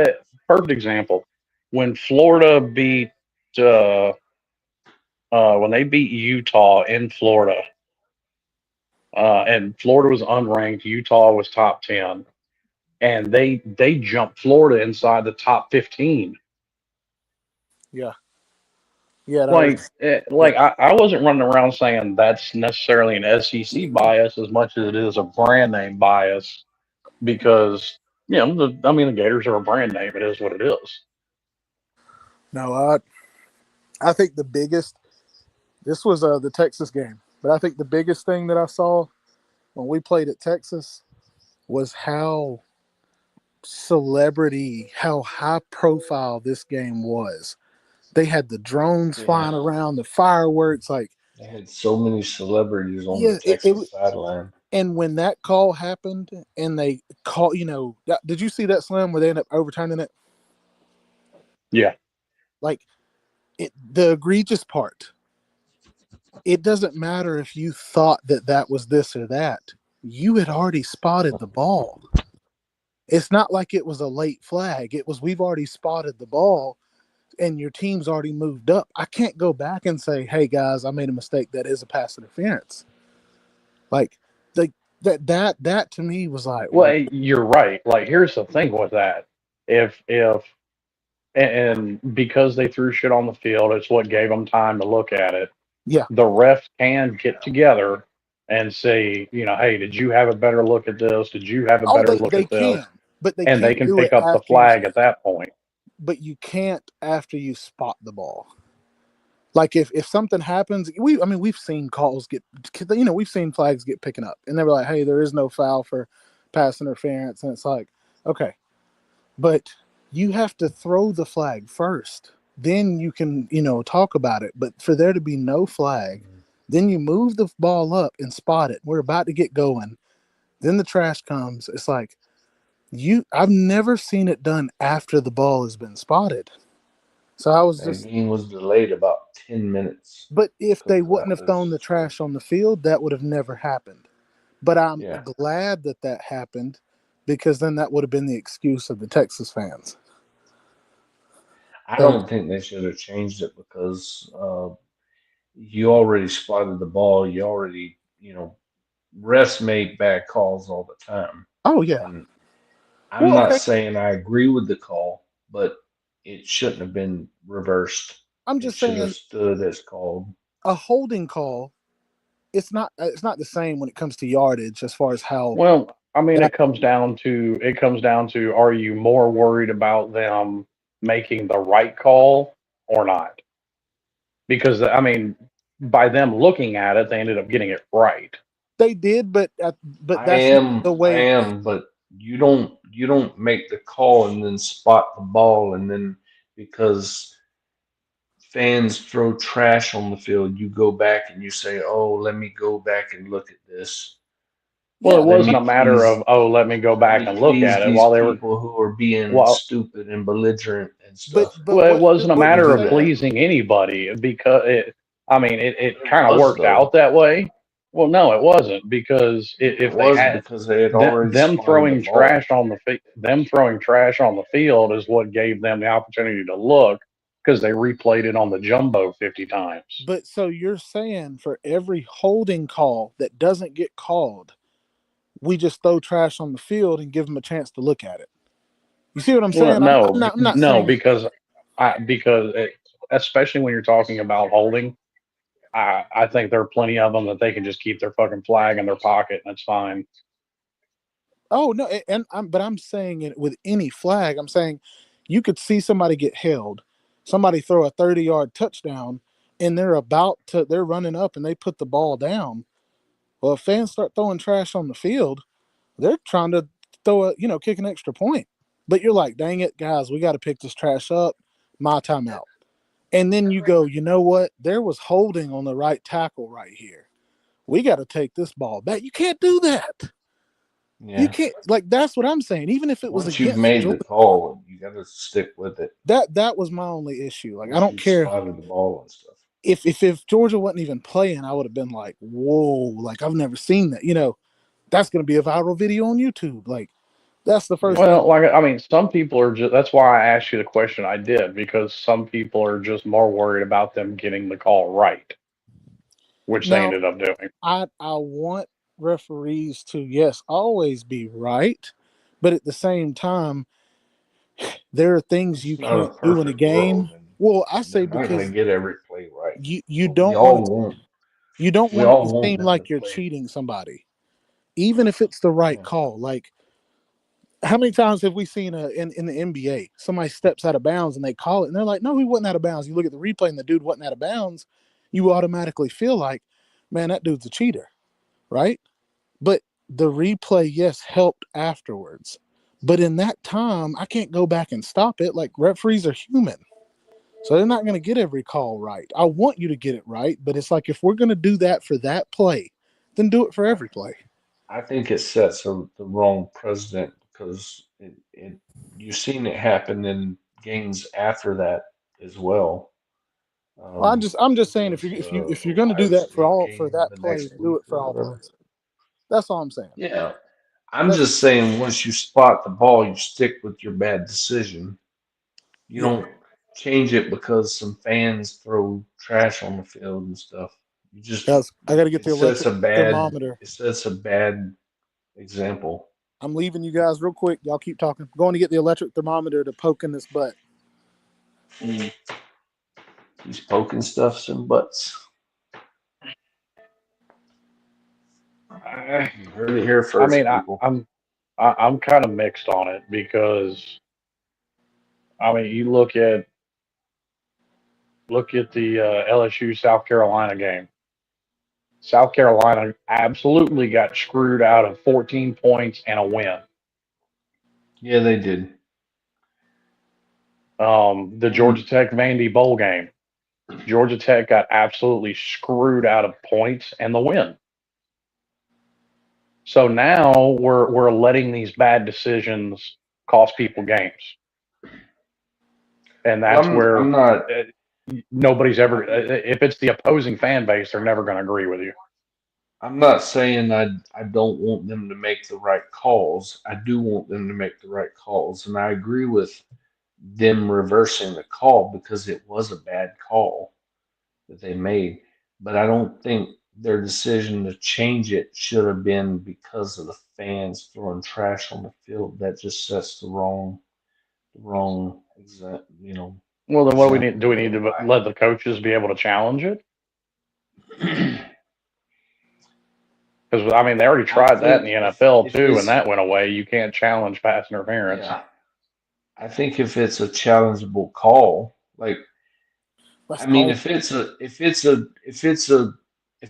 perfect example when Florida beat uh, when they beat Utah in Florida, and Florida was unranked, Utah was top 10, and they jumped Florida inside the top 15. yeah, yeah, that was Like, yeah. I wasn't running around saying that's necessarily an SEC bias as much as it is a brand name bias because I mean the Gators are a brand name. It is what it is. No, I think the biggest. This was the Texas game, but I think the biggest thing that I saw when we played at Texas was how high profile this game was. They had the drones Yeah. flying around, the fireworks, like They had so many celebrities on the yeah. Texas sideline. And when that call happened, and they call, did you see that slam where they ended up overturning it? Yeah. Like the egregious part. It doesn't matter if you thought that that was this or that. You had already spotted the ball. It's not like it was a late flag. It was we've already spotted the ball and your team's already moved up. I can't go back and say, "Hey guys, I made a mistake. That is a pass interference." Like, like that to me was like, Well, you're right. Like, here's the thing with that. If and because they threw shit on the field, it's what gave them time to look at it. yeah. The refs can get together and say, hey, did you have a better look at this? Did you have a Oh, better they look they at this? can, but they And they can't can do pick it up the after you. flag at that point. But you can't after you spot the ball. Like if something happens, we've seen calls get, we've seen flags get picking up, and they were like, "Hey, there is no foul for pass interference," and it's like, okay, but you have to throw the flag first, then you can talk about it. But for there to be no flag, then you move the ball up and spot it. We're about to get going. Then the trash comes. It's like I've never seen it done after the ball has been spotted. So I was That just game was delayed about 10 minutes But if they because wouldn't that have thrown the was, trash on the field, that would have never happened. But I'm yeah. glad that that happened because then that would have been the excuse of the Texas fans. I So, don't think they should have changed it because you already spotted the ball. You already, refs make bad calls all the time. oh yeah. And I'm Well, not okay. saying I agree with the call, but it shouldn't have been reversed. I'm It just should have saying stood as called. a holding call. It's not the same when it comes to yardage as far as how Well, I mean, that. it comes down to are you more worried about them making the right call or not? Because I mean, by them looking at it, they ended up getting it right. They did, but I that's not am, the I way. am, but you don't make the call and then spot the ball and then because fans throw trash on the field, you go back and you say, "Oh, let me go back and look at this. Well, it Yeah, Let wasn't me a matter of, please, oh, let me go let back me and look please at it these while they were, people who are being well, stupid and belligerent and but stuff." but well, it what wasn't a You you matter do of say that. pleasing anybody because I mean, it It kind of was worked out though. that way. Well, no, it wasn't because It if they was had because they had already spotted the ball. them throwing trash on the field is what gave them the opportunity to look because they replayed it on the jumbo 50 times. But so you're saying for every holding call that doesn't get called, we just throw trash on the field and give them a chance to look at it. You see what I'm Well, saying? I'm no, not. I'm not no, saying. because especially when you're talking about holding, I think there are plenty of them that they can just keep their fucking flag in their pocket and it's fine. Oh no, but I'm saying it with any flag. I'm saying you could see somebody get held, somebody throw a 30-yard touchdown, and they're running up and they put the ball down. Well, if fans start throwing trash on the field, they're trying to kick an extra point. But you're like, dang it, guys, we got to pick this trash up. My timeout. And then you go, you know what? There was holding on the right tackle right here. We got to take this ball back. You can't do that. You Yeah. can't, like, that's what I'm saying. Even if it was Once you've against made the Georgia, call, you got to stick with it. that was my only issue. Like, I Once don't you've care spotted the ball and stuff. if Georgia wasn't even playing, I would have been like, whoa, like I've never seen that. That's going to be a viral video on YouTube. Like, that's the first Yeah. thing. Well, like I mean, some people are just. That's why I asked you the question I did, because some people are just more worried about them getting the call right, which they Now, ended up doing. I want referees to, yes, always be right, but at the same time, there are things you It's not a can't do in a perfect game. world, and Well, I they're say not going to because get every play right. you But we don't want all it want. you don't We want it all to want seem them to like you're play. cheating somebody, even if it's the right Yeah. call. Like, how many times have we seen in the NBA somebody steps out of bounds and they call it and they're like, no, he wasn't out of bounds. You look at the replay and the dude wasn't out of bounds. You automatically feel like, man, that dude's a cheater, right? But the replay, yes, helped afterwards. But in that time, I can't go back and stop it. Like, referees are human. So they're not going to get every call right. I want you to get it right, but it's like if we're going to do that for that play, then do it for I, every play. I think it sets the wrong precedent because you've seen it happen in games after that as well. Well, I'm I just think it saying was if you're going to do Ohio that State for game that the play, next do week it for or all whatever. plays. That's all I'm saying. Yeah, I'm That's just saying once you spot the ball, you stick with your bad decision. You yeah. don't change it because some fans throw trash on the field and stuff. You just Guys, I got to get the electric thermometer. it sets a bad example. I'm leaving you guys real quick. Y'all keep talking. I'm going to get the electric thermometer to poke in this butt. Mm. He's poking stuffs and butts. I, You heard it here I first, mean, people. I'm kind of mixed on it because I mean, you look at the LSU South Carolina game. South Carolina absolutely got screwed out of 14 points and a win. Yeah, they did. The Georgia And Tech Vandy Bowl game. Georgia Tech got absolutely screwed out of points and the win. So now we're letting these bad decisions cost people games, and well, that's where I'm not uh, nobody's ever. I'm If it's the opposing fan base, they're never going to agree with you. I'm not saying I don't want them to make the right calls. I do want them to make the right calls, and I agree with them reversing the call because it was a bad call that they made. But I don't think their decision to change it should have been because of the fans throwing trash on the field. That just sets the wrong Well, then what do we need? example Do we for need to everybody. let the coaches be able to challenge it? Because I mean, they already I tried that in think the NFL if too, and it's that went away. You can't challenge pass interference. yeah, I think if it's a challengeable call, like Let's I mean, call. if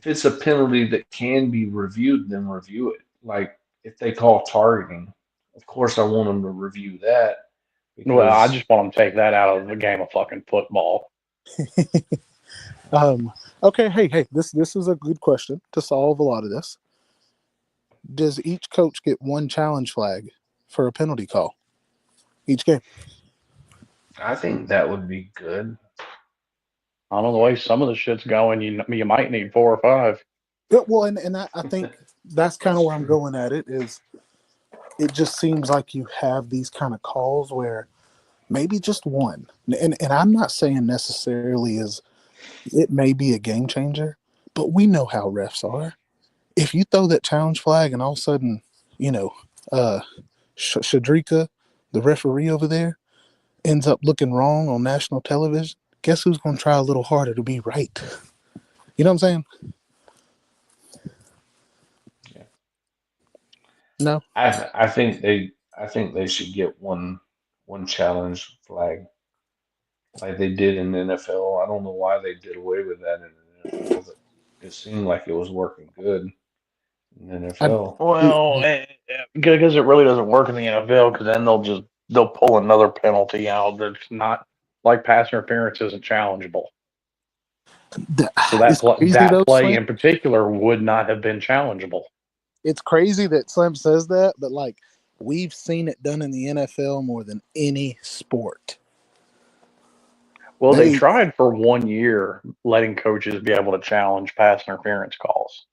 it's a penalty that can be reviewed, then review it. Like if they call targeting, of course I want them to review that Well, I because just want them to take that out of the game of fucking football. Um, okay, hey, this is a good question to solve a lot of this. Does each coach get one challenge flag for a penalty call each game? I think that would be good. I don't know the way some of the shit's going. You might need four or five. Yeah, well, and I think that's kind of That's where I'm true. going at it. Is it just seems like you have these kind of calls where maybe just one, and I'm not saying necessarily is it may be a game changer, but we know how refs are. If you throw that challenge flag and all of a sudden, you know, uh, Shadrika, the referee over there, ends up looking wrong on national television, guess who's going to try a little harder to be right? You know what I'm saying? Yeah. No. I think they should get one challenge flag. like they did in the NFL. I don't know why they did away with that in the NFL. But it seemed like it was working good in the I, NFL. Well, because it really doesn't work in the NFL, because then they'll pull another penalty out that's not like pass interference isn't challengeable. So it's crazy that though, play Slim. in particular would not have been challengeable. It's crazy that Slim says that, but like we've seen it done in the NFL more than any sport. Well, they They tried for 1 year letting coaches be able to challenge pass interference calls.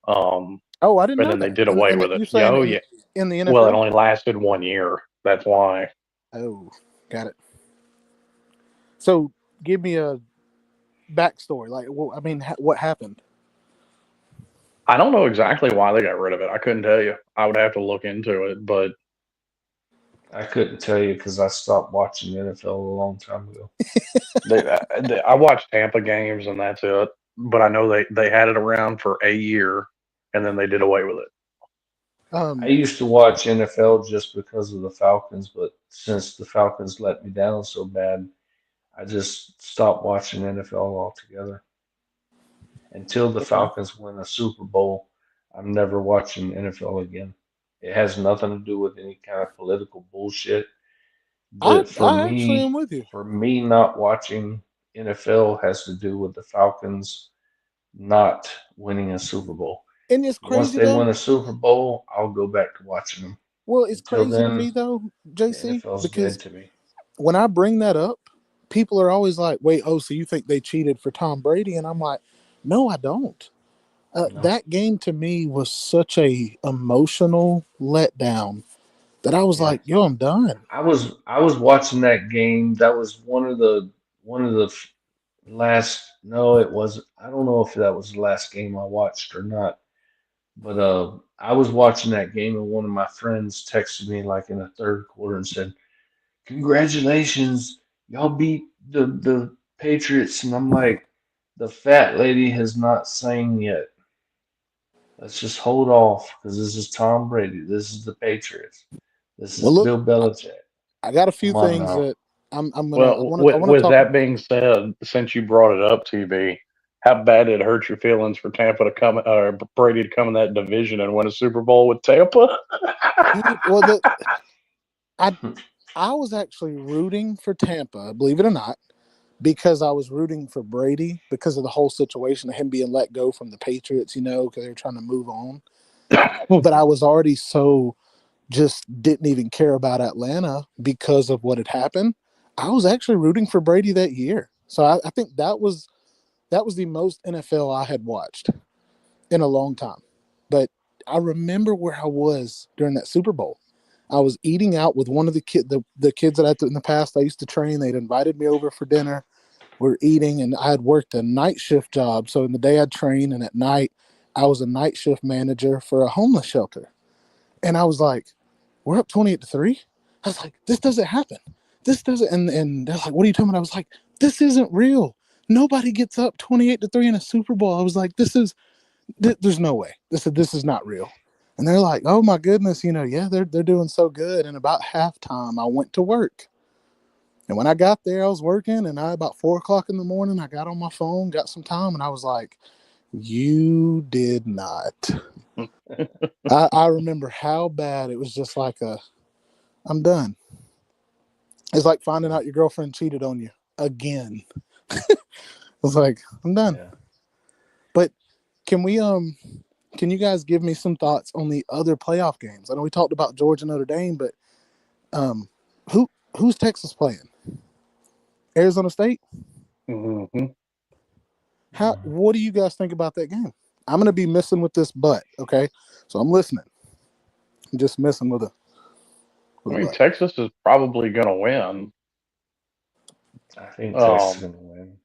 Um, Oh, I didn't and know then they that. did away And with it. you're Yeah, saying oh yeah. in the Well, it NFL? only lasted 1 year. That's why. Oh, got it. So give me a backstory. Like, well, I mean, what happened? I don't know exactly why they got rid of it. I couldn't tell you. I would have to look into it, but I couldn't tell you because I stopped watching the NFL a long time ago. I watched Tampa games and that's it. But I know they had it around for a year, and then they did away with it. I Um, used to watch NFL just because of the Falcons, but since the Falcons let me down so bad, I just stopped watching NFL altogether. Until the okay. Falcons win a Super Bowl, I'm never watching NFL again. It has nothing to do with any kind of political bullshit. I That I actually am with you. for me not watching NFL has to do with the Falcons not winning a Super Bowl. And it's Once crazy they though. win a Super Bowl, I'll go back to watching them. Well, it's Until crazy to then, me though, the JC, NFL's because dead to me. when I bring that up, people are always like, "Wait, oh, so you think they cheated for Tom Brady?" And I'm like, "No, I don't." No. That game to me was such a emotional letdown that I was Yeah. like, "Yo, I'm done." I was watching that game. That was one of the last. No, it was. I don't know if that was the last game I watched or not. But I was watching that game, and one of my friends texted me like in the third quarter and said, "Congratulations, y'all beat the Patriots." And I'm like, "The fat lady has not sang yet. Let's just hold off because this is Tom Brady. This is the Patriots. This is Well, look, Bill Belichick. I got a few Come on things now." that I'm gonna Well, I want to with talk. that being said, since you brought it up, TB, how bad did it hurt your feelings for Tampa to come or Brady to come in that division and win a Super Bowl with Tampa? Dude, I I was actually rooting for Tampa, believe it or not, because I was rooting for Brady because of the whole situation of him being let go from the Patriots, because they were trying to move on. But I was already so just didn't even care about Atlanta because of what had happened. I was actually rooting for Brady that year. So I think that was the most NFL I had watched in a long time. But I remember where I was during that Super Bowl. I was eating out with one of the kids that in the past I used to train. They'd invited me over for dinner. We're eating, and I had worked a night shift job. So in the day I'd train, and at night I was a night shift manager for a homeless shelter. And I was like, "We're up 28-3." I was like, "This doesn't happen. This doesn't." And they're like, "What are you talking about?" I was like, "This isn't real. Nobody gets up 28-3 in a Super Bowl." I was like, there's no way. This is not real. And they're like, "Oh my goodness, yeah, they're doing so good." And about halftime, I went to work. And when I got there, I was working, and about 4 o'clock in the morning, I got on my phone, got some time, and I was like, "You did not." I remember how bad it was. Just like I'm done. It's like finding out your girlfriend cheated on you again. I was like, I'm done. Yeah. But can we can you guys give me some thoughts on the other playoff games? I know we talked about Georgia Notre Dame, but um who's Texas playing? Arizona State? Hmm. What do you guys think about that game? I'm gonna be missing with this butt, okay? So I'm listening. I'm just missing I with a mean, butt. Texas is probably going to win. I think Texas is Um, gonna win.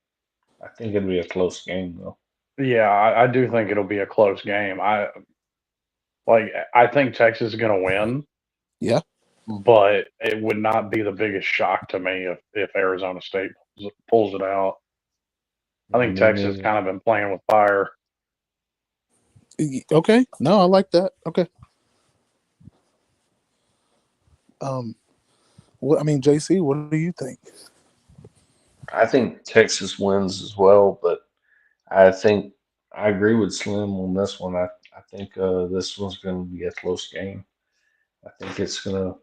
I think it'll be a close game though. yeah, I do think it'll be a close game. I think Texas is going to win, Yeah. but it would not be the biggest shock to me if Arizona State pulls it out. I Yeah, think me Texas neither. kind of been playing with fire. Okay. No, I like that. Okay. Um JC, what do you think? I think Texas wins as well, but I think I agree with Slim on this one. I think this one's going to be a close game. I think it's going to.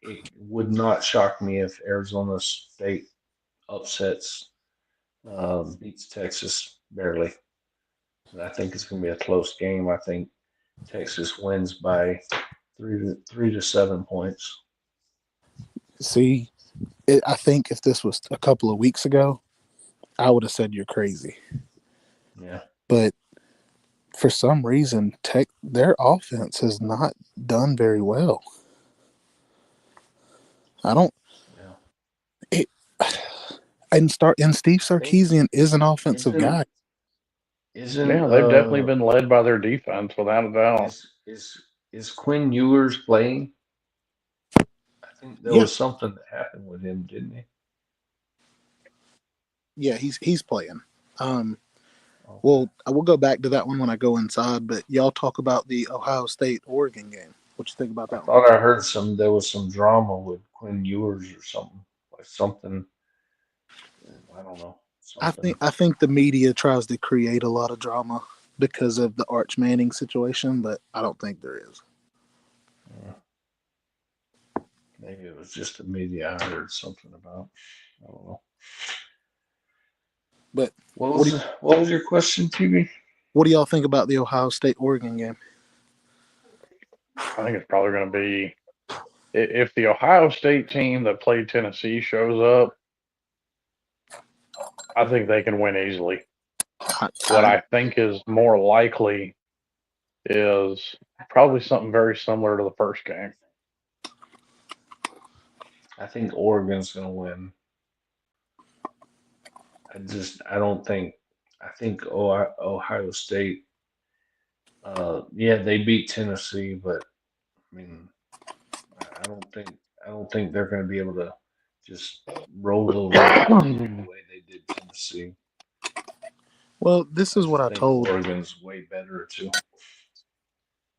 It would not shock me if Arizona State upsets, beats Texas barely. I think it's going to be a close game. I think Texas wins by 3 to 7 points. See, I think if this was a couple of weeks ago, I would have said you're crazy. Yeah. But for some reason, their offense has not done very well. I don't. Yeah. It, and Steve I think Sarkisian is an offensive isn't guy. isn't Yeah, they've definitely been led by their defense without a doubt. is Quinn Ewers playing? I think there Yeah, was something that happened with him, didn't he? yeah, he's playing. Okay. Well, I will go back to that one when I go inside. But y'all talk about the Ohio State Oregon game. What you think about I that one? thought I heard there was some drama with Quinn Ewers or something. Like something, I don't know. Something. I think the media tries to create a lot of drama because of the Arch Manning situation, but I don't think there is. uh, Maybe it was just the media I heard something about. I don't know. But What what do was what was your question, TV? what do y'all think about the Ohio State Oregon game? I think it's probably going to be if the Ohio State team that played Tennessee shows up, I think they can win easily. What I think is more likely is probably something very similar to the first game. I think Oregon's gonna win. I don't think. I think Ohio State. Yeah, they beat Tennessee, but I mean, I don't think they're going to be able to just roll over Tennessee the way they did Tennessee. Well, this is what I I think told. Oregon's way better too.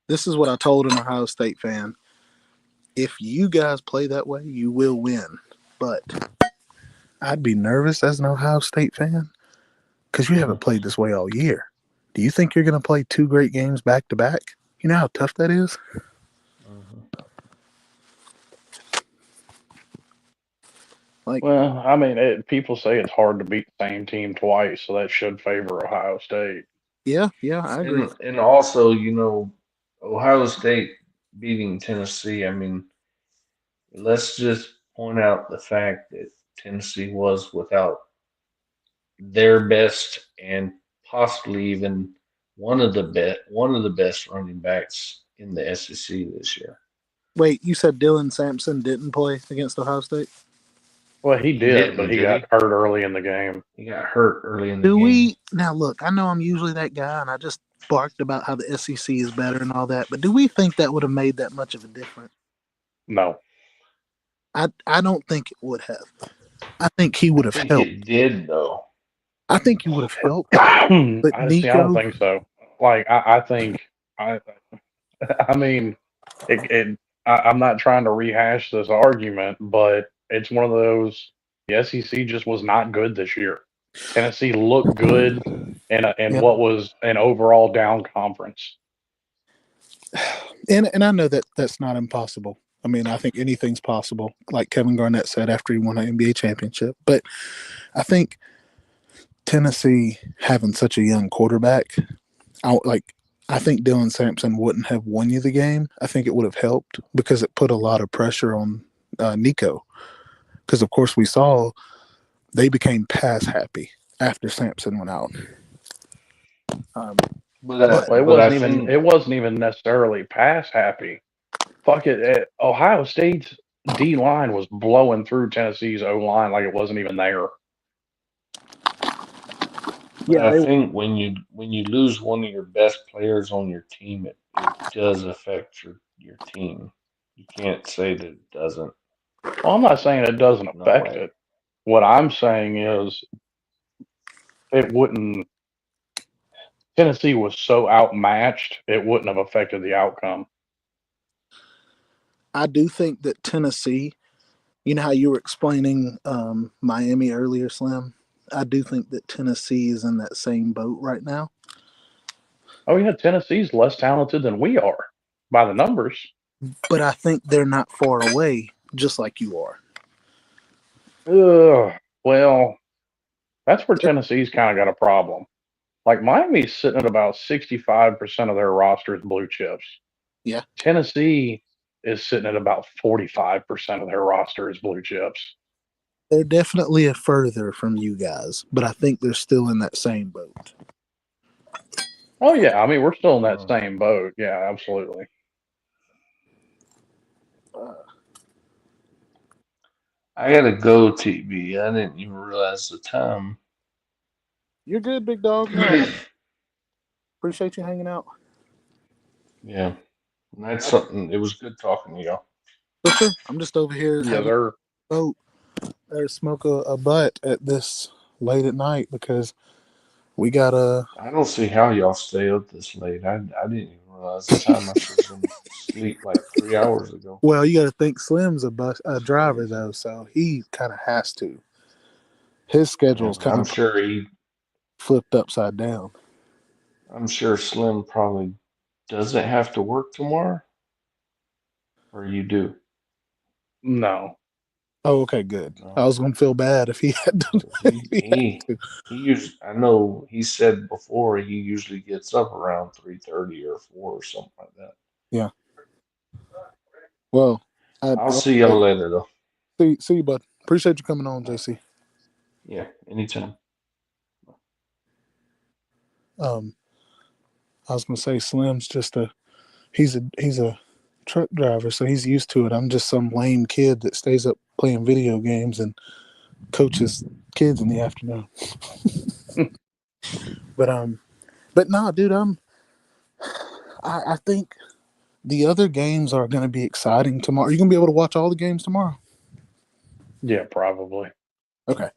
This is what I told an Ohio State fan. If you guys play that way, you will win. But I'd be nervous as an Ohio State fan because you haven't played this way all year. Do you think you're going to play two great games back to back? You know how tough that is? Mm-hmm. Like, Well, I mean, people say it's hard to beat the same team twice, so that should favor Ohio State. yeah, I agree. And also, Ohio State beating Tennessee. I mean, let's just point out the fact that Tennessee was without their best and possibly even one of the best running backs in the SEC this year. Wait, you said Dylan Sampson didn't play against Ohio State? Well, he He did, but didn't, he did got he? hurt early in the game. He got hurt early in the Do game. we now look? I know I'm usually that guy, and I just barked about how the SEC is better and all that. But do we think that would have made that much of a difference? No. I don't think it would have. I think he would I have think helped. it did though. I think he would have helped. But I don't Nico, think so. Like, I think, I mean, I'm not trying to rehash this argument, but it's one of those. The SEC just was not good this year. Tennessee looked good in yeah, what was an overall down conference. and I know that that's not impossible. I mean, I think anything's possible, like Kevin Garnett said after he won an NBA championship. But I think Tennessee having such a young quarterback, I think Dylan Sampson wouldn't have won you the game. I think it would have helped because it put a lot of pressure on Nico. Because of course we saw they became pass happy after Sampson went out. Well, But I think it wasn't even necessarily pass happy. Fuck it, Ohio State's D line was blowing through Tennessee's O line like it wasn't even there. but Yeah, I think when you lose one of your best players on your team, it does affect your team. You can't say that it doesn't. Well, I'm not saying it doesn't No affect way. it. What I'm saying is it wouldn't. Tennessee was so outmatched, it wouldn't have affected the outcome. I do think that Tennessee You know how you were explaining Miami earlier, Slim? I do think that Tennessee is in that same boat right now. Oh yeah, Tennessee's less talented than we are by the numbers. But I think they're not far away, just like you are. Ugh. Well, that's where Tennessee's kind of got a problem. Like Miami's sitting at about 65% of their roster is blue chips. Yeah. Tennessee is sitting at about 45% of their roster is blue chips. They're definitely a further from you guys, but I think they're still in that same boat. Oh yeah, I mean we're still in that same boat. Yeah, absolutely. I gotta go, TB. I didn't even realize the time. You're good, big dog. No, I appreciate you hanging out. Yeah, and that's something. It was good talking to y'all. For sure. I'm just over here Yeah, having a boat or smoke a butt at this late at night because we got a. I don't see how y'all stay up this late. I didn't even realize the time. I should have been asleep like 3 hours ago. Well, you got to think Slim's a driver though, so he kind of has to. His Yeah, schedule's kind I'm of sure he. flipped upside down. I'm sure Slim probably doesn't have to work tomorrow, or you do. no. Oh, okay, good. No, I was gonna feel bad if he had to. 'cause If he he had he to. he usually. I know he said before he usually gets up around 3:30 or 4 or something like that. Yeah. Well, I'll see y'all later though. see you, bud. Appreciate you coming on, JC. Yeah, anytime. Um, I was gonna say Slim's just he's a truck driver, so he's used to it. I'm just some lame kid that stays up playing video games and coaches kids in the afternoon. But no, dude, I think the other games are going to be exciting tomorrow. Are you going to be able to watch all the games tomorrow? Yeah, probably. Okay.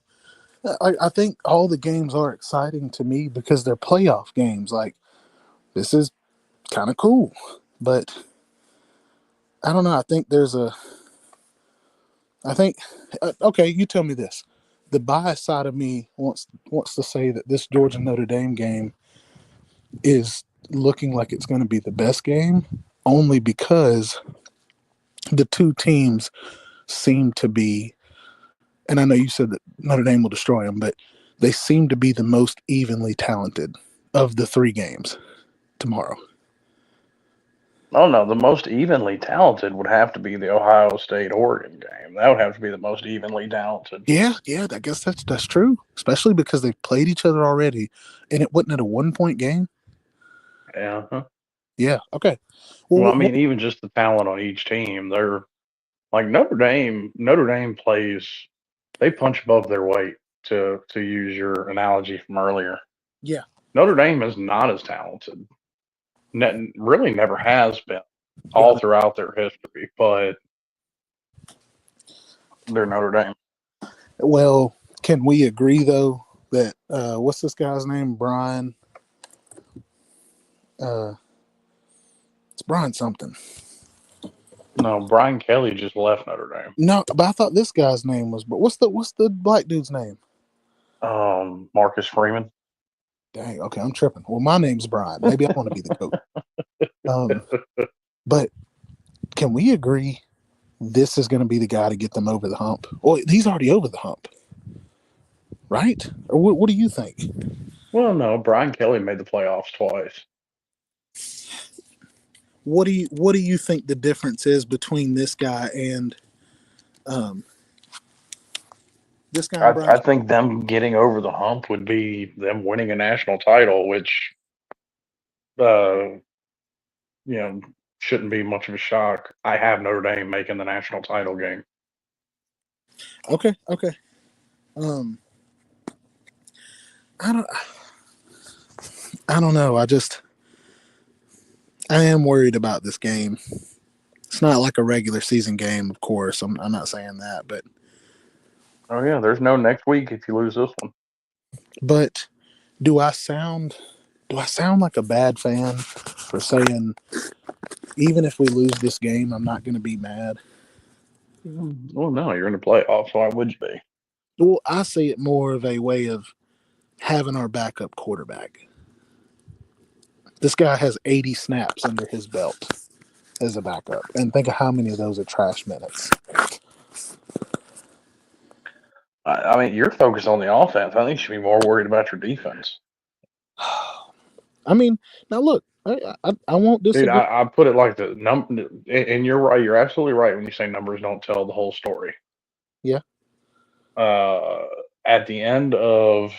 I think all the games are exciting to me because they're playoff games. Like, this is kind of cool. But I don't know. Okay, you tell me this. The bias side of me wants to say that this Georgia Notre Dame game is looking like it's going to be the best game only because the two teams seem to be, and I know you said that Notre Dame will destroy them, but they seem to be the most evenly talented of the three games tomorrow. Oh no, the most evenly talented would have to be the Ohio State Oregon game. That would have to be the most evenly talented. Yeah, I guess that's true, especially because they've played each other already, and it wasn't a 1 point game. Yeah. Yeah. Okay. Well, I Well, mean, even just the talent on each team, they're like Notre Dame. Notre Dame plays; they punch above their weight. To use your analogy from earlier, yeah. Notre Dame is not as talented. Really, never has been all Got it. throughout their history. But they're Notre Dame. Well, can we agree though that what's this guy's name? Brian. Uh, it's Brian something. No, Brian Kelly just left Notre Dame. No, but I thought this guy's name was. But what's the black dude's name? Marcus Freeman. Dang. Okay, I'm tripping. Well, my name's Brian. Maybe I want to be the coach. But can we agree this is going to be the guy to get them over the hump? Well, he's already over the hump, right? Or what do you think? Well, no, Brian Kelly made the playoffs twice. What do you think the difference is between this guy and this guy and Brian? I think them getting over the hump would be them winning a national title, which uh, shouldn't be much of a shock. I have Notre Dame making the national title game. Okay. Um, I don't know. I am worried about this game. It's not like a regular season game, of course. I'm not saying that, Oh yeah, there's no next week if you lose this one. but do I sound like a bad fan for saying even if we lose this game, I'm not going to be mad? Well, no, you're in the playoffs. Why would you be? Well, I see it more of a way of having our backup quarterback. This guy has 80 snaps under his belt as a backup, and think of how many of those are trash minutes. I mean, you're focused on the offense. I think you should be more worried about your defense. I mean, now look, I won't Dude, disagree. I put it like the number, and you're right. You're absolutely right when you say numbers don't tell the whole story. Yeah, Uh, at the end of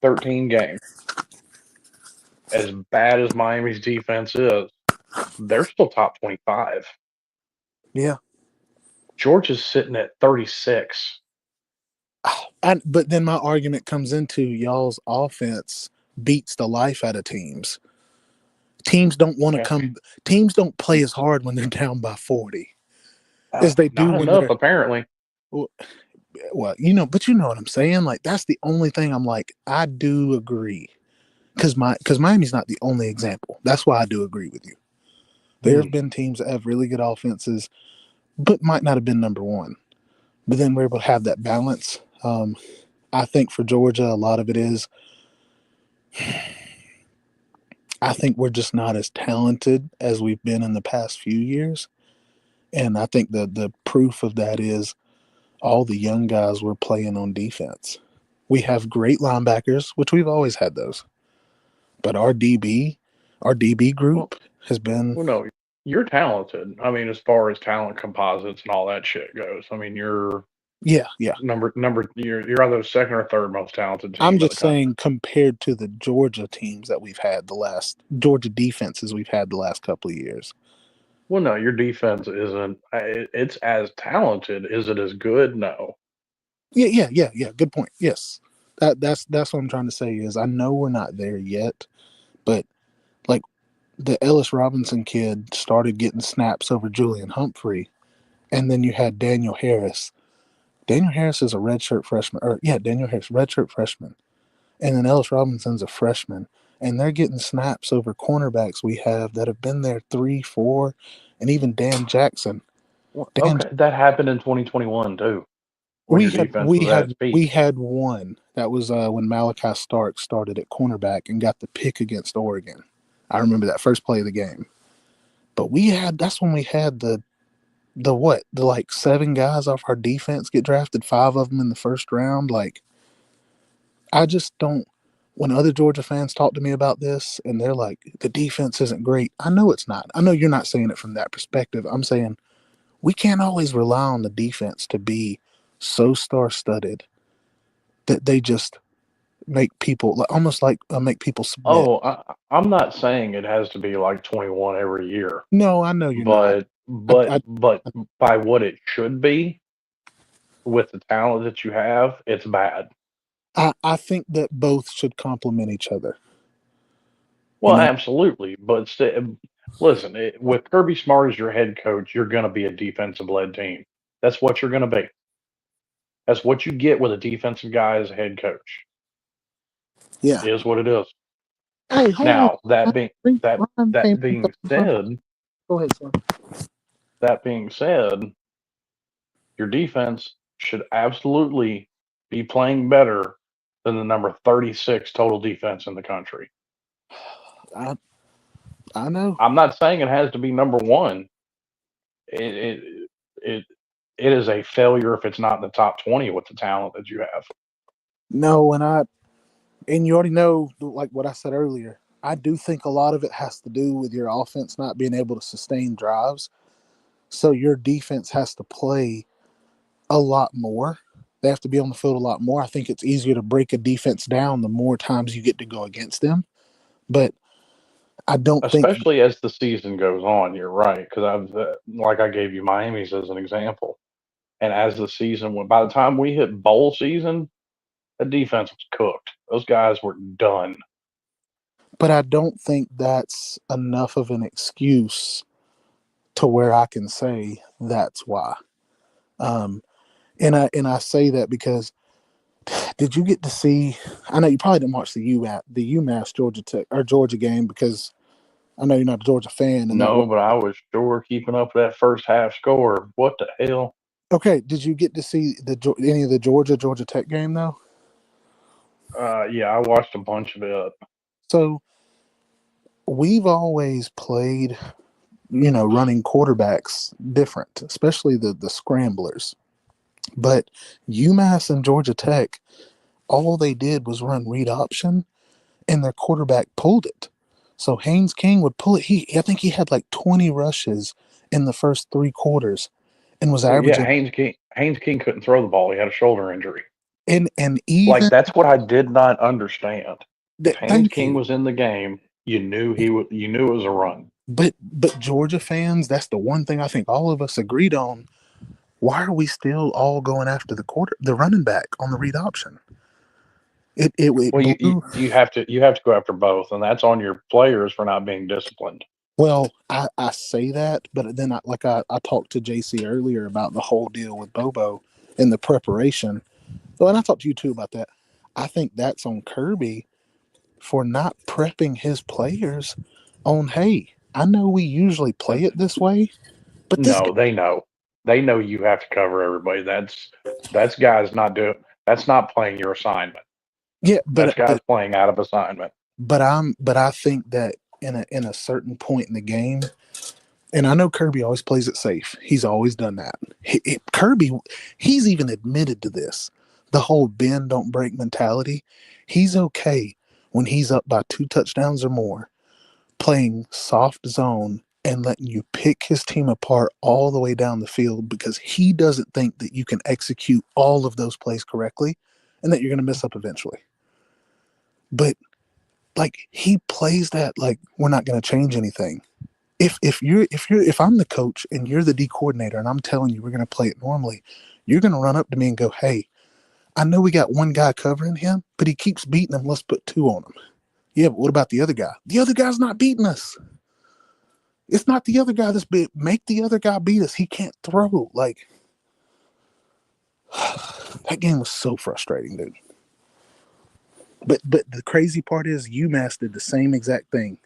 13 games, as bad as Miami's defense is, they're still top 25. yeah. Georgia's sitting at 36. But then my argument comes into y'all's offense beats the life out of teams. Teams don't want to Yeah, come. Teams don't play as hard when they're down by 40 as they do not when enough they're. apparently. Well, but you know what I'm saying. Like that's the only thing I'm like. I do agree because Miami's not the only example. That's why I do agree with you. There have been teams that have really good offenses, but might not have been number one. But then we're able to have that balance. I think for Georgia, a lot of it is. I think we're just not as talented as we've been in the past few years. And I think the proof of that is all the young guys we're playing on defense. We have great linebackers, which we've always had those. But our DB Well, group has been. well, no, you're talented. I mean, as far as talent composites and all that shit goes, I mean, you're Yeah, yeah. you're either the second or third most talented I'm team in the just country. saying compared to the Georgia teams that we've had Georgia defenses we've had the last couple of years. Well, no, your defense isn't. It's as talented. Is it as good? No. Yeah. Good point. Yes. That's what I'm trying to say is I know we're not there yet, but like the Ellis Robinson kid started getting snaps over Julian Humphrey, and then you had Daniel Harris. Daniel Harris is a redshirt freshman, or yeah, Daniel Harris, redshirt freshman, and then Ellis Robinson's a freshman, and they're getting snaps over cornerbacks we have that have been there 3, 4, and even Dan Jackson. Well, Dan, okay, that happened in 2021 too, when we your had defense we was at had its peak. we had one that was when Malachi Stark started at cornerback and got the pick against Oregon. I remember that first play of the game. But that's when we had the what the like 7 guys off our defense get drafted, 5 of them in the first round. Like I just don't. When other Georgia fans talk to me about this and they're like, the defense isn't great, I know it's not. I know you're not saying it from that perspective. I'm saying we can't always rely on the defense to be so star studded that they just make people almost like make people submit. Oh, I'm not saying it has to be like 21 every year, No, I know you're not. but I, but I, but by what it should be with the talent that you have, it's bad. I think that both should complement each other. You Well, know, absolutely, but listen, with Kirby Smart as your head coach, you're going to be a defensive led team. That's what you're going to be. That's what you get with a defensive guy as a head coach. yeah. Is what it is. Hey, hold on. Now Ryan came that in. being said, Go ahead, son. that being said, your defense should absolutely be playing better than the number 36 total defense in the country. I I know. I'm not saying it has to be number one. It it it is a failure if it's not in the top 20 with the talent that you have. No, and you already know like what I said earlier. I do think a lot of it has to do with your offense not being able to sustain drives. So your defense has to play a lot more. They have to be on the field a lot more. I think it's easier to break a defense down the more times you get to go against them. But I don't think. Especially as the season goes on, you're right. Because like I gave you Miami's as an example. And as the season went, by the time we hit bowl season, the defense was cooked. Those guys were done. But I don't think that's enough of an excuse to where I can say that's why. Um, and I say that because did you get to see? I know you probably didn't watch the UMass Georgia Tech or Georgia game because I know you're not a Georgia fan, and that No, but I was sure keeping up that first half score. What the hell? Okay, did you get to see any of the Georgia Tech game though? Yeah, I watched a bunch of it. So we've always played, running quarterbacks different, especially the scramblers. But UMass and Georgia Tech, all they did was run read option, and their quarterback pulled it. So Haynes King would pull it. I think he had like 20 rushes in the first 3 quarters, and was Well, yeah, averaging. Haynes King couldn't throw the ball. He had a shoulder injury. And Like even that's what I did not understand. If Haynes thank King you. was in the game, you knew he would. You knew it was a run. But Georgia fans, that's the one thing I think all of us agreed on. Why are we still all going after the running back on the read option? It Well, blew. you have to go after both, and that's on your players for not being disciplined. Well, I say that, but then I talked to JC earlier about the whole deal with Bobo and the preparation. Well, and I talked to you too about that. I think that's on Kirby for not prepping his players on, hey, I know we usually play it this way, but this, No, they know. They know you have to cover everybody. That's guys not doing. That's not playing your assignment. yeah, That's guys playing out of assignment. but I think that in a certain point in the game, and I know Kirby always plays it safe. He's always done that. Kirby, he's even admitted to this. The whole bend don't break mentality. He's okay when he's up by 2 touchdowns or more, playing soft zone and letting you pick his team apart all the way down the field because he doesn't think that you can execute all of those plays correctly and that you're going to mess up eventually. But like he plays that like we're not going to change anything. If I'm the coach and you're the D coordinator and I'm telling you we're going to play it normally, you're going to run up to me and go, "Hey, I know we got one guy covering him, but he keeps beating him. Let's put 2 on him." Yeah, but what about the other guy? The other guy's not beating us. It's not the other guy that's big. Make the other guy beat us. He can't throw. Like that game was so frustrating, dude. But the crazy part is UMass did the same exact thing.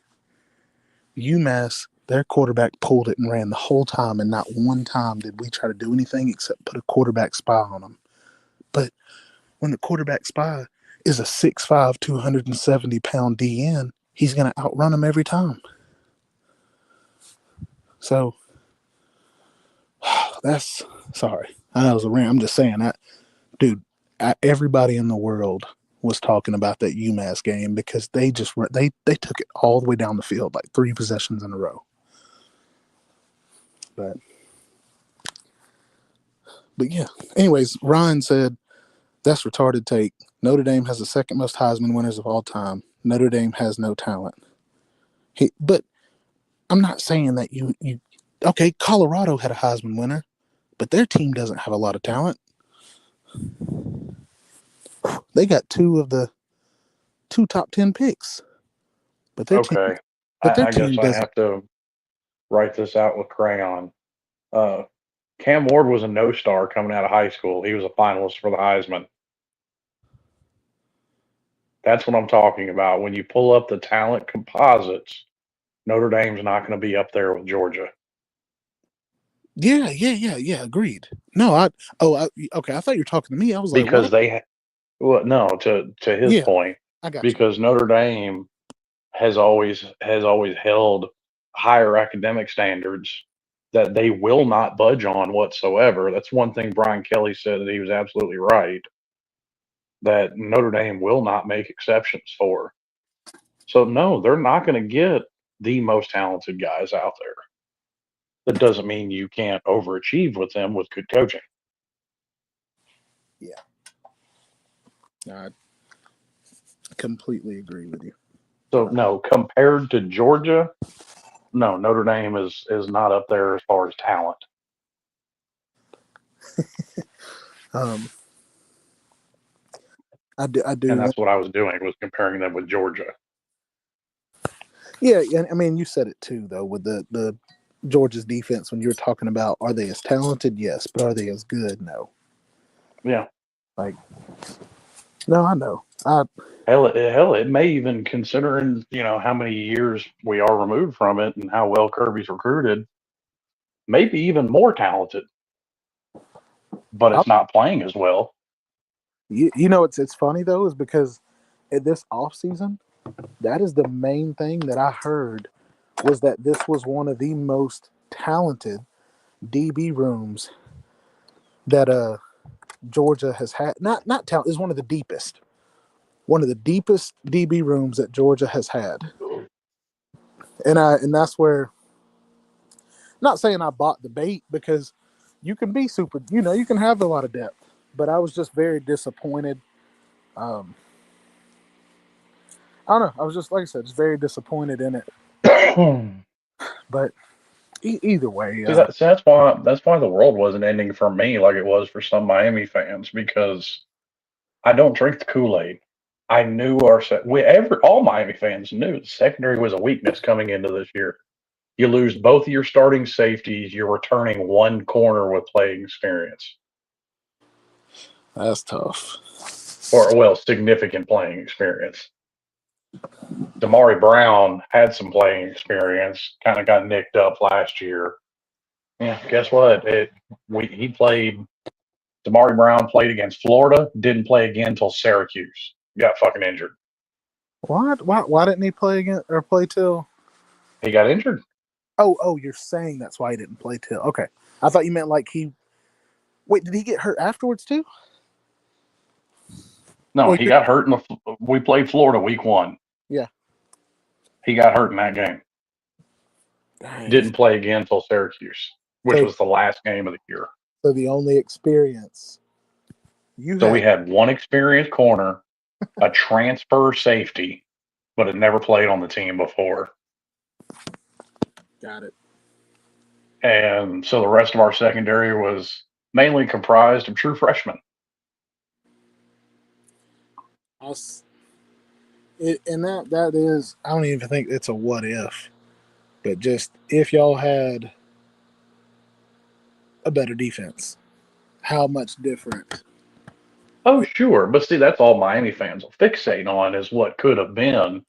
UMass, their quarterback pulled it and ran the whole time, and not one time did we try to do anything except put a quarterback spy on them. But when the quarterback spy is a 6'5", 270-pound DN, he's going to outrun him every time. So that's sorry. I know it was a rant. I'm just saying that, dude. Everybody in the world was talking about that UMass game because they took it all the way down the field, like 3 possessions in a row. But yeah. Anyways, Ryan said that's retarded take. Notre Dame has the second most Heisman winners of all time. Notre Dame has no talent. But I'm not saying that you okay, Colorado had a Heisman winner, but their team doesn't have a lot of talent. They got 2 top 10 picks, but their team Okay, but their I guess team I doesn't. have to write this out with crayon. Uh, Cam Ward was a no star coming out of high school. He was a finalist for the Heisman. That's what I'm talking about. When you pull up the talent composites, Notre Dame's not going to be up there with Georgia Yeah. Agreed. No, okay. I thought you were talking to me. I was like, because what? well, no, to his Yeah, point, I got you. because Notre Dame has always held higher academic standards that they will not budge on whatsoever. That's one thing Brian Kelly said that he was absolutely right, that Notre Dame will not make exceptions for. So no, they're not going to get the most talented guys out there. That doesn't mean you can't overachieve with them with good coaching. Yeah, I completely agree with you. So no, compared to Georgia, no, Notre Dame is not up there as far as talent. Um, I And do. that's what I was doing, was comparing them with Georgia. Yeah, I mean, you said it too, though, with the Georgia's defense when you were talking about are they as talented? Yes, but are they as good? No. Yeah. Like, no, I know. Hell, it may even, considering how many years we are removed from it and how well Kirby's recruited, maybe even more talented. but I, it's not playing as well. you know, it's funny though, is because in this off season, that is the main thing that I heard was that this was one of the most talented DB rooms that Georgia has had. Not talent is one of the deepest DB rooms that Georgia has had, and that's where. Not saying I bought the bait because you can be super, you can have a lot of depth, but I was just very disappointed. Um, I don't know. I was just like I said, just very disappointed in it. But either way, That's why the world wasn't ending for me like it was for some Miami fans because I don't drink the Kool-Aid. I knew all Miami fans knew the secondary was a weakness coming into this year. You lose both of your starting safeties. You're returning one corner with playing experience, that's tough. or well, significant playing experience. Damari Brown had some playing experience. Kind of got nicked up last year. Yeah, guess what? He played. Damari Brown played against Florida. Didn't play again until Syracuse. Got fucking injured. What? Why didn't he play again or play till? He got injured. Oh, you're saying that's why he didn't play till? Okay, I thought you meant like he. Wait, did he get hurt afterwards too? No, Or he got hurt we played Florida week 1. yeah. He got hurt in that game. Dang. Didn't play again until Syracuse, which So, was the last game of the year. so the only experience you So we had. had one experienced corner, a transfer safety, but had never played on the team before. Got it. And so the rest of our secondary was mainly comprised of true freshmen. And that is, I don't even think it's a what if, but just if y'all had a better defense, how much different? Oh, sure. But see, that's all Miami fans will fixate on is what could have been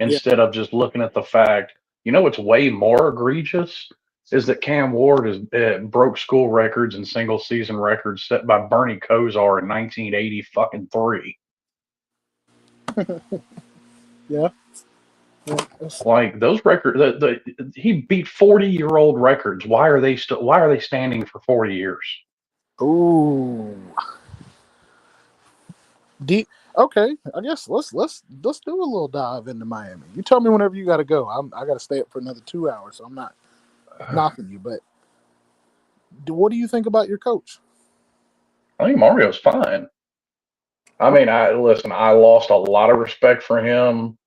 Yeah, instead of just looking at the fact, what's way more egregious is that Cam Ward broke school records and single season records set by Bernie Kosar in 1980 fucking 3. yeah. Like those records, he beat 40-year-old records. Why are they standing for 40 years? Ooh. Deep. Okay, I guess let's do a little dive into Miami. You tell me whenever you got to go. I got to stay up for another 2 hours, so I'm not knocking you. But what do you think about your coach? I think Mario's fine. I mean, I lost a lot of respect for him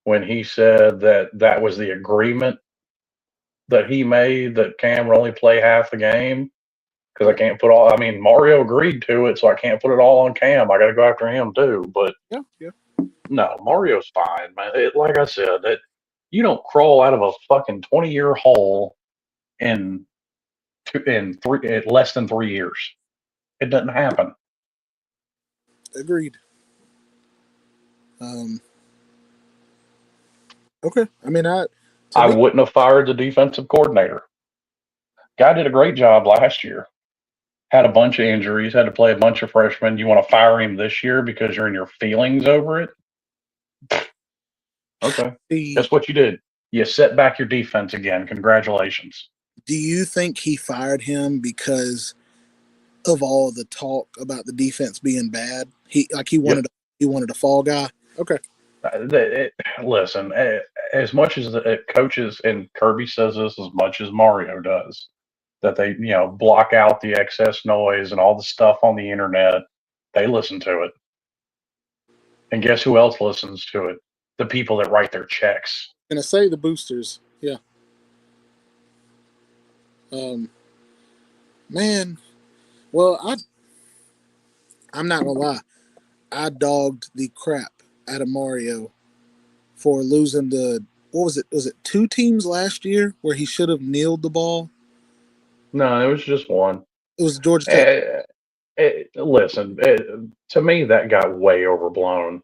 when he said that was the agreement that he made that Cam would only play half the game because I Yeah, can't put all. I mean, Mario agreed to it, so I can't put it all on Cam. I got to go after him too. But yeah, yeah. no, Mario's fine, man. Like I said, that you don't crawl out of a fucking 20-year hole in less than 3 years. It doesn't happen. Agreed. Um. Okay. I mean, to I me, wouldn't have fired the defensive coordinator. Guy did a great job last year. Had a bunch of injuries, had to play a bunch of freshmen. You want to fire him this year because you're in your feelings over it? Okay. the Guess what you did? You set back your defense again. Congratulations. do you think he fired him because of all the talk about the defense being bad? He Yep. wanted a fall guy. Okay. Listen, as much as the coaches, and Kirby says this as much as Mario does, that they, block out the excess noise and all the stuff on the internet, they listen to it. And guess who else listens to it? The people that write their checks. Gonna say the boosters. Yeah. Um. Man. Well, I'm not gonna lie. I dogged the crap out of Mario for losing the what was it? Was it 2 teams last year where he should have kneeled the ball? No, it was just one. It was Georgia Tech. Listen, to me, that got way overblown.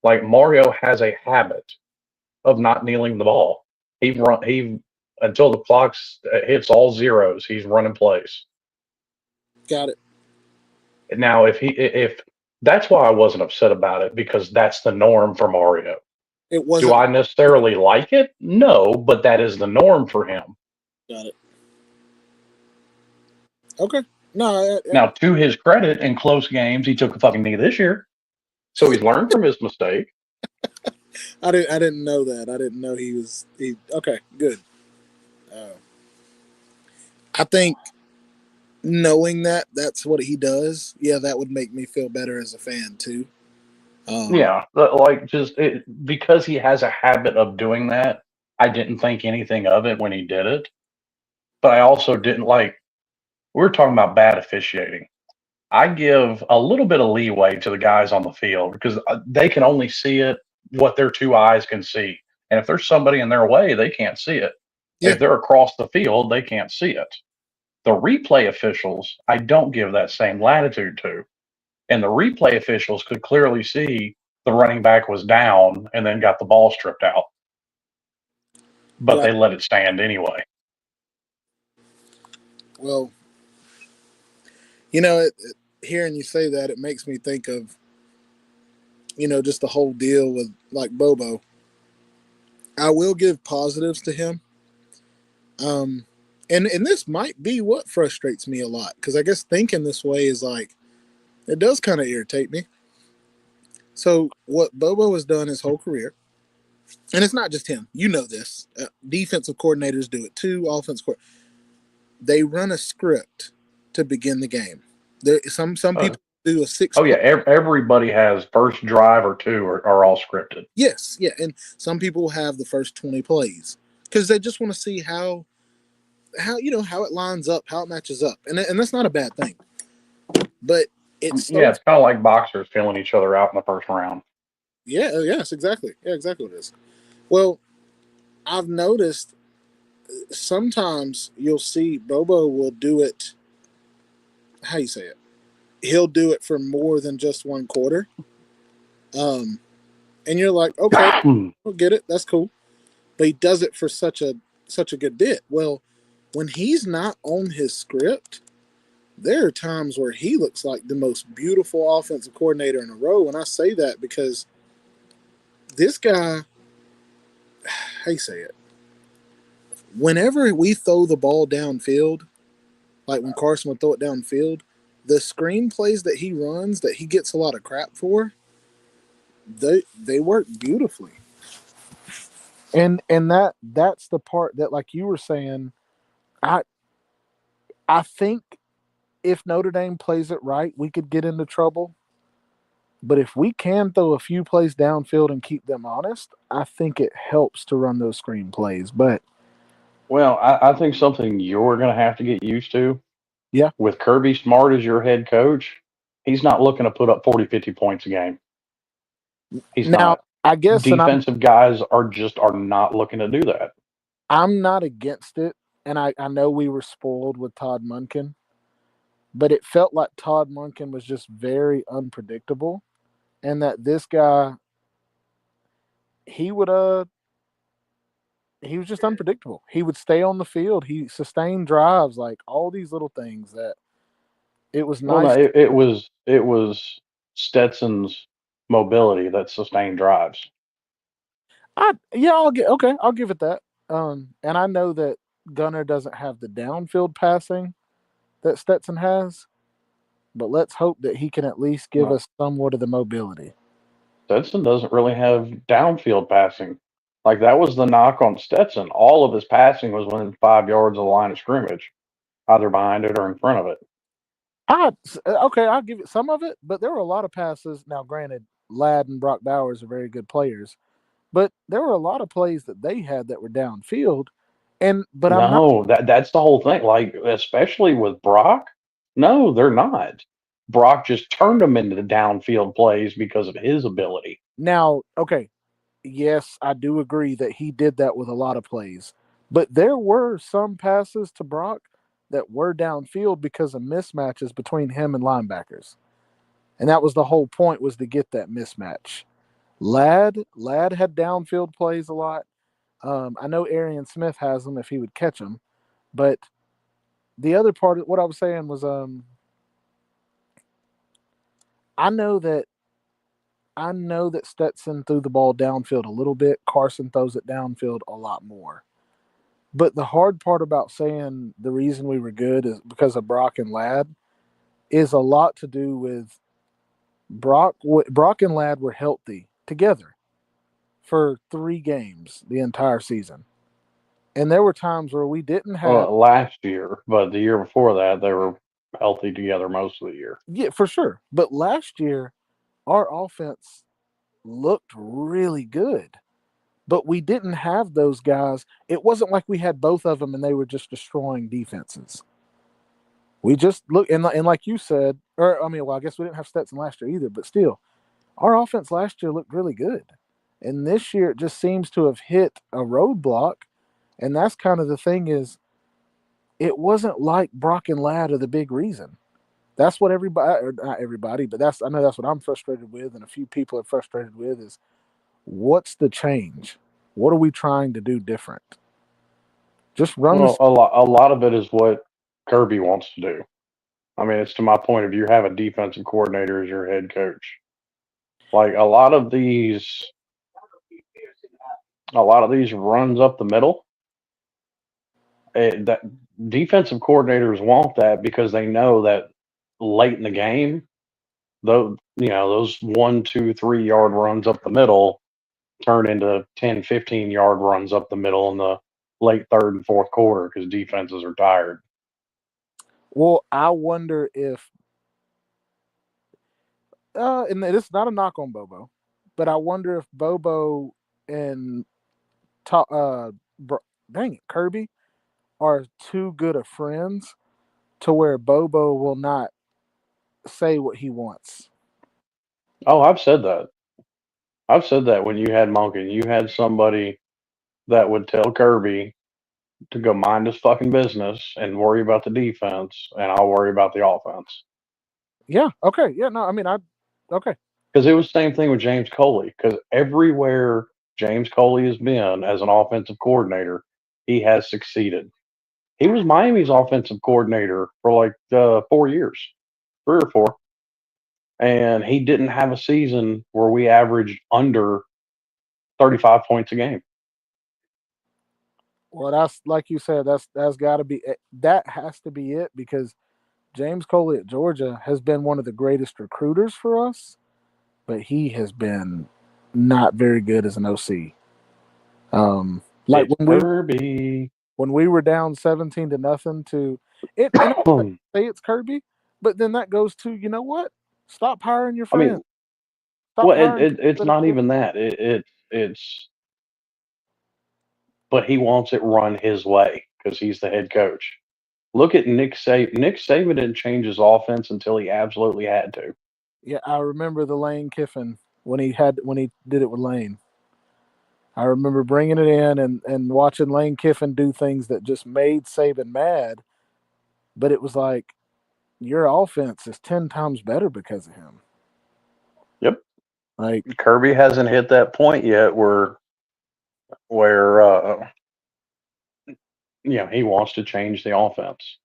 Like Mario has a habit of not kneeling the ball. He until the clock hits all zeros, he's running plays. Got it. Now, if that's why I wasn't upset about it because that's the norm for Mario. It Do wasn't. I necessarily like it? No, but that is the norm for him. Got it. Okay. No, Now, to his credit, in close games, he took a fucking knee this year, so he's learned from his mistake. I didn't. I didn't know that. I didn't know he was. He. Okay. Good. Uh, I think knowing that that's what he does. Yeah, that would make me feel better as a fan too. Um. Yeah, like because he has a habit of doing that. I didn't think anything of it when he did it, but I also didn't like. We were talking about bad officiating. I give a little bit of leeway to the guys on the field because they can only see it what their two eyes can see. And if there's somebody in their way, they can't see it. Yeah. If they're across the field, they can't see it. The replay officials, I don't give that same latitude to. And the replay officials could clearly see the running back was down and then got the ball stripped out, but Got. they let it stand anyway. Well, hearing you say that, it makes me think of just the whole deal with like Bobo. I will give positives to him. Um, and this might be what frustrates me a lot because I guess thinking this way is like it does kind of irritate me. So what Bobo has done his whole career, and it's not just him. You know this. Defensive coordinators do it too. They run a script to begin the game. Some Uh, people do a six oh, yeah, play. everybody has first drive or two are all scripted. Yes, yeah, and some people have the first 20 plays because they just want to see how it lines up, how it matches up, and that's not a bad thing. But it's Yeah, so it's kind of like boxers feeling each other out in the first round. yes, exactly, yeah, exactly what it is. Well, I've noticed sometimes you'll see Bobo will do it. How you say it? He'll do it for more than just one quarter. Um, and you're like, okay, I'll get it. That's cool. But he does it for such a good bit. Well, when he's not on his script, there are times where he looks like the most beautiful offensive coordinator in a row. And I say that because this guy, how you say it? Whenever we throw the ball downfield, like when Carson would throw it downfield, the screen plays that he runs that he gets a lot of crap for, they work beautifully. And that's the part that, like you were saying, I I think if Notre Dame plays it right, we could get into trouble. But if we can throw a few plays downfield and keep them honest, I think it helps to run those screen plays. But Well, I think something you're going to have to get used to yeah, with Kirby Smart as your head coach, he's not looking to put up 40, 50 points a game. He's now not. I guess, and Defensive guys are not looking to do that. I'm not against it, and I know we were spoiled with Todd Munkin, but it felt like Todd Munkin was just very unpredictable, and that this guy he would he was just unpredictable. He would stay on the field. He sustained drives, like all these little things that it was Well, no, nice. it was Stetson's mobility that sustained drives. I'll give it that. And I know that Gunner doesn't have the downfield passing that Stetson has, but let's hope that he can at least give No, us somewhat of the mobility. Stetson doesn't really have downfield passing. Like that was the knock on Stetson. All of his passing was within 5 yards of the line of scrimmage, either behind it or in front of it. I'll give it some of it, but there were a lot of passes. Now, granted, Ladd and Brock Bowers are very good players, but there were a lot of plays that they had that were downfield. But I'm not. No, that's the whole thing. Like especially with Brock, no, they're not. Brock just turned them into the downfield plays because of his ability. Now, okay, yes, I do agree that he did that with a lot of plays. But there were some passes to Brock that were downfield because of mismatches between him and linebackers. And that was the whole point, was to get that mismatch. Ladd had downfield plays a lot. I know Arian Smith has them if he would catch them. But the other part of what I was saying was I know that Stetson threw the ball downfield a little bit. Carson throws it downfield a lot more. But the hard part about saying the reason we were good is because of Brock and Ladd is a lot to do with Brock and Ladd were healthy together for 3 games the entire season. And there were times where we didn't have. Last year, but the year before that, they were healthy together most of the year. Yeah, for sure. But last year, our offense looked really good. But we didn't have those guys. It wasn't like we had both of them and they were just destroying defenses. We just look and like you said, or I mean, well, I guess we didn't have Stetson last year either, but still, our offense last year looked really good. And this year it just seems to have hit a roadblock. And that's kind of the thing is it wasn't like Brock and Ladd are the big reason. That's what everybody, or not everybody, but I know that's what I'm frustrated with, and a few people are frustrated with is what's the change? What are we trying to do different? Just run Well, this. a lot of it is what Kirby wants to do. I mean, it's to my point of view, have a defensive coordinator as your head coach. Like a lot of these runs up the middle. That defensive coordinators want that because they know that late in the game, though, those 1, 2, 3 yard runs up the middle turn into 10, 15 yard runs up the middle in the late third and fourth quarter because defenses are tired. Well, I wonder if, and this is not a knock on Bobo, but I wonder if Bobo and dang it, Kirby are too good of friends to where Bobo will not say what he wants. Oh, I've said that. I've said that when you had Monken, you had somebody that would tell Kirby to go mind his fucking business and worry about the defense, and I'll worry about the offense. Yeah. Okay. Yeah. No. I mean, okay. Because it was the same thing with James Coley. Because everywhere James Coley has been as an offensive coordinator, he has succeeded. He was Miami's offensive coordinator for like 4 years, 3 or 4, and he didn't have a season where we averaged under 35 points a game. Well, that's like you said. That's got to be it. That has to be it because James Coley at Georgia has been one of the greatest recruiters for us, but he has been not very good as an OC. Like It's Kirby. when we were down 17-0 to it, and I say it's Kirby, but then that goes to you know what? Stop hiring your I friends. mean, Stop well, hiring people it's that are not good. even that. It's but he wants it run his way because he's the head coach. Look at Nick Saban. Nick Saban didn't change his offense until he absolutely had to. Yeah, I remember the Lane Kiffin when he did it with Lane. I remember bringing it in and watching Lane Kiffin do things that just made Saban mad, but it was like your offense is 10 times better because of him. Yep. Like Kirby hasn't hit that point yet where he wants to change the offense.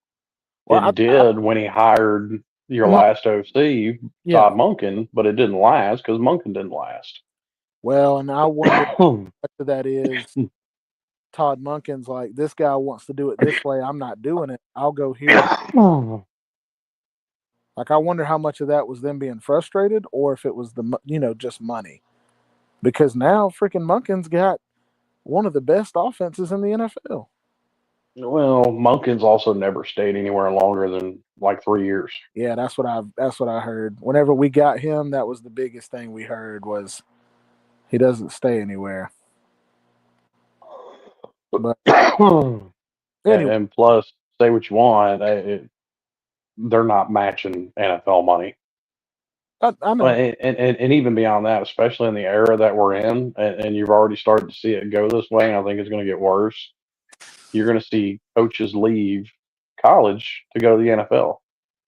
well, It did when he hired your Mon- last OC, yeah. Todd Monken, but it didn't last because Monken didn't last. Well, and I wonder what that is. Todd Munkin's like, this guy wants to do it this way. I'm not doing it. I'll go here. Like, I wonder how much of that was them being frustrated or if it was just money. Because now freaking Munkin's got one of the best offenses in the NFL. Well, Monken's also never stayed anywhere longer than like 3 years. Yeah, that's what I heard. Whenever we got him, that was the biggest thing we heard was he doesn't stay anywhere. But anyway, And plus, say what you want, they're not matching NFL money. I know. And even beyond that, especially in the era that we're in, and you've already started to see it go this way, and I think it's going to get worse. You're going to see coaches leave college to go to the NFL.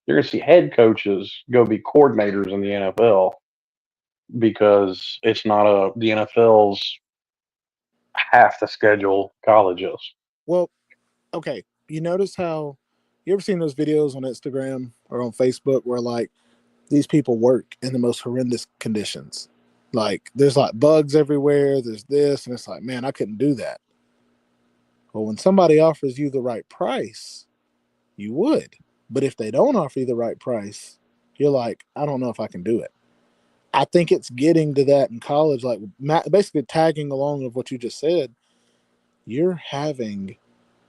You're going to see head coaches go be coordinators in the NFL because it's not the NFL's half the schedule college is. Well, okay. You notice how you ever seen those videos on Instagram or on Facebook where like these people work in the most horrendous conditions. Like there's like bugs everywhere. There's this, and it's like, man, I couldn't do that. Well, when somebody offers you the right price, you would. But if they don't offer you the right price, you're like, I don't know if I can do it. I think it's getting to that in college, like basically tagging along with what you just said. You're having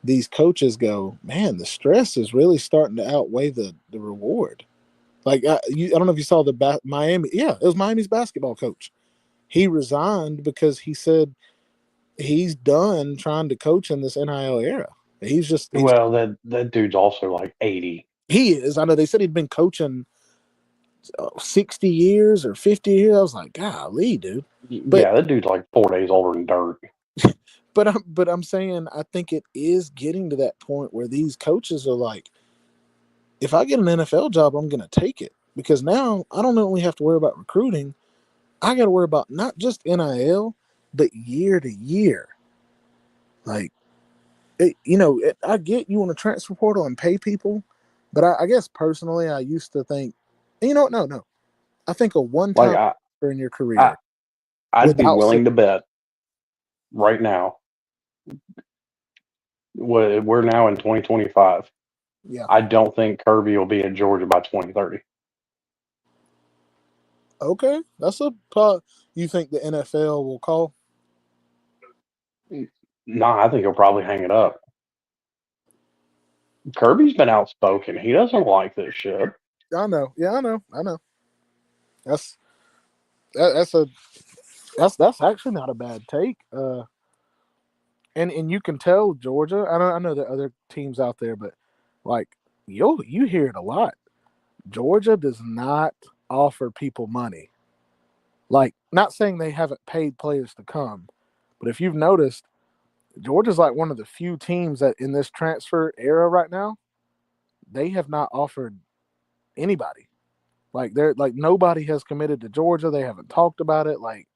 these coaches go, man, the stress is really starting to outweigh the reward. Like I don't know if you saw the Miami. Yeah, it was Miami's basketball coach. He resigned because he said he's done trying to coach in this NIL era. He's Well, that dude's also like 80. he is. I know they said he'd been coaching 60 years or 50 years. I was like, golly, dude. But Yeah, that dude's like 4 days older than dirt. I'm saying I think it is getting to that point where these coaches are like, if I get an NFL job, I'm going to take it because now I don't only have to worry about recruiting. I got to worry about not just NIL, but year to year. Like, I get you on a transfer portal and pay people, but I guess personally, I used to think, no. I think a Like one-time in your I career I'd be without willing to bet right now. We're now in 2025. yeah. I don't think Kirby will be in Georgia by 2030. Okay, that's you think the NFL will call? Nah, I think he'll probably hang it up. Kirby's been outspoken. He doesn't like this shit. I know. Yeah, I know. That's that's a that's actually not a bad take. And you can tell Georgia. I know there are other teams out there, but like you hear it a lot. Georgia does not offer people money. Like, not saying they haven't paid players to come, but if you've noticed, Georgia's like one of the few teams that in this transfer era right now, they have not offered anybody. Like they're like nobody has committed to Georgia. They haven't talked about it. Like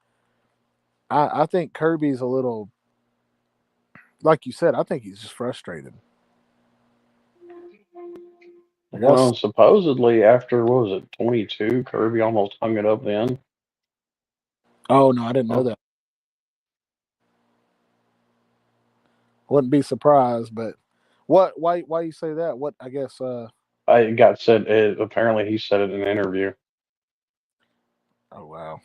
I think Kirby's a little, like you said, I think he's just frustrated. I guess. Well, supposedly after what was it, 22, Kirby almost hung it up then. Oh no, I didn't know Well, that. Wouldn't be surprised, but what? Why you say that? What? I guess. I got said. Apparently, he said it in an interview. Oh wow.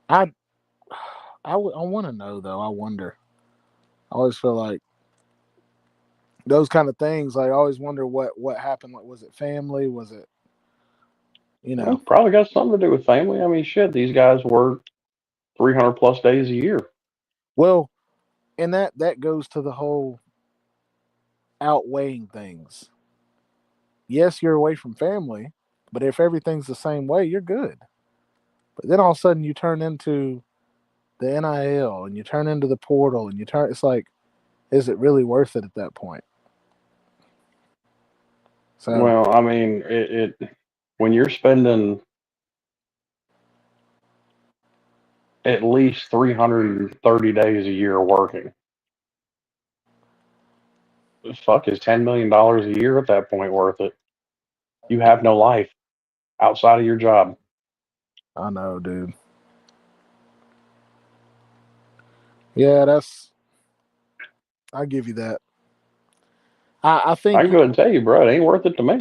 I I want to know though. I wonder. I always feel like those kind of things. Like, I always wonder what happened. Like, was it family? Was it you Well, know? probably got something to do with family. I mean, shit, these guys work 300 plus days a year. Well, and that goes to the whole outweighing things. Yes, you're away from family, but if everything's the same way, you're good. But then all of a sudden you turn into the NIL and you turn into the portal and it's like, is it really worth it at that point? So Well, I mean, it when you're spending at least 330 days a year working, fuck, is $10 million a year at that point worth it? You have no life outside of your job. I know, dude. Yeah, I give you that. I I think can go ahead and tell you, bro, it ain't worth it to me.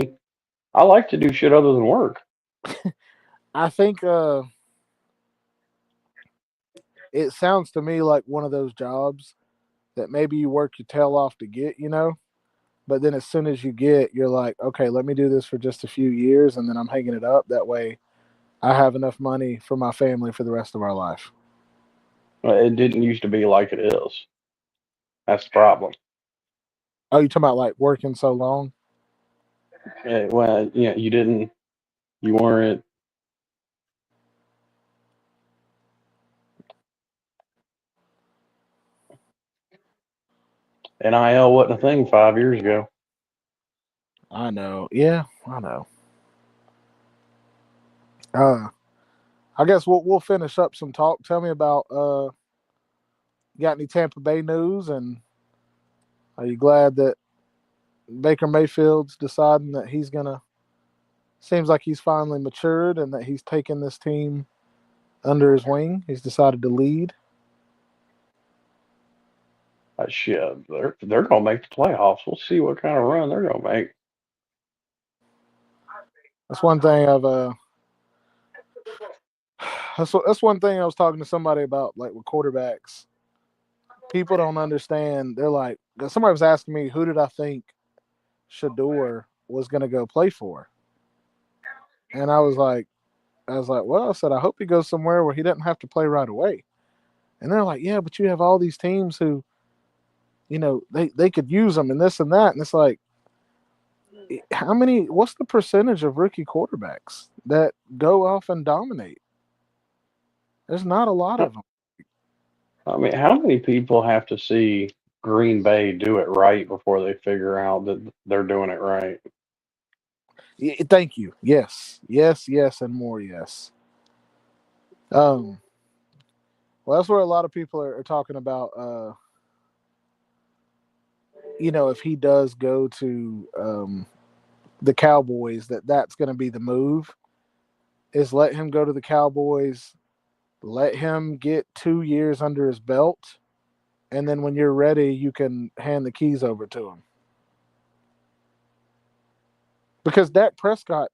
I like to do shit other than work. I think it sounds to me like one of those jobs that maybe you work your tail off to get. But then as soon as you get, you're like, okay, let me do this for just a few years and then I'm hanging it up. That way I have enough money for my family for the rest of our life. It didn't used to be like it is. That's the problem. Oh, you talking about like working so long? Well, yeah, you weren't. NIL wasn't a thing 5 years ago. I know. Yeah, I know. Uh, I guess we'll finish up some talk. Tell me about got any Tampa Bay news, and are you glad that Baker Mayfield's deciding that he's gonna seems like he's finally matured and that he's taken this team under his wing. He's decided to lead. Shit, they're gonna make the playoffs. We'll see what kind of run they're gonna make. That's one thing I've that's one thing I was talking to somebody about, like with quarterbacks. People don't understand. They're like, somebody was asking me, who did I think Shador was going to go play for? And I was like, well, I said, I hope he goes somewhere where he doesn't have to play right away. And they're like, yeah, but you have all these teams who, they could use him and this and that. And it's like, what's the percentage of rookie quarterbacks that go off and dominate? There's not a lot of them. I mean, how many people have to see Green Bay do it right before they figure out that they're doing it right? Thank you. Yes, yes, yes, and more yes. Well, that's where a lot of people are talking about. If he does go to the Cowboys, that's going to be the move. Is let him go to the Cowboys, let him get 2 years under his belt, and then when you're ready, you can hand the keys over to him. Because Dak Prescott,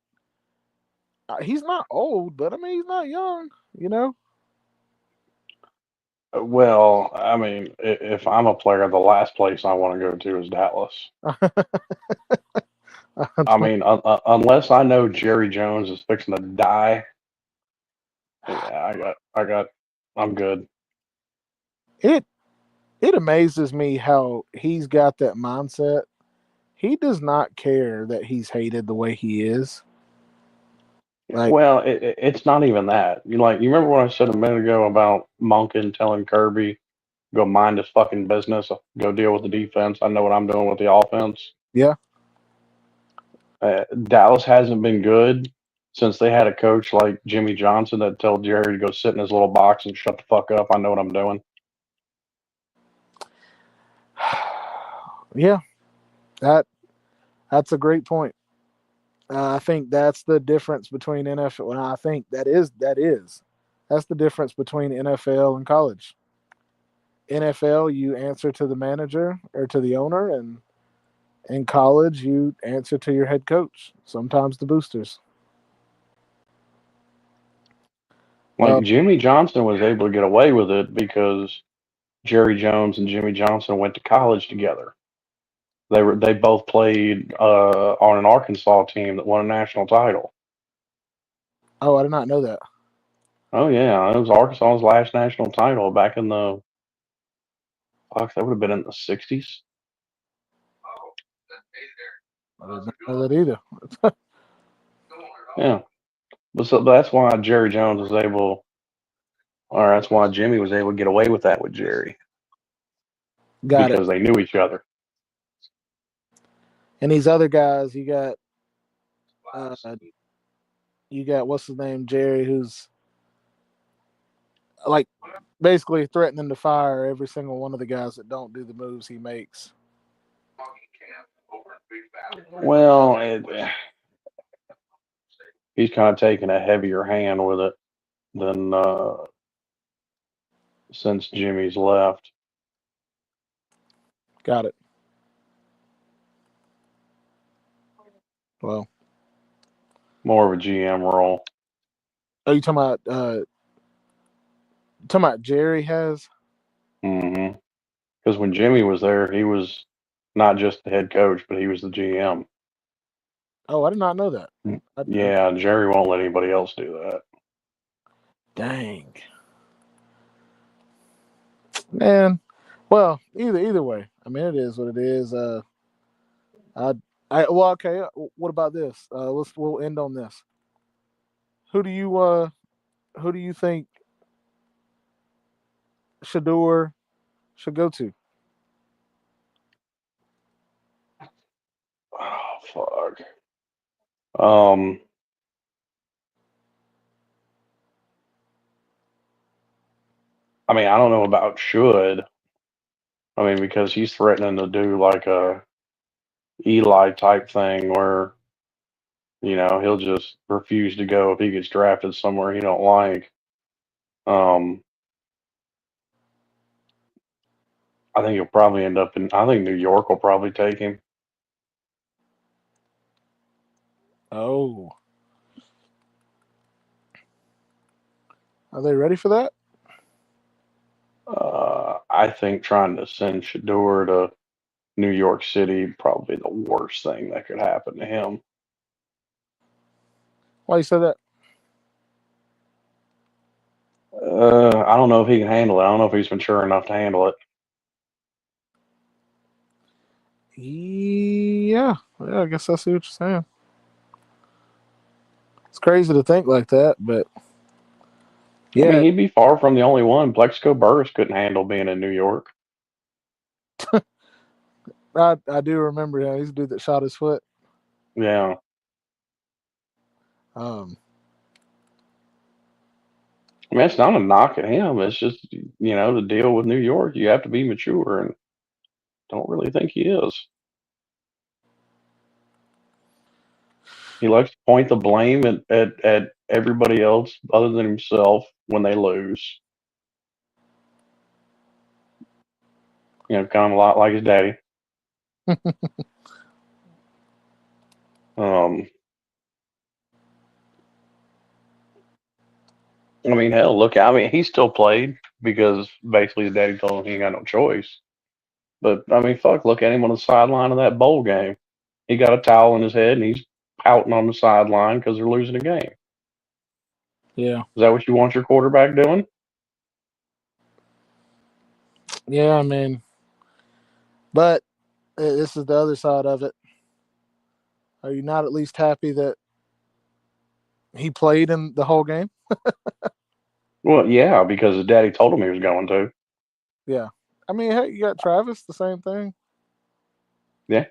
he's not old, but I mean he's not young. Well, I mean, if I'm a player, the last place I want to go to is Dallas. I mean, unless I know Jerry Jones is fixing to die, yeah, I'm good. it it amazes me how he's got that mindset. He does not care that he's hated the way he is. Like, Well, it's not even that. You remember what I said a minute ago about Monken telling Kirby, go mind his fucking business, go deal with the defense. I know what I'm doing with the offense. yeah, Dallas hasn't been good since they had a coach like Jimmy Johnson that told Jerry to go sit in his little box and shut the fuck up. I know what I'm doing. yeah, that's a great point. I think that's the difference between NFL. Well, I think that's the difference between NFL and college. NFL, you answer to the manager or to the owner, and in college, you answer to your head coach. Sometimes the boosters. Like Jimmy Johnson was able to get away with it because Jerry Jones and Jimmy Johnson went to college together. They both played on an Arkansas team that won a national title. Oh, I did not know that. Oh yeah, it was Arkansas's last national title back in the fuck. That would have been in the '60s. I did not know that either. Yeah, but so that's why Jerry Jones was able, or that's why Jimmy was able to get away with that with Jerry Got it. because they knew each other. And these other guys, uh, you got what's his name, Jerry, who's like basically threatening to fire every single one of the guys that don't do the moves he makes. Well, he's kind of taking a heavier hand with it than since Jimmy's left. Got it. Well, More of a GM role. are you talking about Jerry has? Mm-hmm. Because when Jimmy was there, he was not just the head coach, but he was the GM. Oh, I did not know that. Yeah, Jerry won't let anybody else do that. Dang. Man. Well, either way. I mean, it is what it is. I well, okay. What about this? We'll end on this. Who do you think Shador should go to? Oh fuck. Um, I mean, I don't know about should. I mean, because he's threatening to do like a Eli type thing where He'll just refuse to go if he gets drafted somewhere he don't like. Um, I think he'll probably end up in. I think New York will probably take him. Oh, are they ready for that? I think trying to send Shador to New York City probably the worst thing that could happen to him. Why you say that? I don't know if he can handle it. I don't know if he's mature enough to handle it. Yeah, I guess I see what you're saying. It's crazy to think like that, but I mean, yeah, he'd be far from the only one. Plexico Burris couldn't handle being in New York. I do remember him. He's a dude that shot his foot. Yeah. Um, I mean, it's not a knock at him. It's just, the deal with New York, you have to be mature, and don't really think he is. He likes to point the blame at everybody else other than himself when they lose. Kind of a lot like his daddy. I mean, hell, look, I mean, he still played because basically his daddy told him he ain't got no choice. But, I mean, fuck, look at him on the sideline of that bowl game. He got a towel in his head and he's pouting on the sideline because they're losing a game. yeah, Is that what you want your quarterback doing? yeah. I mean, but this is the other side of it. Are you not at least happy that he played in the whole game? Well, yeah, because his daddy told him he was going to. Yeah. I mean, hey, you got Travis, the same thing. Yeah.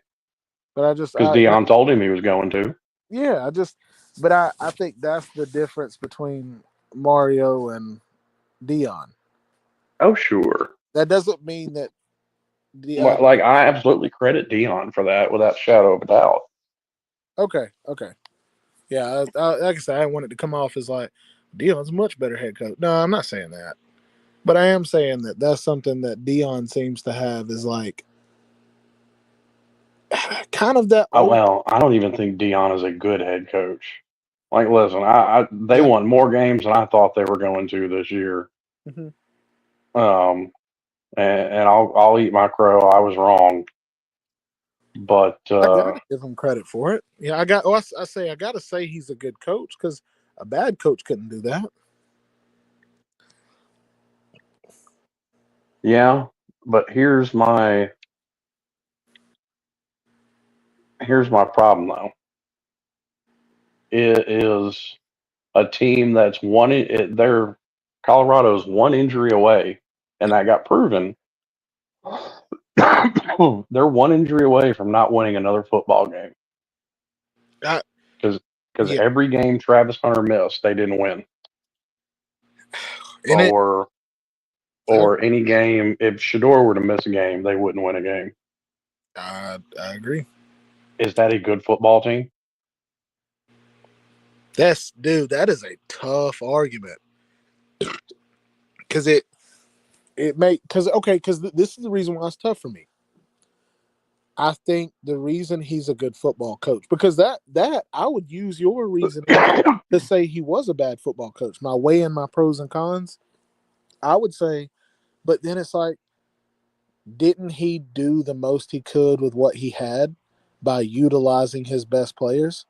But I just, Because Dion told him he was going to. yeah, but I think that's the difference between Mario and Dion. Oh, sure. That doesn't mean that Like, I absolutely credit Dion for that without a shadow of a doubt. Okay. Yeah, like I said, I wanted to come off as like Dion's a much better head coach. No, I'm not saying that, but I am saying that that's something that Dion seems to have is like kind of that. Oh, well, I don't even think Dion is a good head coach. Like, listen, they Yeah. won more games than I thought they were going to this year. Mm-hmm. And I'll eat my crow. I was wrong, but I gotta give him credit for it. Yeah, I got. Oh, I say I gotta say he's a good coach because a bad coach couldn't do that. yeah. But here's my problem though. It is a team that's they're Colorado's one injury away, and that got proven. They're one injury away from not winning another football game. Because Yeah, every game Travis Hunter missed, they didn't win. and it. Or any game, if Shador were to miss a game, they wouldn't win a game. I agree. Is that a good football team? That is a tough argument because this is the reason why it's tough for me. I think the reason he's a good football coach because that I would use your reason to say he was a bad football coach. My way in my pros and cons, I would say, but then it's like, didn't he do the most he could with what he had by utilizing his best players?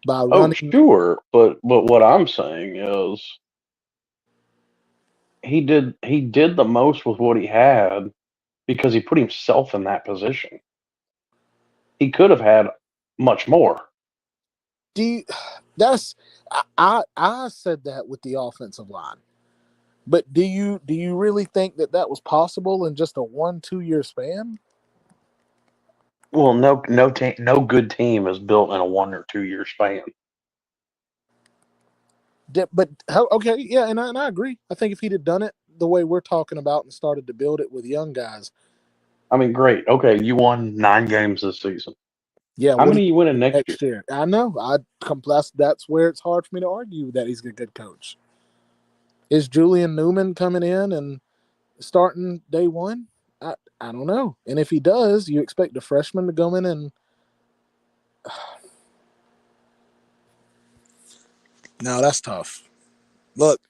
By Oh, running, sure, but what I'm saying is he did the most with what he had because he put himself in that position. He could have had much more. do you, that's I said that with the offensive line. But do you really think that was possible in just a 1-2 year span? Well, no good team is built in a 1 or 2 year span. But how, okay, yeah, and I agree. I think if he'd have done it the way we're talking about and started to build it with young guys, I mean, great. Okay, you won 9 games this season. Yeah, How what do many you you winning next year? next year? I know. That's where it's hard for me to argue that he's a good coach. Is Julian Newman coming in and starting day one? I don't know. And if he does, you expect the freshman to go in and no, that's tough. Look,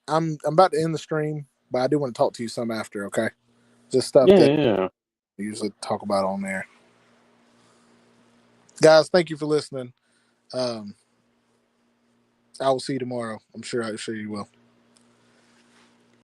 I'm about to end the stream, but I do want to talk to you some after, okay? Just stuff that Yeah. we usually talk about on there. Guys, thank you for listening. I will see you tomorrow. I'm sure you will.